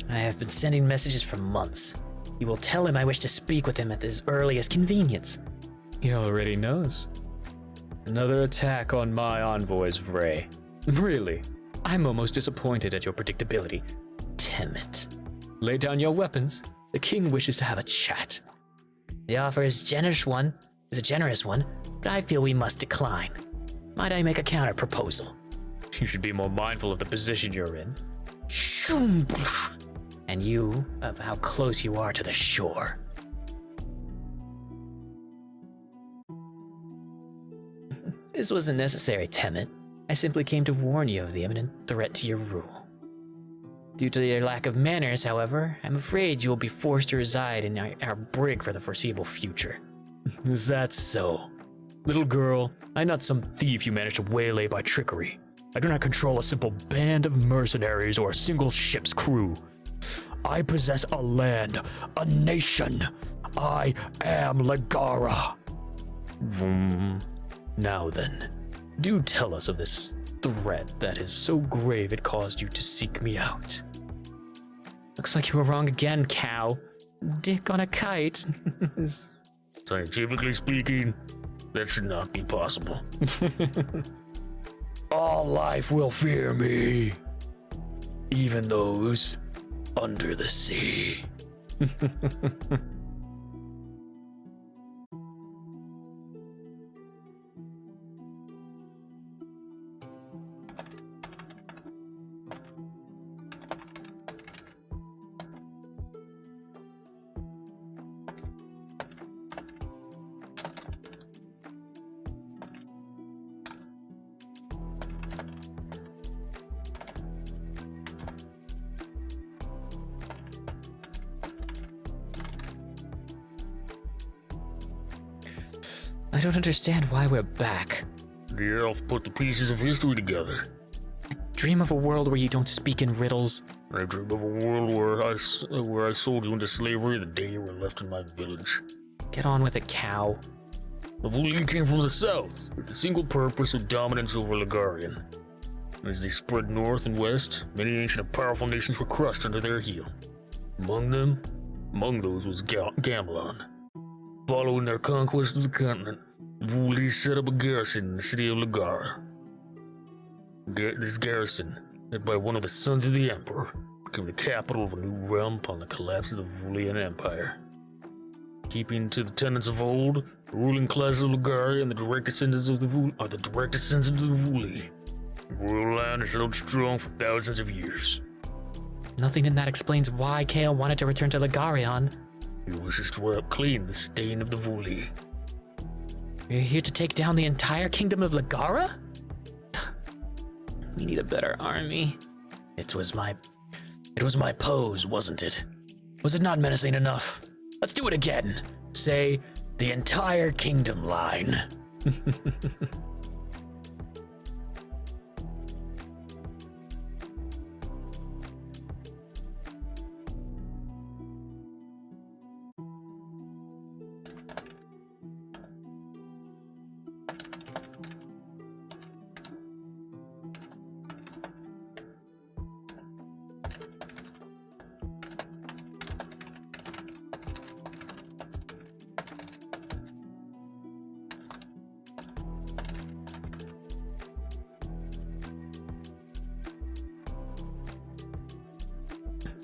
I have been sending messages for months. You will tell him I wish to speak with him at his earliest convenience. He already knows. Another attack on my envoys, Vray. Really? I'm almost disappointed at your predictability. Timid. Lay down your weapons. The king wishes to have a chat. The offer is a generous one, but I feel we must decline. Might I make a counter proposal? You should be more mindful of the position you're in. And you, of how close you are to the shore. This wasn't necessary, Temmet. I simply came to warn you of the imminent threat to your rule. Due to your lack of manners, however, I'm afraid you will be forced to reside in our brig for the foreseeable future. Is that so? Little girl, I'm not some thief you managed to waylay by trickery. I do not control a simple band of mercenaries or a single ship's crew. I possess a land, a nation. I am Legara. Now then, do tell us of this threat that is so grave it caused you to seek me out. Looks like you were wrong again, cow. Dick on a kite. Scientifically speaking, that should not be possible. All life will fear me, even those under the sea. I don't understand why we're back. The elf put the pieces of history together. Dream of a world where you don't speak in riddles. I dream of a world where I sold you into slavery the day you were left in my village. Get on with it, cow. The Vuli came from the south, with the single purpose of dominance over Legarian. As they spread north and west, many ancient and powerful nations were crushed under their heel. Among those was Gamelon. Following their conquest of the continent, the Vuli set up a garrison in the city of Legara. This garrison, led by one of the sons of the Emperor, became the capital of a new realm upon the collapse of the Vulian Empire. Keeping to the tenets of old, the ruling class of Legara and the direct descendants of the Vuli are the direct descendants of the Vuli. The royal line has held strong for thousands of years. Nothing in that explains why Kale wanted to return to Legarion. He wishes to wipe clean the stain of the Vuli. You're here to take down the entire kingdom of Legara? We need a better army. It was my pose, wasn't it? Was it not menacing enough? Let's do it again. Say, the entire kingdom line.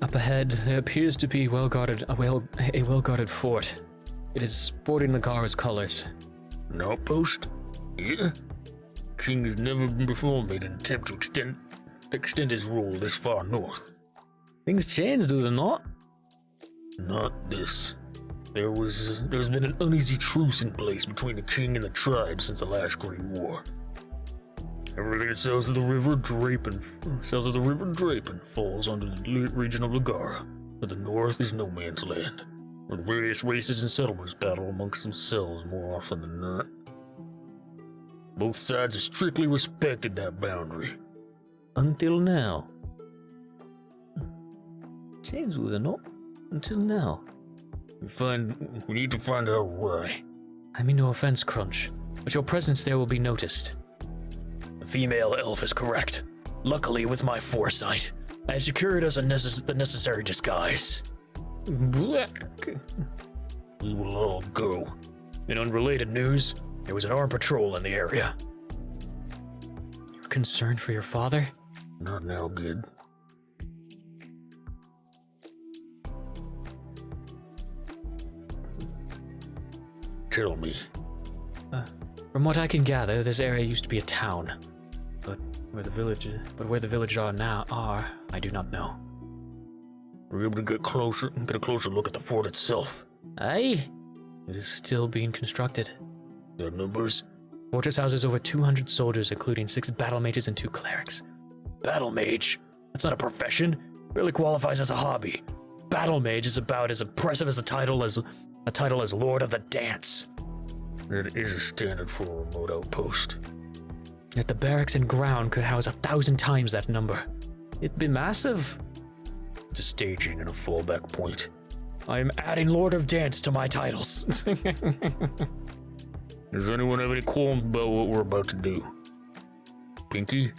Up ahead, there appears to be a well-guarded fort. It is sporting Legara's colors. An outpost? Yeah? King has never before made an attempt to extend his rule this far north. Things change, do they not? Not this. There's been an uneasy truce in place between the king and the tribe since the last Great War. Everything south of the river Drapen falls under the region of Legara, but the north is no man's land, where the various races and settlements battle amongst themselves more often than not. Both sides have strictly respected that boundary. Until now. Change, do they not? Until now. We need to find out why. I mean no offense, Crunch, but your presence there will be noticed. The female elf is correct. Luckily, with my foresight, I secured us the necessary disguise. We will all go. In unrelated news, there was an armed patrol in the area. You're concerned for your father? Not now, good. Tell me. From what I can gather, this area used to be a town. But where the village are now, I do not know. Were you able to get a closer look at the fort itself? Aye. It is still being constructed. Their numbers? Fortress houses over 200 soldiers, including 6 battle mages and 2 clerics. Battle mage? That's not a profession. Barely qualifies as a hobby. Battle mage is about as impressive as a title as Lord of the Dance. It is a standard for a remote outpost. Yet the barracks and ground could house 1,000 times that number. It'd be massive. to staging and a fallback point. I am adding Lord of Dance to my titles. Does anyone have any qualms about what we're about to do? Pinky,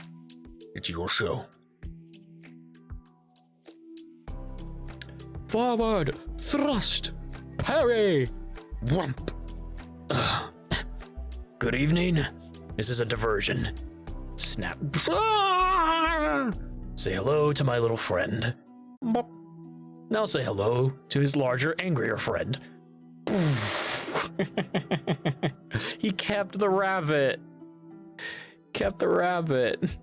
it's your show. Forward, thrust, parry, whump. Good evening. This is a diversion. Snap. Say hello to my little friend. Now say hello to his larger, angrier friend. He kept the rabbit. Kept the rabbit.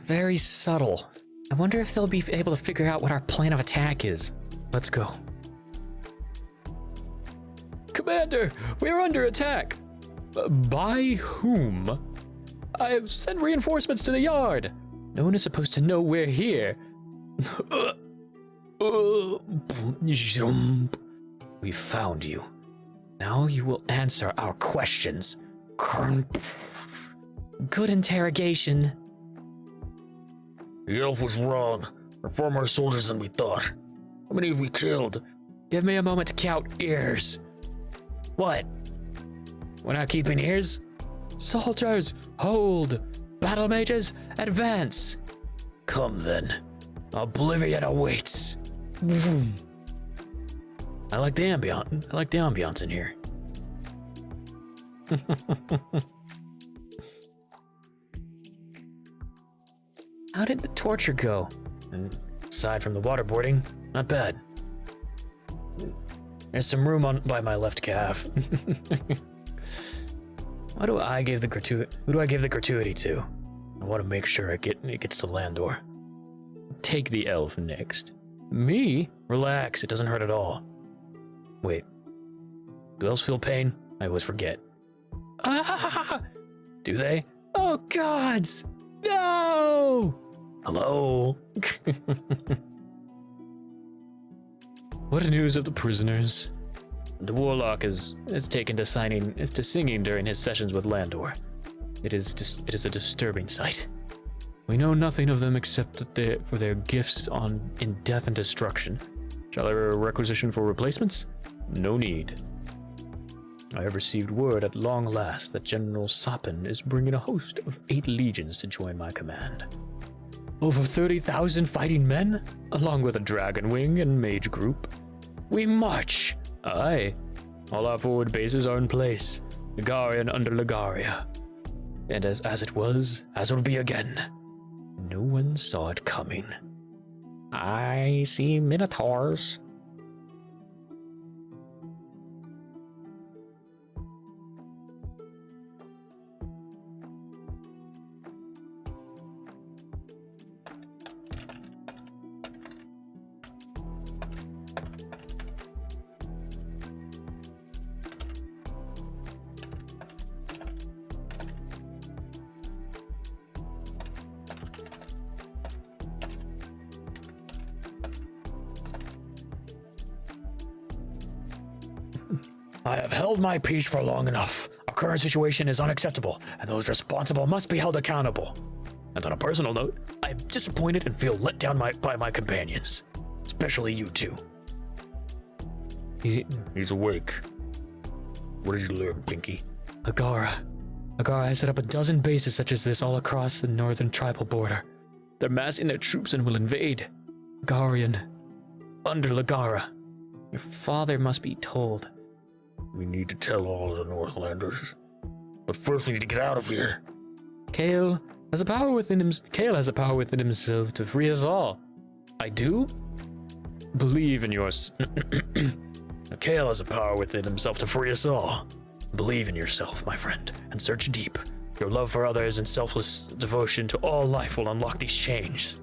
Very subtle. I wonder if they'll be able to figure out what our plan of attack is. Let's go. Commander, we are under attack. By whom? I have sent reinforcements to the yard. No one is supposed to know we're here. We found you. Now you will answer our questions. Good interrogation. The elf was wrong. There are far more soldiers than we thought. How many have we killed? Give me a moment to count ears. What? We're not keeping ears? Soldiers, hold! Battle mages, advance! Come then. Oblivion awaits. I like the ambiance. I like the ambiance in here. How did the torture go? And aside from the waterboarding, not bad. There's some room by my left calf. Why do I give the gratuity? Who do I give the gratuity to? I want to make sure it gets to Landor. Take the elf next. Me? Relax, it doesn't hurt at all. Wait. Do elves feel pain? I always forget. Ah! Do they? Oh gods! No! Hello? What news of the prisoners? The warlock is taken to singing during his sessions with Landor. It is a disturbing sight. We know nothing of them except that for their gifts in death and destruction. Shall I requisition for replacements? No need. I have received word at long last that General Sapin is bringing a host of 8 legions to join my command. Over 30,000 fighting men, along with a dragon wing and mage group. We march! Aye. All our forward bases are in place. Ligarian under Ligaria. And as it was, as it will be again. No one saw it coming. I see minotaurs. I have held my peace for long enough. Our current situation is unacceptable, and those responsible must be held accountable. And on a personal note, I am disappointed and feel let down by my companions. Especially you two. He's awake. What did you learn, Pinky? Ligara has set up a dozen bases such as this all across the northern tribal border. They're massing their troops and will invade. Ligarian. Under Ligara. Your father must be told. We need to tell all the Northlanders. But first we need to get out of here. Kale has a power within himself to free us all. I do? Believe in yours. Kale has a power within himself to free us all. Believe in yourself, my friend, and search deep. Your love for others and selfless devotion to all life will unlock these chains.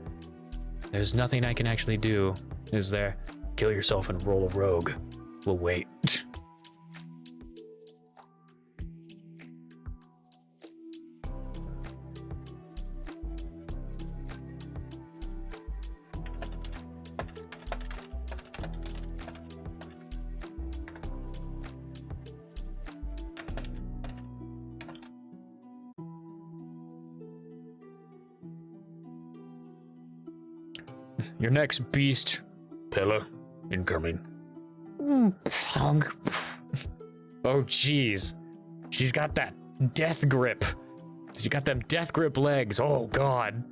There's nothing I can actually do, is there? Kill yourself and roll a rogue. We'll wait. Your next beast, Pella, incoming. Song. oh jeez. She's got that death grip. She got them death grip legs. Oh god.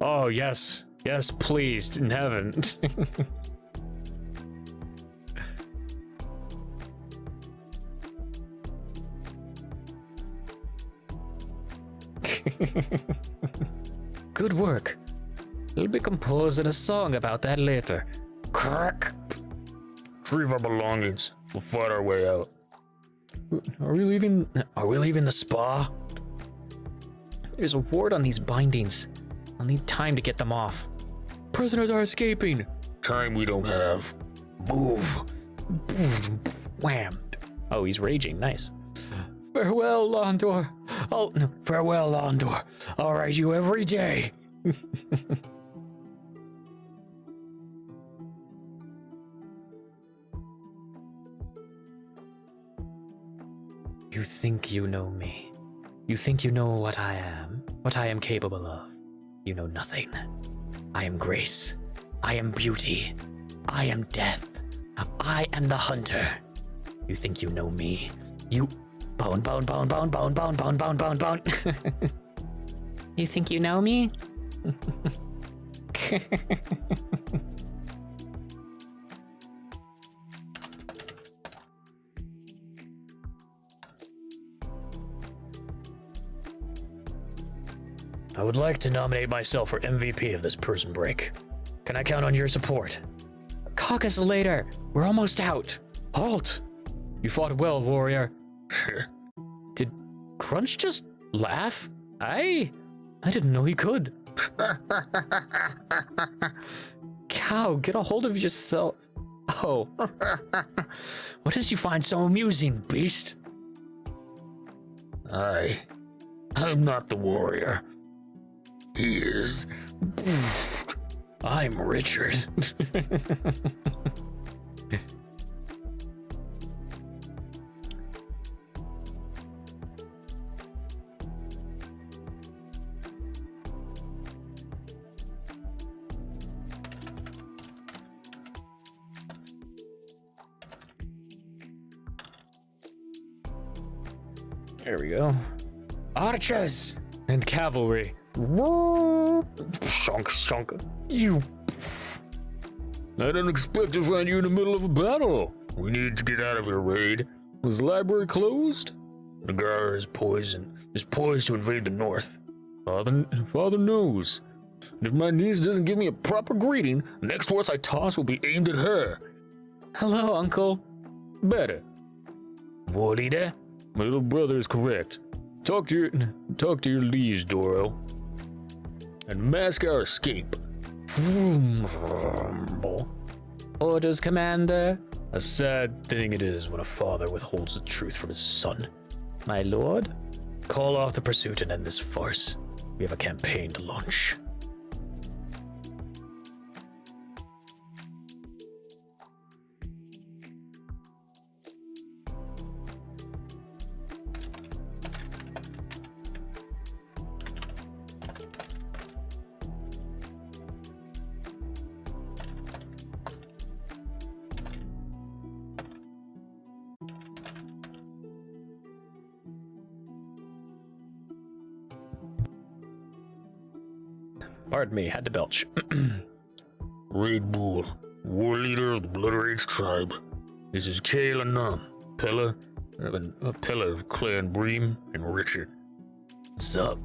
Oh yes. Yes, please, in heaven. Good work. We'll be composing a song about that later. Crack! Retrieve our belongings. We'll fight our way out. Are we leaving? Are we leaving the spa? There's a ward on these bindings. I'll need time to get them off. Prisoners are escaping. Time we don't have. Move. Wham. Oh, he's raging. Nice. Farewell, Londor. Oh, no. Farewell, Londor. I'll write you every day. You think you know me. You think you know what I am capable of. You know nothing. I am grace. I am beauty. I am death. I am the hunter. You think you know me. You... Bone. You think you know me? I would like to nominate myself for MVP of this prison break. Can I count on your support? Caucus later. We're almost out. Halt! You fought well, warrior. Did Crunch just laugh? I didn't know he could. Cow, get a hold of yourself. Oh. What does you find so amusing, beast? I'm not the warrior. He is. I'm Richard. There we go. Archers and cavalry. Shonk. You. I didn't expect to find you in the middle of a battle. We need to get out of here, Raid. Was the library closed? Nagar is poised to invade the north. Father knows. And if my niece doesn't give me a proper greeting, the next horse I toss will be aimed at her. Hello, Uncle. Better. War leader? My little brother is correct. Talk to your liege, Doro. And mask our escape. Orders, Commander. A sad thing it is when a father withholds the truth from his son. My lord, call off the pursuit and end this farce. We have a campaign to launch. Pardon me, had to belch. Raid Bull, war leader of the Blood Rage tribe. This is Kale and Num, Pella of Clan Bream, and Richard. Sup?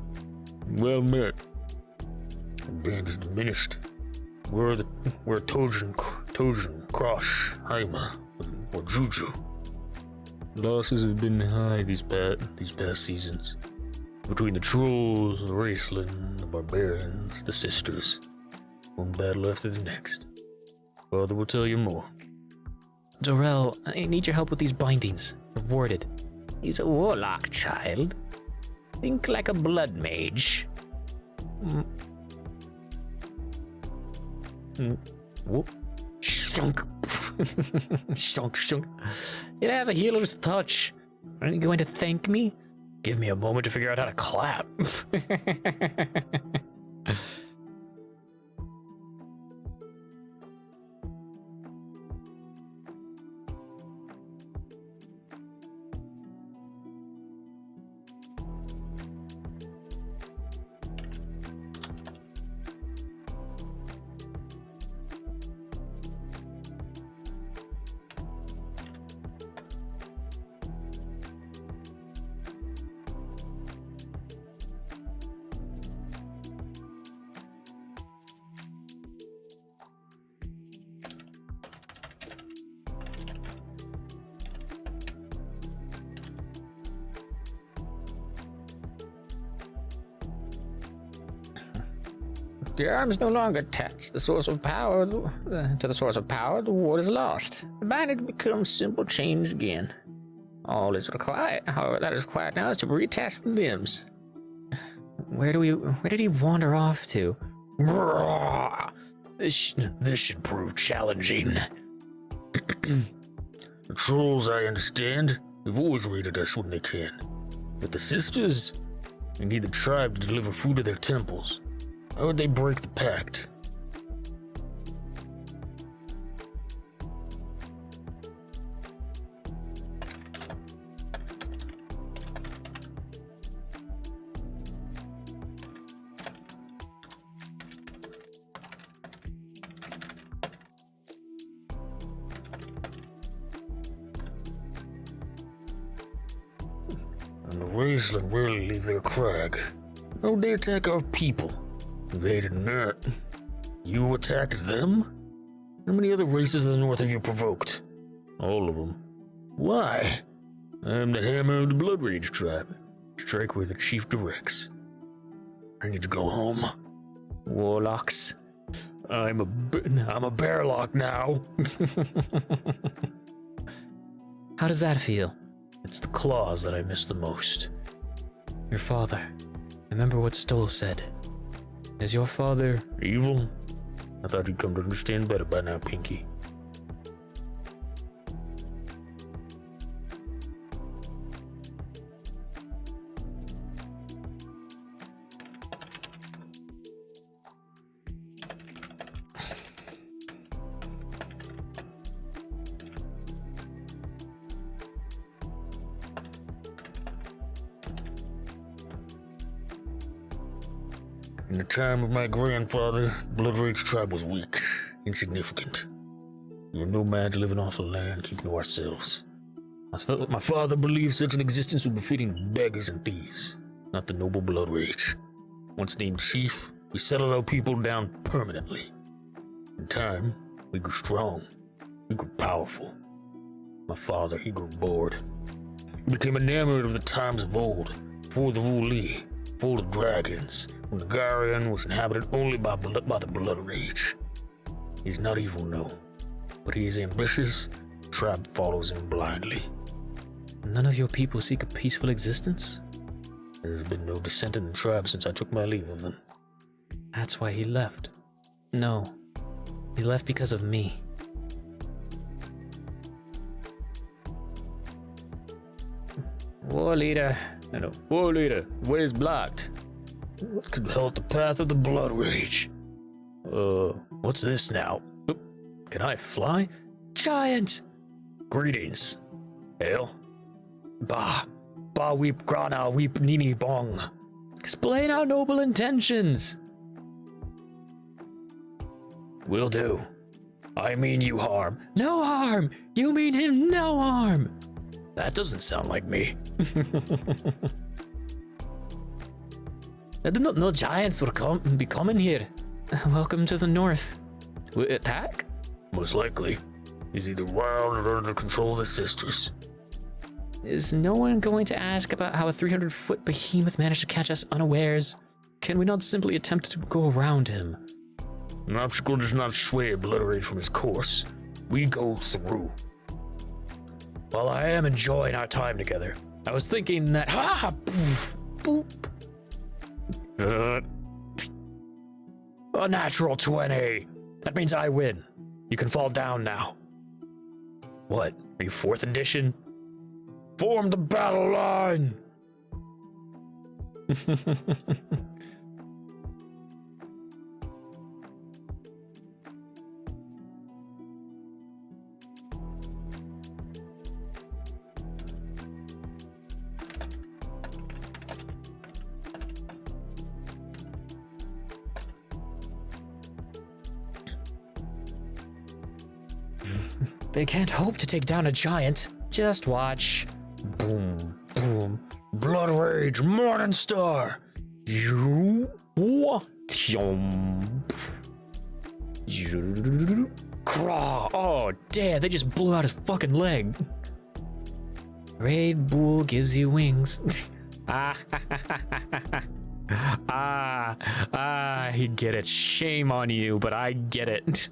Well met. Our band is diminished. We're Tojan, Krosh, Haima, or Juju. Losses have been high these past seasons. Between the trolls, the Raceland, the barbarians, the sisters. one battle after the next. Father will tell you more. Dorel, I need your help with these bindings. They're warded. He's a warlock, child. Think like a blood mage. Whoop. Shunk. Shunk, shunk. You have a healer's touch. Are you going to thank me? Give me a moment to figure out how to clap. The arms no longer attach the source of power to the source of power. The ward is lost. The binding becomes simple chains again. All is required. However, that is required now is to retest the limbs. Where did he wander off to? This should prove challenging. The trolls, I understand, have always raided us when they can. But the sisters, they need the tribe to deliver food to their temples. How would they break the pact? And the Raistlin rarely leave their crag. How would they attack our people? They did not. You attacked them? How many other races of the north have you provoked? All of them. Why? I'm the Hammer of the Blood Rage tribe. Strike where the chief directs. I need to go home. Warlocks. I'm a bearlock now. How does that feel? It's the claws that I miss the most. Your father. Remember what Stoll said. Is your father Evil? I thought you'd come to understand better by now, Pinky. In the time of my grandfather, the Blood Rage tribe was weak, insignificant. We were nomads living off the land, keeping to ourselves. My father believed such an existence would be befitting beggars and thieves, not the noble Blood Rage. Once named chief, we settled our people down permanently. In time, we grew strong. We grew powerful. My father, he grew bored. He became enamored of the times of old, before the Vuli, full of dragons, when Nagarian was inhabited only by the Blood Rage. He's not evil, no, but he is ambitious. The tribe follows him blindly. None of your people seek a peaceful existence? There's been no dissent in the tribe since I took my leave of them. That's why he left. No, he left because of me. War leader. War leader, way is blocked. What could halt the path of the Blood Rage? What's this now? Can I fly? Giant! Greetings. Hail. Bah! Ba weep grana weep nini bong. Explain our noble intentions! Will do. I mean you harm. No harm! You mean him no harm! That doesn't sound like me. I did not know giants would be coming here. Welcome to the north. We attack? Most likely. He's either wild or under control of his sisters. Is no one going to ask about how a 300-foot behemoth managed to catch us unawares? Can we not simply attempt to go around him? An obstacle does not sway a blood rage from its course. We go through. While I am enjoying our time together, I was thinking that poof, boop. A natural 20. That means I win. You can fall down now. What? Are you 4th edition? Form the battle line! They can't hope to take down a giant. Just watch. Boom, boom. Blood Rage, Morning Star. You what? Craw. Oh, damn, they just blew out his fucking leg. Raid Bull gives you wings. I get it. Shame on you, but I get it.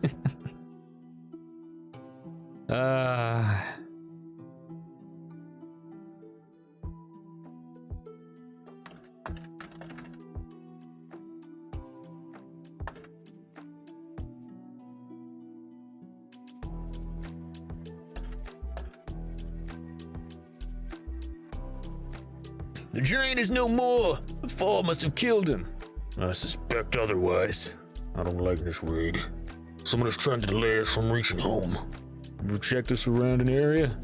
The giant is no more. The fall must have killed him. I suspect otherwise. I don't like this raid. Someone is trying to delay us from reaching home. You check the surrounding area?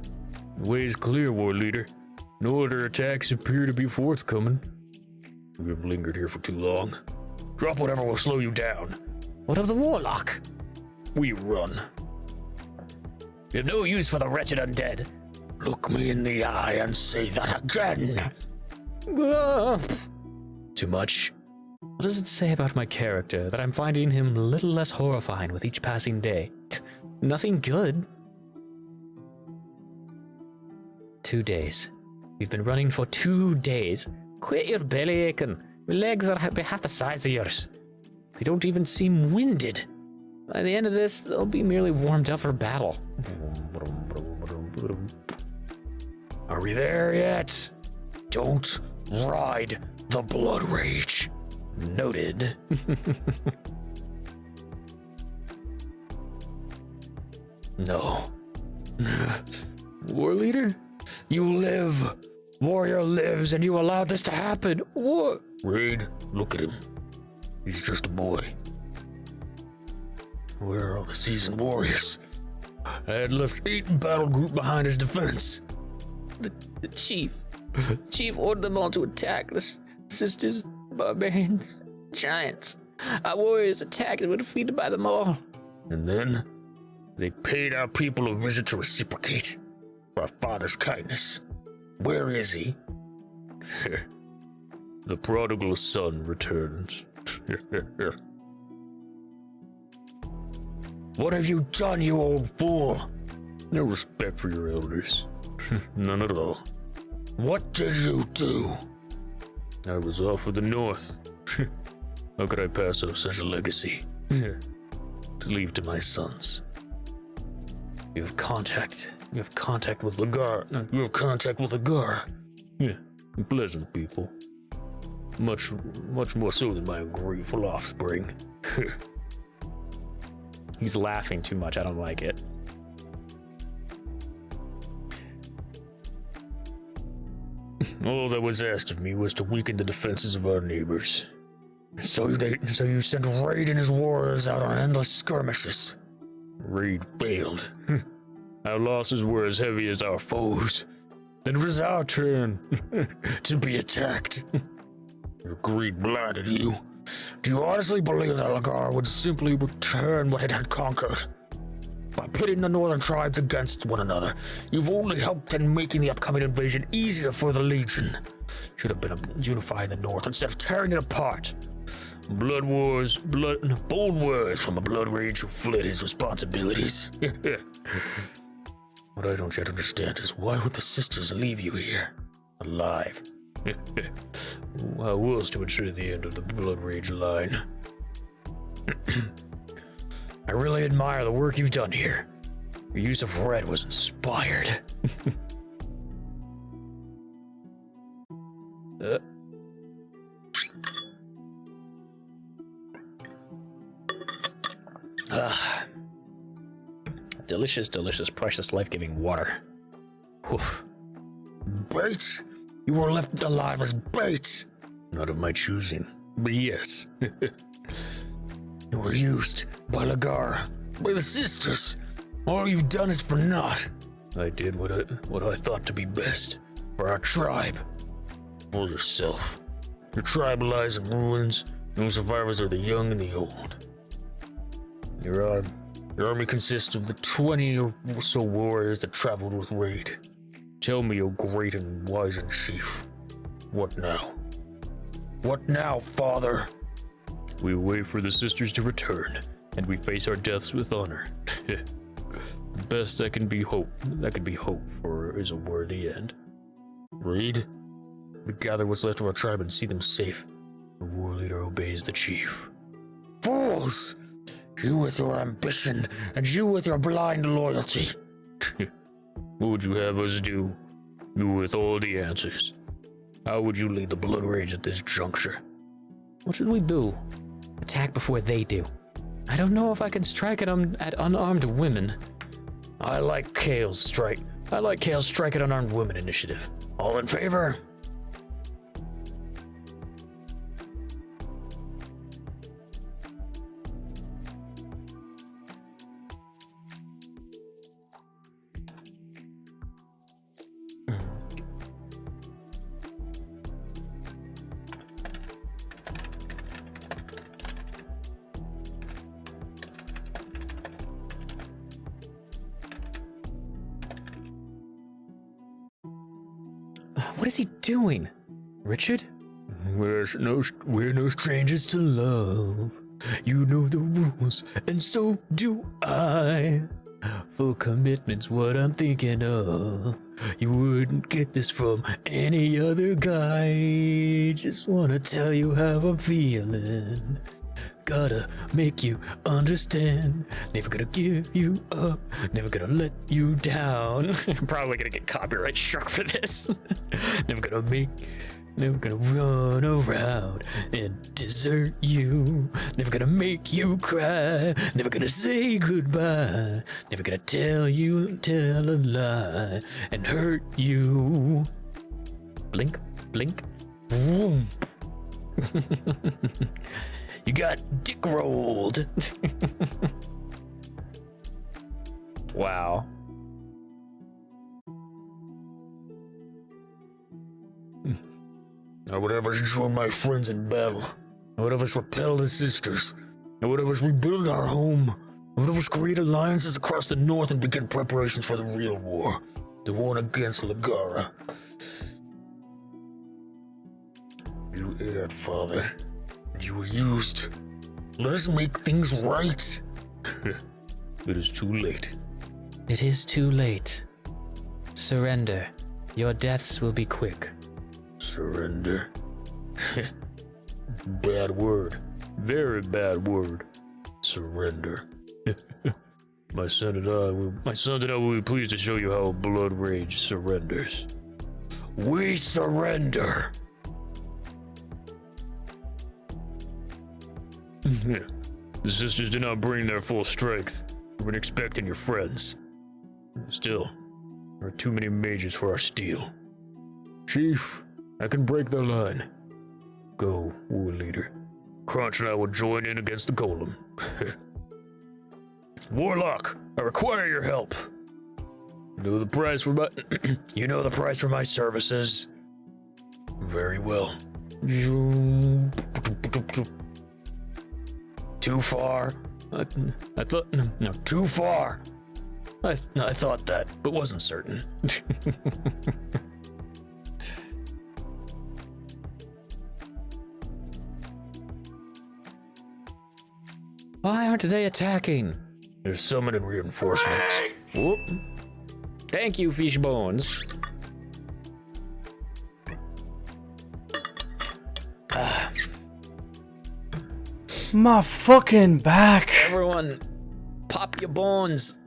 The way is clear, war leader. No other attacks appear to be forthcoming. We have lingered here for too long. Drop whatever will slow you down. What of the warlock? We run. We have no use for the wretched undead. Look me in the eye and say that again. Too much. What does it say about my character that I'm finding him a little less horrifying with each passing day? Nothing good. 2 days. We've been running for 2 days. Quit your belly aching. My legs are half the size of yours. They don't even seem winded. By the end of this, they'll be merely warmed up for battle. Are we there yet? Don't ride the blood rage. Noted. No. War leader? You live. Warrior lives and you allowed this to happen. What? Raid, look at him. He's just a boy. Where are all the seasoned warriors? I had left 8 battle group behind his defense. The chief ordered them all to attack the sisters, barbarians, giants. Our warriors attacked and were defeated by them all. And then they paid our people a visit to reciprocate for our father's kindness. Where is he? The prodigal son returns. What have you done, you old fool? No respect for your elders. None at all. What did you do? I was off for the north. How could I pass off such a legacy? To leave to my sons. You have contact with Lagar. You have contact with Lagar. Yeah, pleasant people. Much more so than my ungrateful offspring. He's laughing too much. I don't like it. All that was asked of me was to weaken the defenses of our neighbors. So you sent Raid and his warriors out on endless skirmishes. Raid failed. Our losses were as heavy as our foes. Then it was our turn to be attacked. Your greed blinded you. Do you honestly believe that Lagar would simply return what it had conquered? By pitting the northern tribes against one another, you've only helped in making the upcoming invasion easier for the Legion. Should have been unifying the north instead of tearing it apart. Bold words from a blood rage who fled his responsibilities. What I don't yet understand is why would the sisters leave you here, alive? How was to ensure the end of the blood rage line? I really admire the work you've done here. Your use of red was inspired. Delicious, delicious, precious, life-giving water. Woof. Bates? You were left alive as Bates. Not of my choosing, but yes. You were used by Lagara, by the sisters. All you've done is for naught. I did what I thought to be best for our tribe. For yourself. Your tribe lies in ruins, and the survivors are the young and the old. Your army consists of the 20 or so warriors that traveled with Raid. Tell me, O great and wise and chief, what now? What now, father? We wait for the sisters to return, and we face our deaths with honor. The best that could be hoped for is a worthy end. Raid, we gather what's left of our tribe and see them safe. The war leader obeys the chief. Fools! You with your ambition, and you with your blind loyalty. What would you have us do? You with all the answers. How would you lead the blood rage at this juncture? What should we do? Attack before they do. I don't know if I can strike at unarmed women. I like Kale's strike at unarmed women initiative. All in favor? What is he doing? Richard? We're no strangers to love. You know the rules, and so do I. Full commitment's what I'm thinking of. You wouldn't get this from any other guy. Just wanna tell you how I'm feeling. Gotta make you understand. Never gonna give you up. Never gonna let you down. I'm probably gonna get copyright struck for this. Never gonna run around and desert you. Never gonna make you cry. Never gonna say goodbye. Never gonna tell a lie and hurt you. Blink, blink, vroom. You got dick rolled. Wow. I would have us join my friends in battle. I would have us repel the sisters. I would have us rebuild our home. I would have us create alliances across the north and begin preparations for the real war. The one against Lagara. You erred, father. You were used. Let us make things right. It is too late. It is too late. Surrender. Your deaths will be quick. Surrender. Bad word. Very bad word. Surrender. My son and I will be pleased to show you how blood rage surrenders. We surrender. The sisters did not bring their full strength. We've been expecting your friends. Still, there are too many mages for our steel. Chief, I can break their line. Go, war leader. Crunch and I will join in against the golem. Warlock, I require your help. You know the price for my you know the price for my services. Very well. Too far. I thought no, too far. I thought that, but wasn't certain. Why aren't they attacking? They're summoning reinforcements. Whoop. Thank you, fish bones. My fucking back. Everyone, Pop your bones.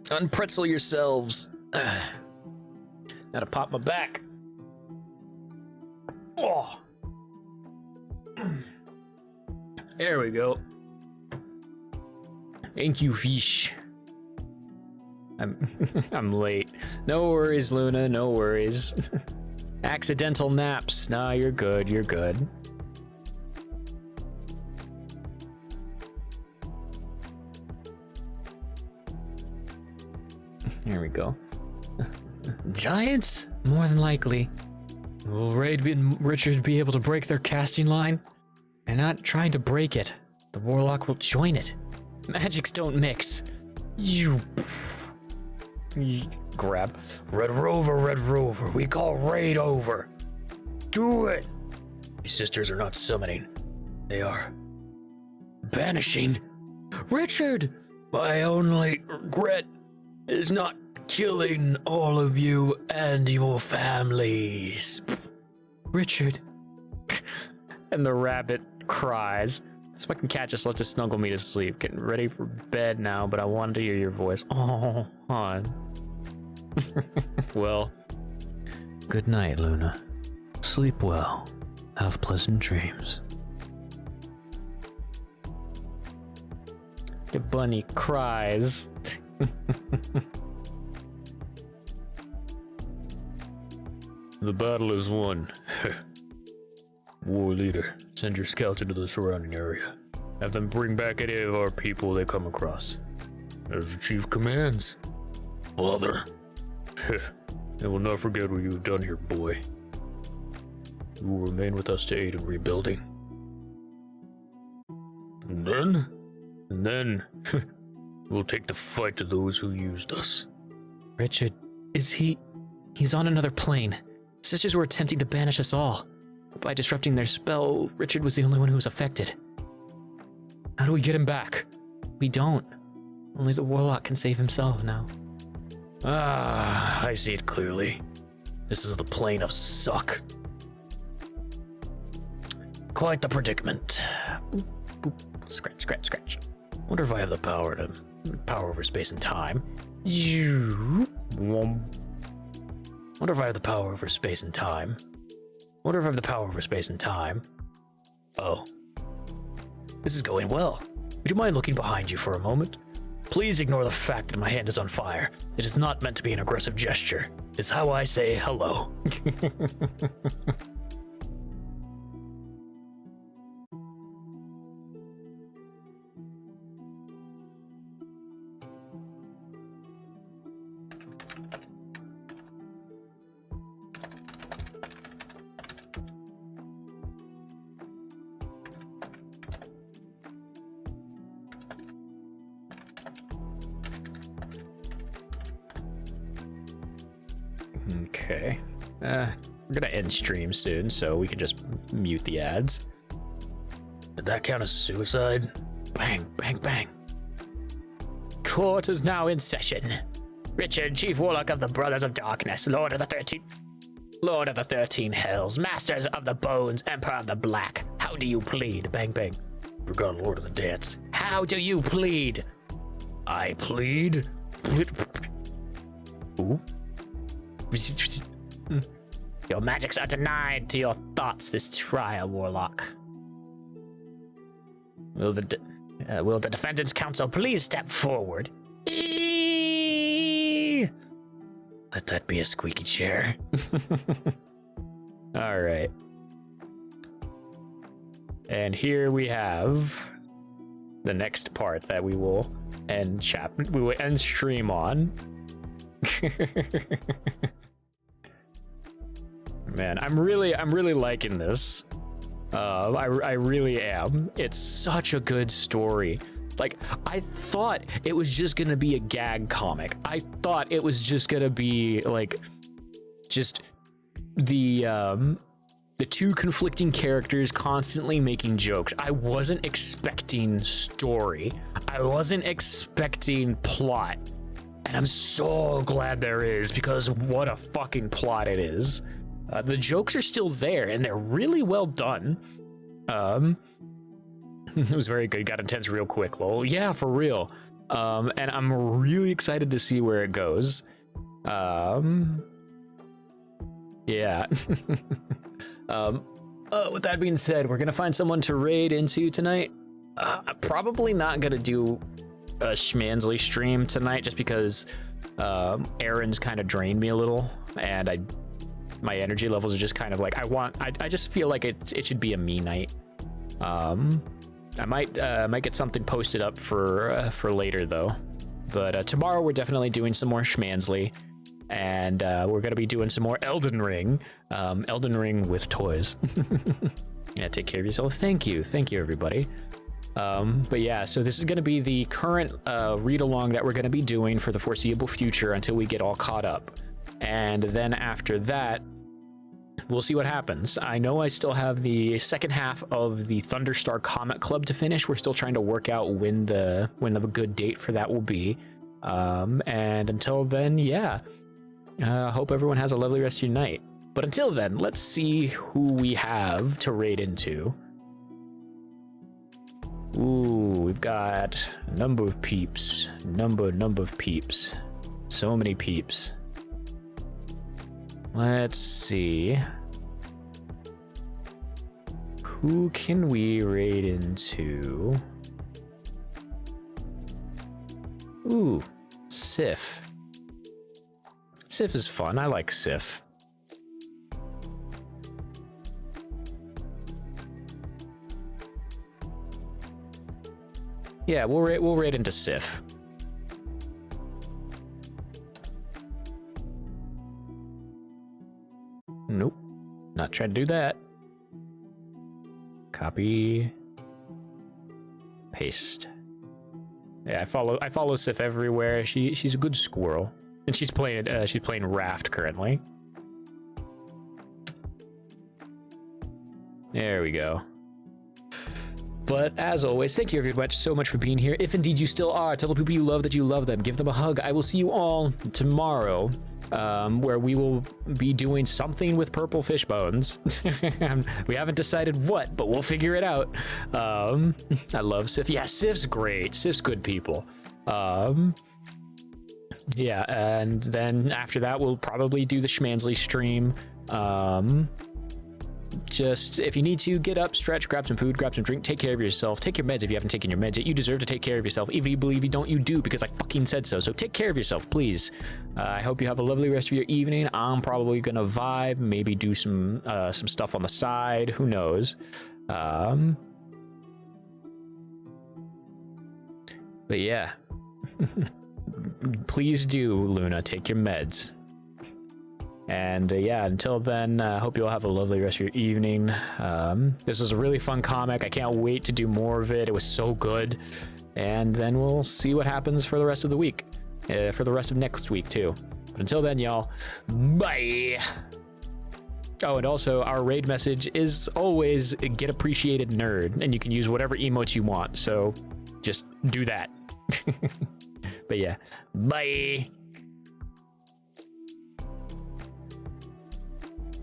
Unpretzel yourselves. Gotta pop my back. Oh. There we go. Thank you, fish. I'm late. No worries, Luna, no worries. Accidental naps. Nah, you're good, you're good. Here we go. Giants? More than likely. Will Raid and Richard be able to break their casting line? They're not trying to break it. The Warlock will join it. Magics don't mix. You grab. Red Rover, we call Raid over. Do it. These sisters are not summoning. They are banishing. Richard! My only regret is not killing all of you and your families. Richard. And the rabbit cries. This fucking cat just left to snuggle me to sleep. Getting ready for bed now, but I wanted to hear your voice. Oh, hon. Well, good night, Luna. Sleep well. Have pleasant dreams. The bunny cries. The battle is won. War leader, send your scouts into the surrounding area. Have them bring back any of our people they come across. As the chief commands. Father. I will not forget what you have done here, boy. You will remain with us to aid in rebuilding. And then, we'll take the fight to those who used us. Richard, he's on another plane. Sisters were attempting to banish us all. By disrupting their spell, Richard was the only one who was affected. How do we get him back? We don't. Only the Warlock can save himself now. Ah, I see it clearly. This is the plane of suck. Quite the predicament. Boop, boop. Scratch, scratch, scratch. Wonder if I have the power over space and time. Wonder if I have the power over space and time. Wonder if I have the power over space and time. Oh. This is going well. Would you mind looking behind you for a moment? Please ignore the fact that my hand is on fire. It is not meant to be an aggressive gesture. It's how I say hello. Okay. We're gonna end stream soon, so we can just mute the ads. Did that count as suicide? Bang, bang, bang. Court is now in session. Richard, Chief Warlock of the Brothers of Darkness, Lord of the 13 Hells, Masters of the Bones, Emperor of the Black. How do you plead? Bang, bang. Forgot Lord of the Dance. How do you plead? I plead. Ooh. Your magics are denied to your thoughts this trial, Warlock. Will the Defendant's Council please step forward? Let that be a squeaky chair. All right. And here we have the next part that we will end stream on. Man, I'm really liking this. I really am. It's such a good story. Like, I thought it was just gonna be a gag comic. I thought it was just gonna be like, just the two conflicting characters constantly making jokes. I wasn't expecting story. I wasn't expecting plot. And I'm so glad there is, because what a fucking plot it is. The jokes are still there, and they're really well done. It was very good. Got intense real quick, lol. Yeah, for real. And I'm really excited to see where it goes. Yeah. With that being said, we're gonna find someone to raid into tonight. I'm probably not gonna do a Schmansley stream tonight just because Aaron's kind of drained me a little, and my energy levels are just kind of like I just feel like it should be a me night. I might get something posted up for later though, but tomorrow we're definitely doing some more Schmansley, and we're gonna be doing some more Elden Ring with toys. Yeah, take care of yourself. Thank you everybody. But yeah, so this is going to be the current read along that we're going to be doing for the foreseeable future until we get all caught up. And then after that, we'll see what happens. I know I still have the second half of the Thunderstar Comic Club to finish. We're still trying to work out when the good date for that will be. And until then, yeah, hope everyone has a lovely rest of your night. But until then, let's see who we have to raid into. Ooh, we've got a number of peeps. Number of peeps. So many peeps. Let's see. Who can we raid into? Ooh, Sif. Sif is fun. I like Sif. Yeah, we'll raid into Sif. Nope, not trying to do that. Copy, paste. Yeah, I follow Sif everywhere. She's a good squirrel, and she's playing Raft currently. There we go. But as always, thank you everybody so much for being here. If indeed you still are, tell the people you love that you love them. Give them a hug. I will see you all tomorrow, where we will be doing something with purple fish bones. We haven't decided what, but we'll figure it out. I love Sif. Yeah, Sif's great. Sif's good people. Yeah, and then after that, we'll probably do the Schmansley stream. Just, if you need to, get up, stretch, grab some food, grab some drink, take care of yourself, take your meds if you haven't taken your meds yet. You deserve to take care of yourself. Even if you believe you don't, you do, because I fucking said so. So take care of yourself, please. I hope you have a lovely rest of your evening. I'm probably gonna vibe, maybe do some stuff on the side. Who knows? But yeah. Please do, Luna, take your meds. And yeah, until then, hope you all have a lovely rest of your evening. This was a really fun comic. I can't wait to do more of it. It was so good. And then we'll see what happens for the rest of the week. For the rest of next week, too. But until then, y'all, bye! Oh, and also, our raid message is always get appreciated nerd. And you can use whatever emotes you want. So just do that. But yeah, bye!